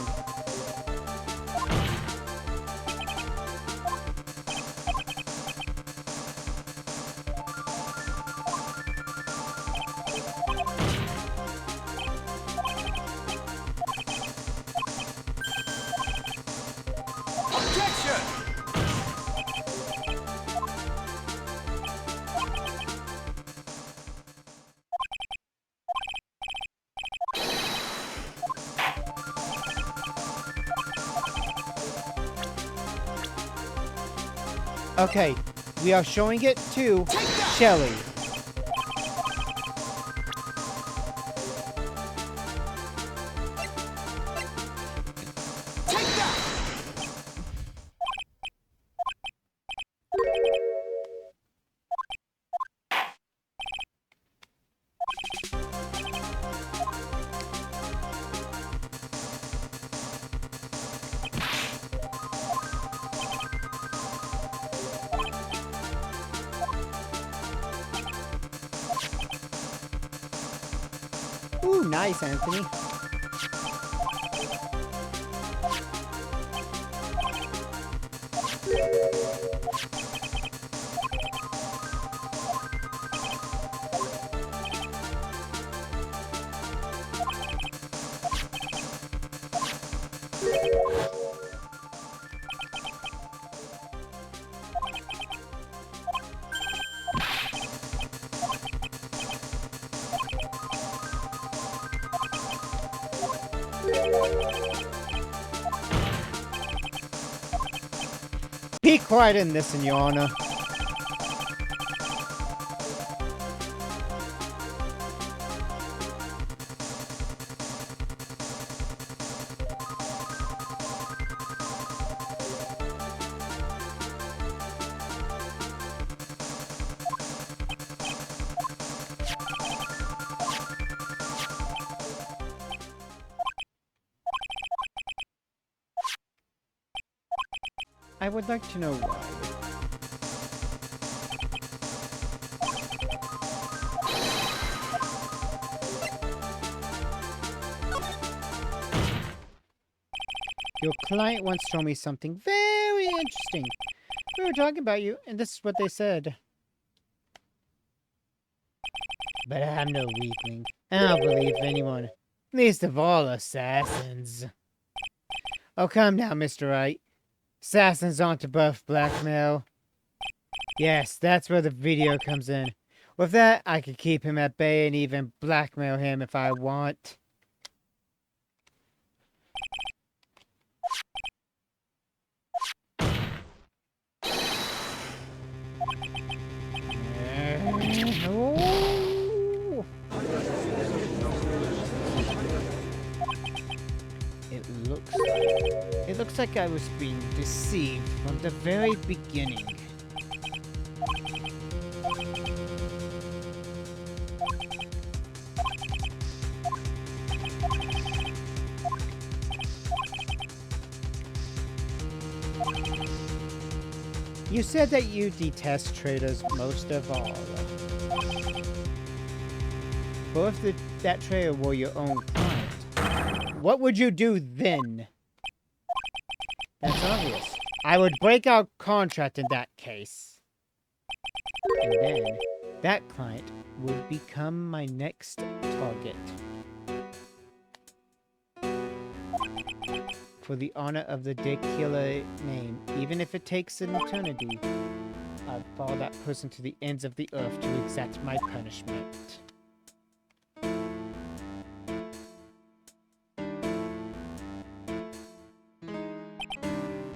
Objection! Okay, we are showing it to Take that! Shelly. Take that! Ooh, nice, Anthony. Be quiet in this, Your Honor. I would like to know why. Your client once told me something very interesting. We were talking about you, and this is what they said. But I'm no weakling. I don't believe anyone. Least of all assassins. Oh, come now, Mr. Wright. Assassins aren't above blackmail. Yes, that's where the video comes in. With that, I can keep him at bay and even blackmail him if I want. Oh. It looks like I was being deceived from the very beginning. You said that you detest traitors most of all. But if that traitor were your own client, what would you do then? That's obvious. I would break our contract in that case. And then, that client would become my next target. For the honor of the Dickula name, even if it takes an eternity, I'd follow that person to the ends of the earth to exact my punishment.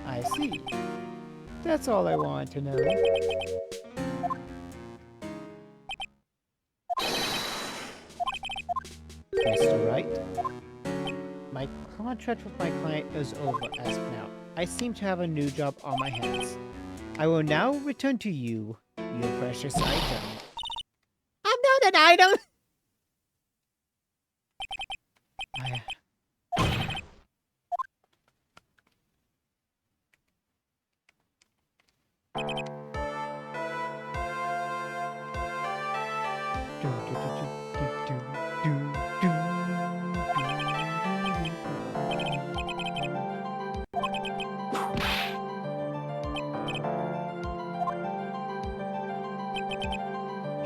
I see. That's all I wanted to know. Mr. Wright, my contract with my client is over as of now. I seem to have a new job on my hands. I will now return to you, your precious item. I'm not an item!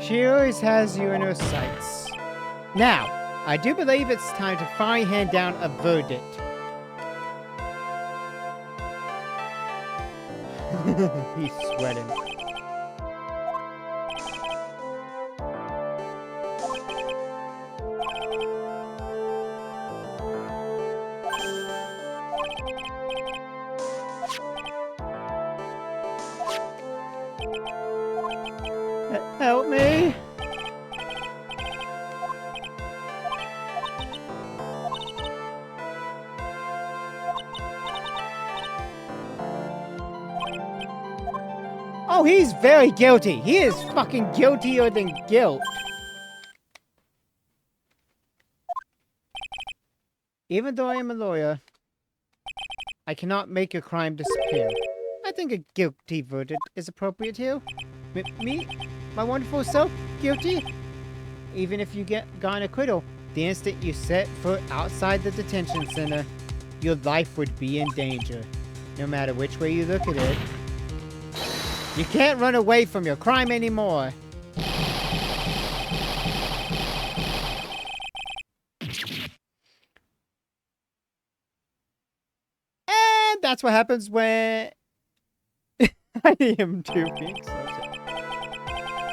She always has you in her sights. Now, I do believe it's time to finally hand down a verdict. He's sweating. Help me. Oh, he's very guilty. He is fucking guiltier than guilt. Even though I am a lawyer, I cannot make a crime disappear. I think a guilty verdict is appropriate here. Me, my wonderful self, guilty? Even if you got an acquittal, the instant you set foot outside the detention center, your life would be in danger. No matter which way you look at it. You can't run away from your crime anymore. And that's what happens when I am too being so sad.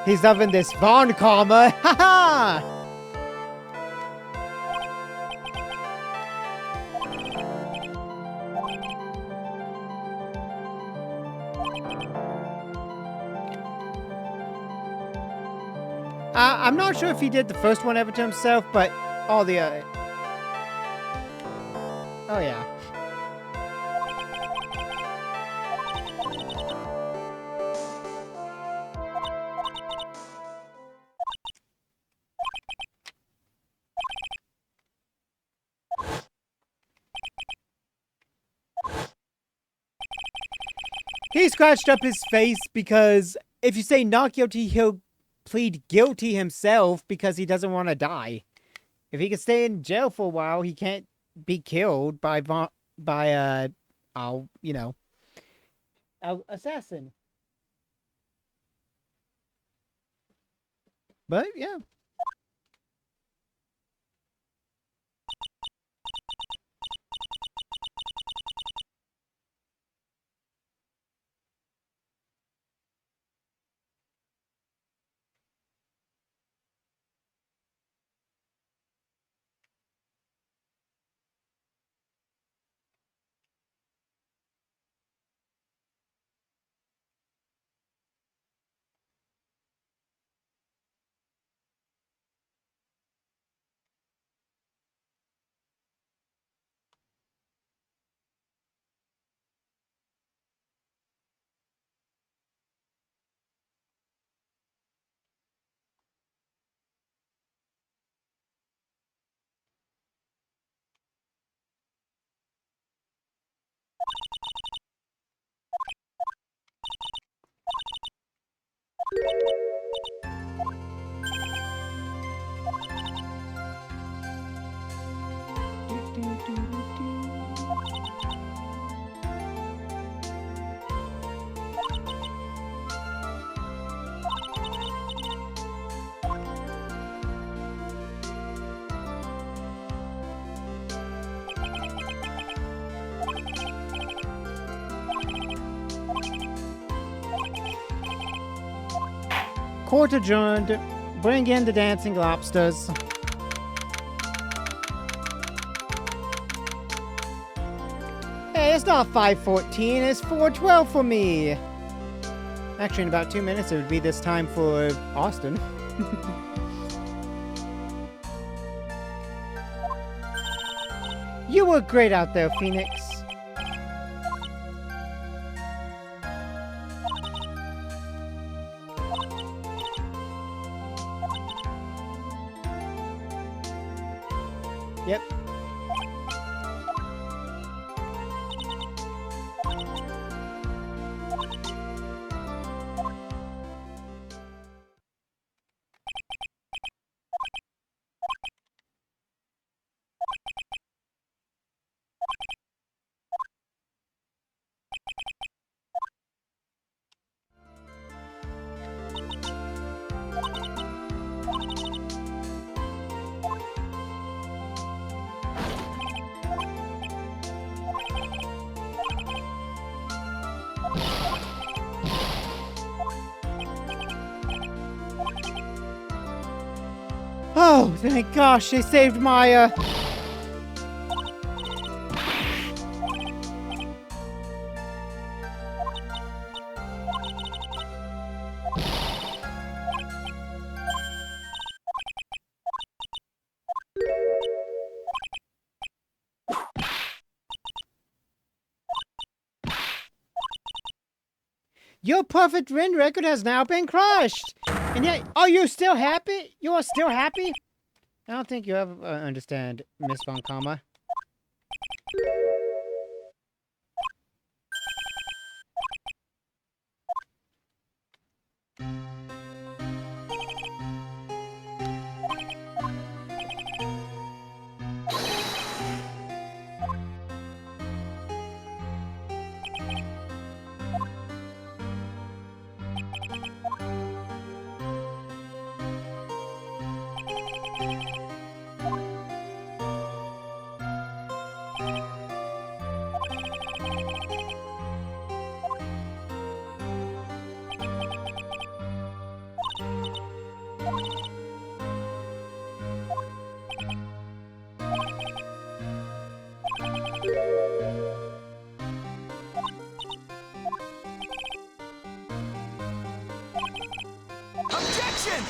He's loving this Von karma. Haha! I'm not sure if he did the first one ever to himself, but all the other... Oh, yeah. He scratched up his face because if you say not guilty, he'll plead guilty himself because he doesn't want to die. If he can stay in jail for a while, he can't be killed by assassin. But yeah. Court adjourned. Bring in the dancing lobsters. Hey, it's not 5:14, it's 4:12 for me. Actually, in about 2 minutes, it would be this time for Austin. You were great out there, Phoenix. Yep. Oh, thank gosh, they saved Maya. Your perfect win record has now been crushed. And yet, are you still happy? You are still happy? I don't think you ever understand, Miss Von Comma. Objection!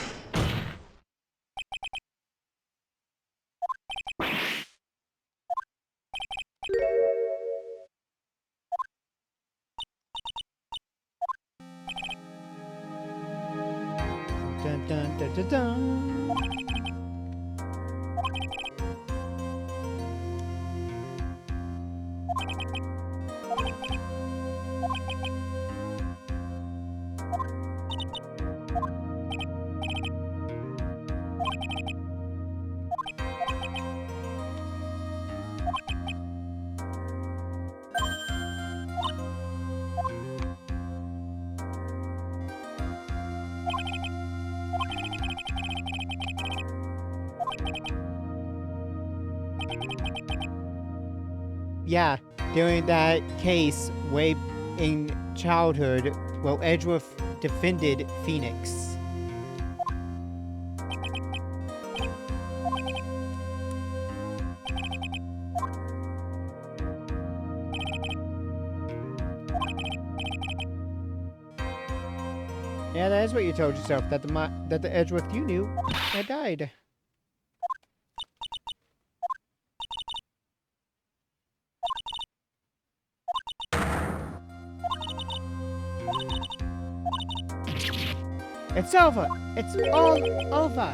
Dun dun dun dun dun. Yeah, during that case way in childhood, well, Edgeworth defended Phoenix. Yeah, that is what you told yourself, that the Edgeworth you knew had died. It's over! It's all over!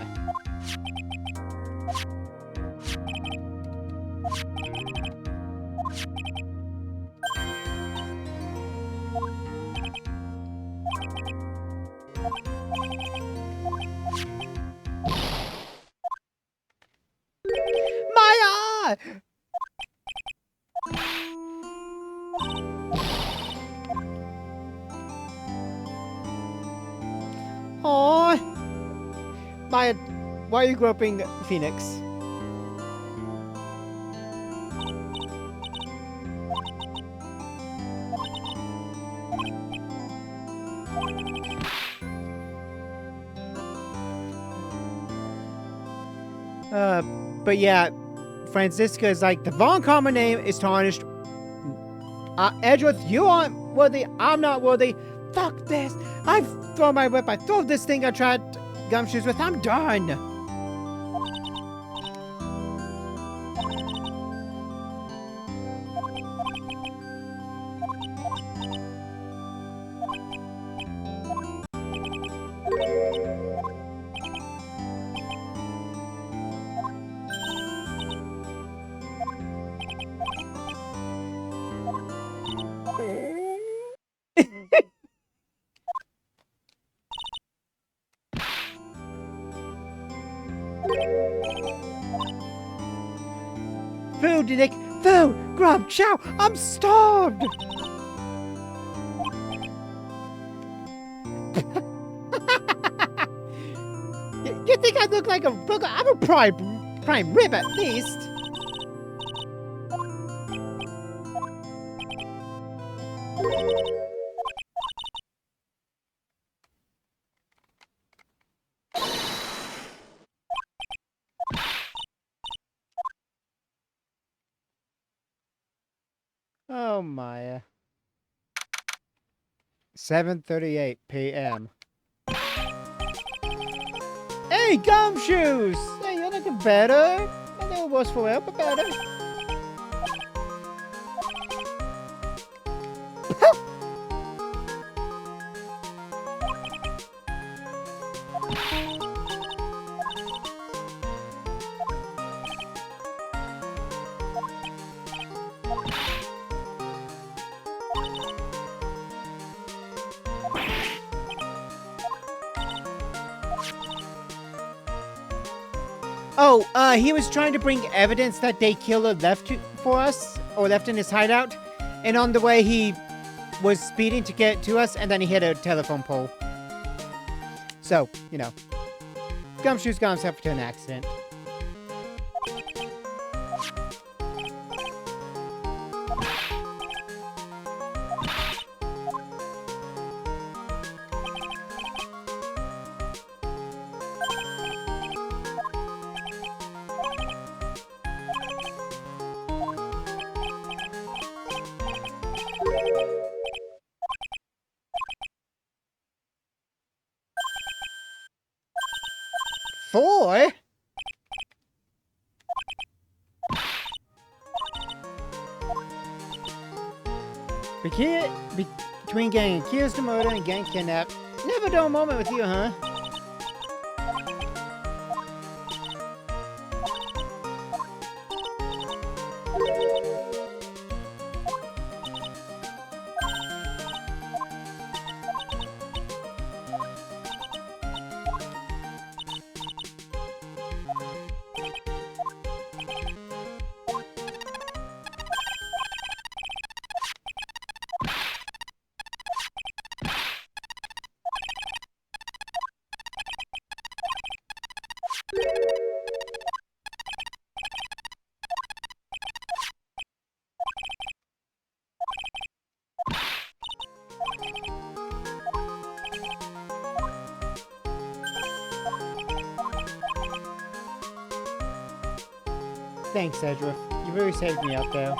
My eye! Aww. Maya, why are you groping Phoenix? But yeah, Franziska is like, the Von Karma name is tarnished. Edgeworth, you aren't worthy. I'm not worthy. Fuck this. I've thrown my whip. I throw this thing I tried gumshoes with. I'm done. Food, Nick! Food! Grub! Chow! I'm starved! You think I look like a booger? I'm a prime rib at least! Oh, Maya. 7:38 p.m. Hey, gumshoes! Hey, you're looking better. A little worse for wear, but better. Oh, he was trying to bring evidence that they killer left for us, or left in his hideout. And on the way, he was speeding to get to us, and then he hit a telephone pole. So, you know, Gumshoe's got himself into an accident. Four? Between getting accused of murder and getting kidnapped. Never a dull moment with you, huh? Thanks, Edra. You really saved me out there.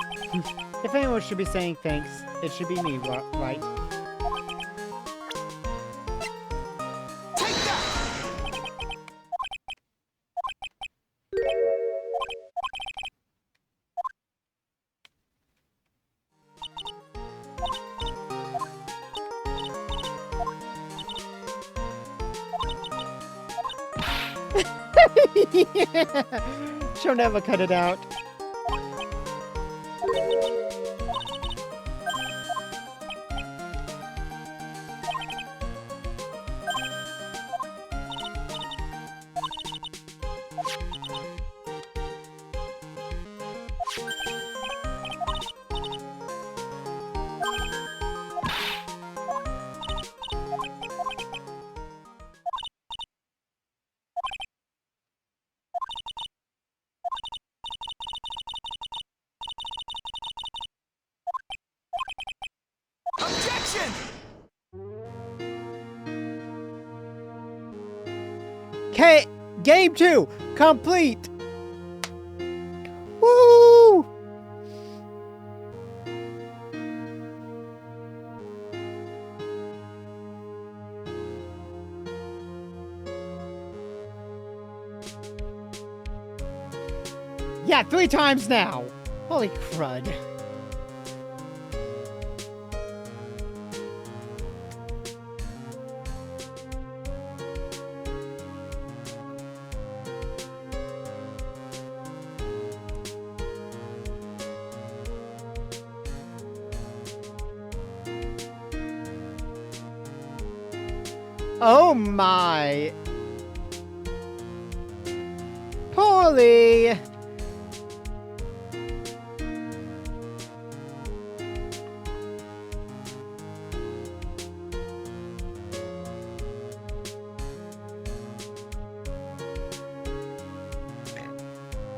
If anyone should be saying thanks, it should be me, right? Take that! Yeah. She'll never cut it out. Objection! Game 2 complete. Woo! Yeah, 3 times now. Holy crud. Oh my! Poorly!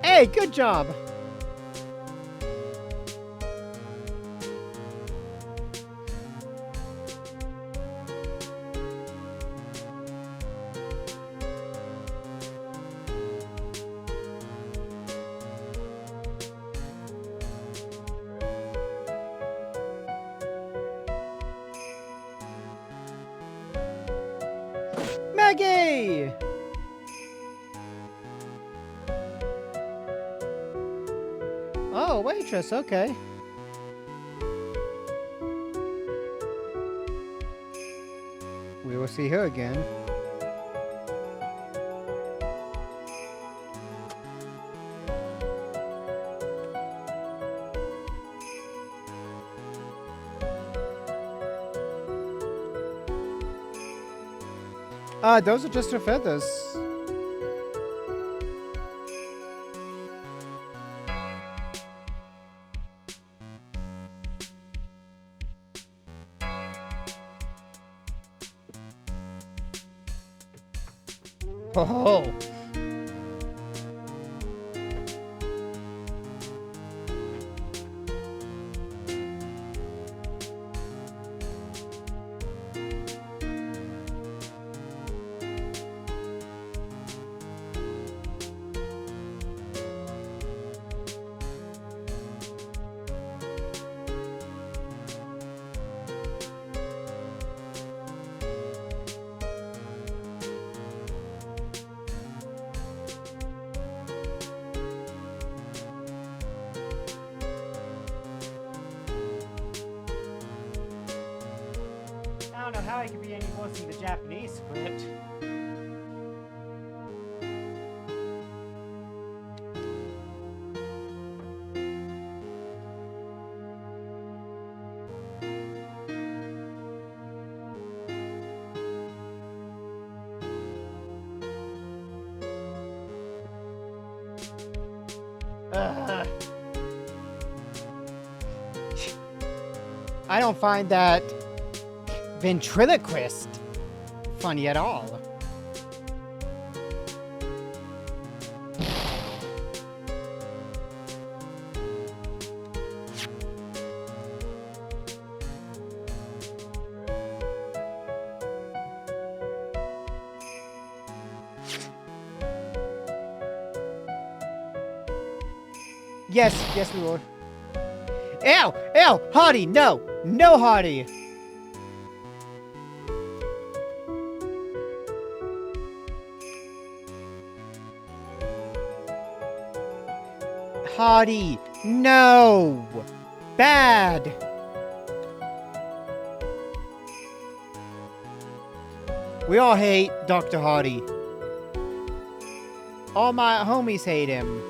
Hey, good job! Maggie! Oh, waitress, okay. We will see her again. Those are just her feathers. Oh. I don't know how it could be any worse than the Japanese script. I don't find that ventriloquist funny at all. Yes, we will. Ew! Hardy, no! No, Hardy! Hardy, no! Bad! We all hate Dr. Hardy. All my homies hate him.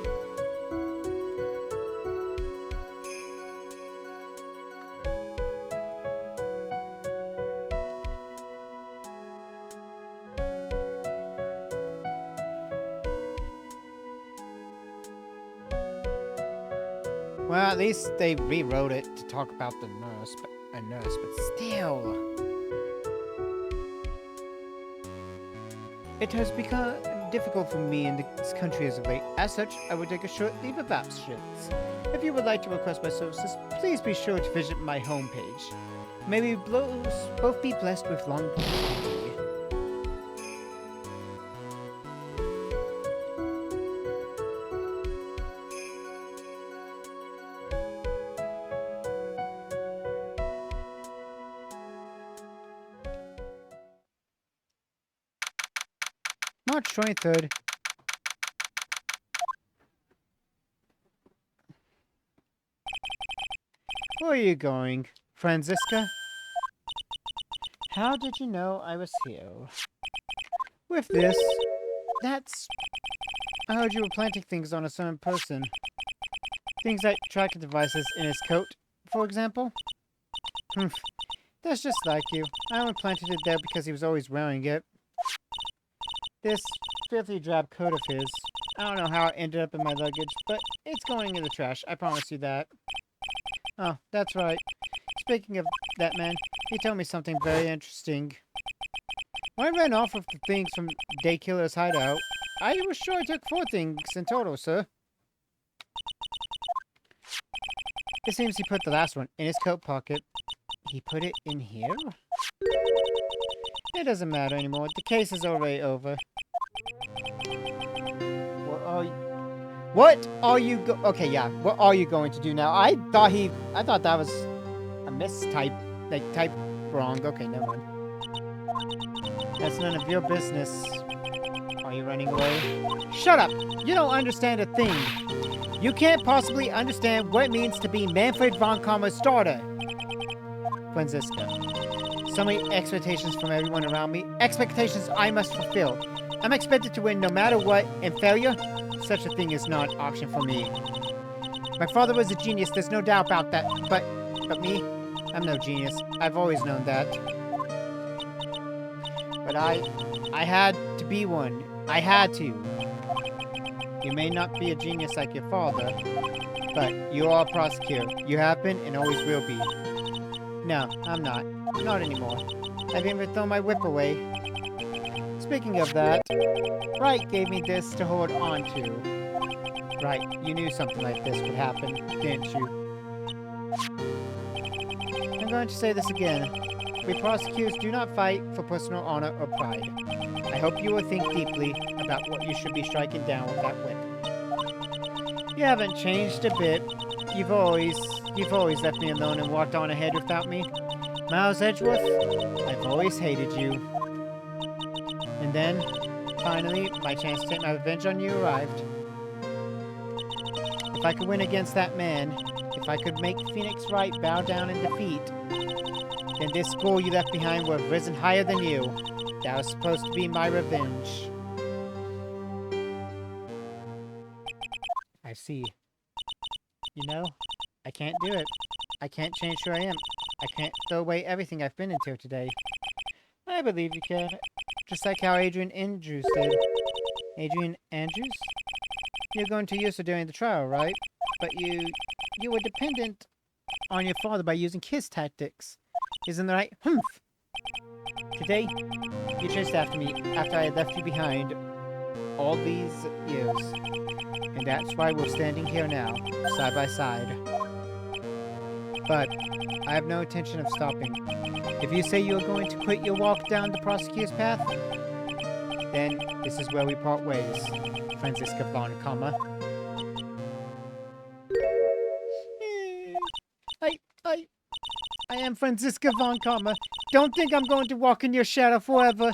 Well, at least they rewrote it to talk about the nurse, but still. It has become difficult for me in this country as of late. As such, I will take a short leave of absence. If you would like to request my services, please be sure to visit my homepage. May we both be blessed with long longevity. March 23rd. Where are you going, Franziska? How did you know I was here? With this, I heard you were planting things on a certain person. Things like tracking devices in his coat, for example? That's just like you. I only planted it there because he was always wearing it. This filthy drab coat of his. I don't know how it ended up in my luggage, but it's going in the trash, I promise you that. Oh, that's right. Speaking of that man, he told me something very interesting. When I ran off with the things from Daykiller's hideout, I was sure I took 4 things in total, sir. It seems he put the last one in his coat pocket. He put it in here? It doesn't matter anymore. The case is already over. What are you okay, yeah. What are you going to do now? I thought that was a mistype. Like, type wrong. Okay, never mind. That's none of your business. Are you running away? Shut up! You don't understand a thing. You can't possibly understand what it means to be Manfred von Kammer's daughter. Franziska. So many expectations from everyone around me. Expectations I must fulfill. I'm expected to win no matter what, and failure? Such a thing is not an option for me. My father was a genius, there's no doubt about that. But me? I'm no genius. I've always known that. But I had to be one. I had to. You may not be a genius like your father, but you are a prosecutor. You have been and always will be. No, I'm not. Not anymore. I've even thrown my whip away. Speaking of that, Wright gave me this to hold on to. Right, you knew something like this would happen, didn't you? I'm going to say this again. We prosecutors do not fight for personal honor or pride. I hope you will think deeply about what you should be striking down with that whip. You haven't changed a bit. You've always left me alone and walked on ahead without me. Miles Edgeworth, I've always hated you. And then, finally, my chance to take my revenge on you arrived. If I could win against that man, if I could make Phoenix Wright bow down in defeat, then this goal you left behind would have risen higher than you. That was supposed to be my revenge. I see. You know, I can't do it. I can't change who I am. I can't throw away everything I've been into today. I believe you can. Just like how Adrian Andrews did. Adrian Andrews? You're going to use her during the trial, right? But you were dependent on your father by using his tactics. Isn't that right? Humph! Today, you chased after me after I had left you behind all these years. And that's why we're standing here now, side by side. But I have no intention of stopping. If you say you're going to quit your walk down the prosecutor's path, then this is where we part ways, Franziska von Kammer. I am Franziska von Kammer. Don't think I'm going to walk in your shadow forever.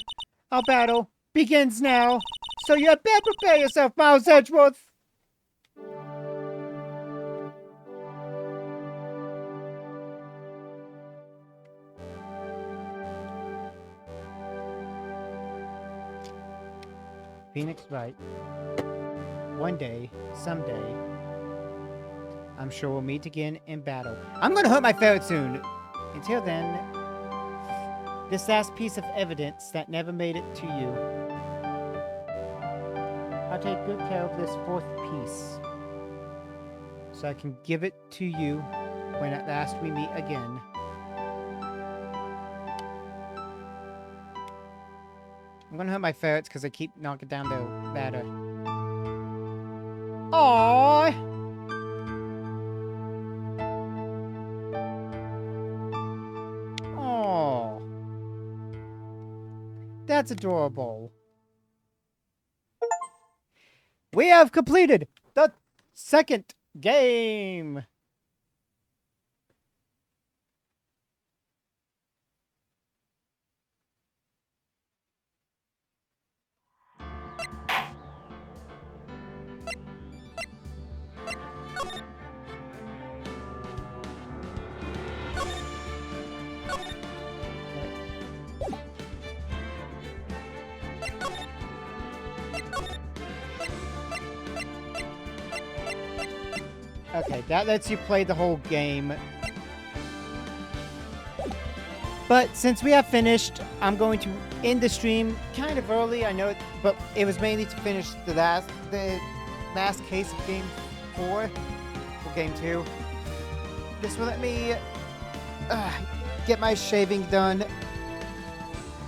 Our battle begins now. So you had better prepare yourself, Miles Edgeworth. Phoenix Wright. One day, someday, I'm sure we'll meet again in battle. I'm gonna hurt my ferret soon. Until then, this last piece of evidence that never made it to you. I'll take good care of this fourth piece, so I can give it to you when at last we meet again. I'm gonna hurt my ferrets because I keep knocking down the ladder. Aww! Aww. That's adorable. We have completed the second game! Okay, that lets you play the whole game. But since we have finished, I'm going to end the stream kind of early, I know it, but it was mainly to finish the last case of Game 4, or Game 2. This will let me get my shaving done,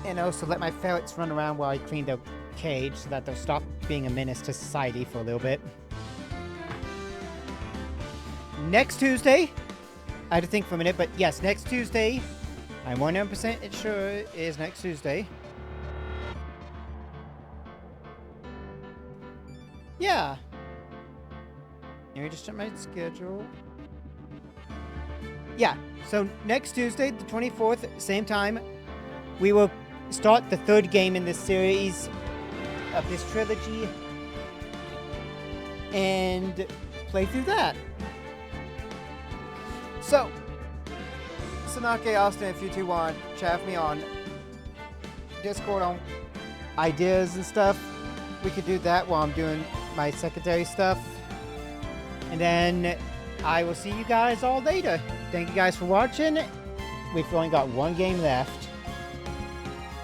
and also let my ferrets run around while I clean the cage so that they'll stop being a menace to society for a little bit. Next Tuesday, I had to think for a minute, but yes, next Tuesday, I'm 100% sure it is next Tuesday. Yeah. Let me just check my schedule. Yeah, so next Tuesday, the 24th, same time, we will start the third game in this series of this trilogy and play through that. So, Sanake, Austin, if you two want, chat with me on Discord on ideas and stuff. We could do that while I'm doing my secondary stuff. And then I will see you guys all later. Thank you guys for watching. We've only got one game left.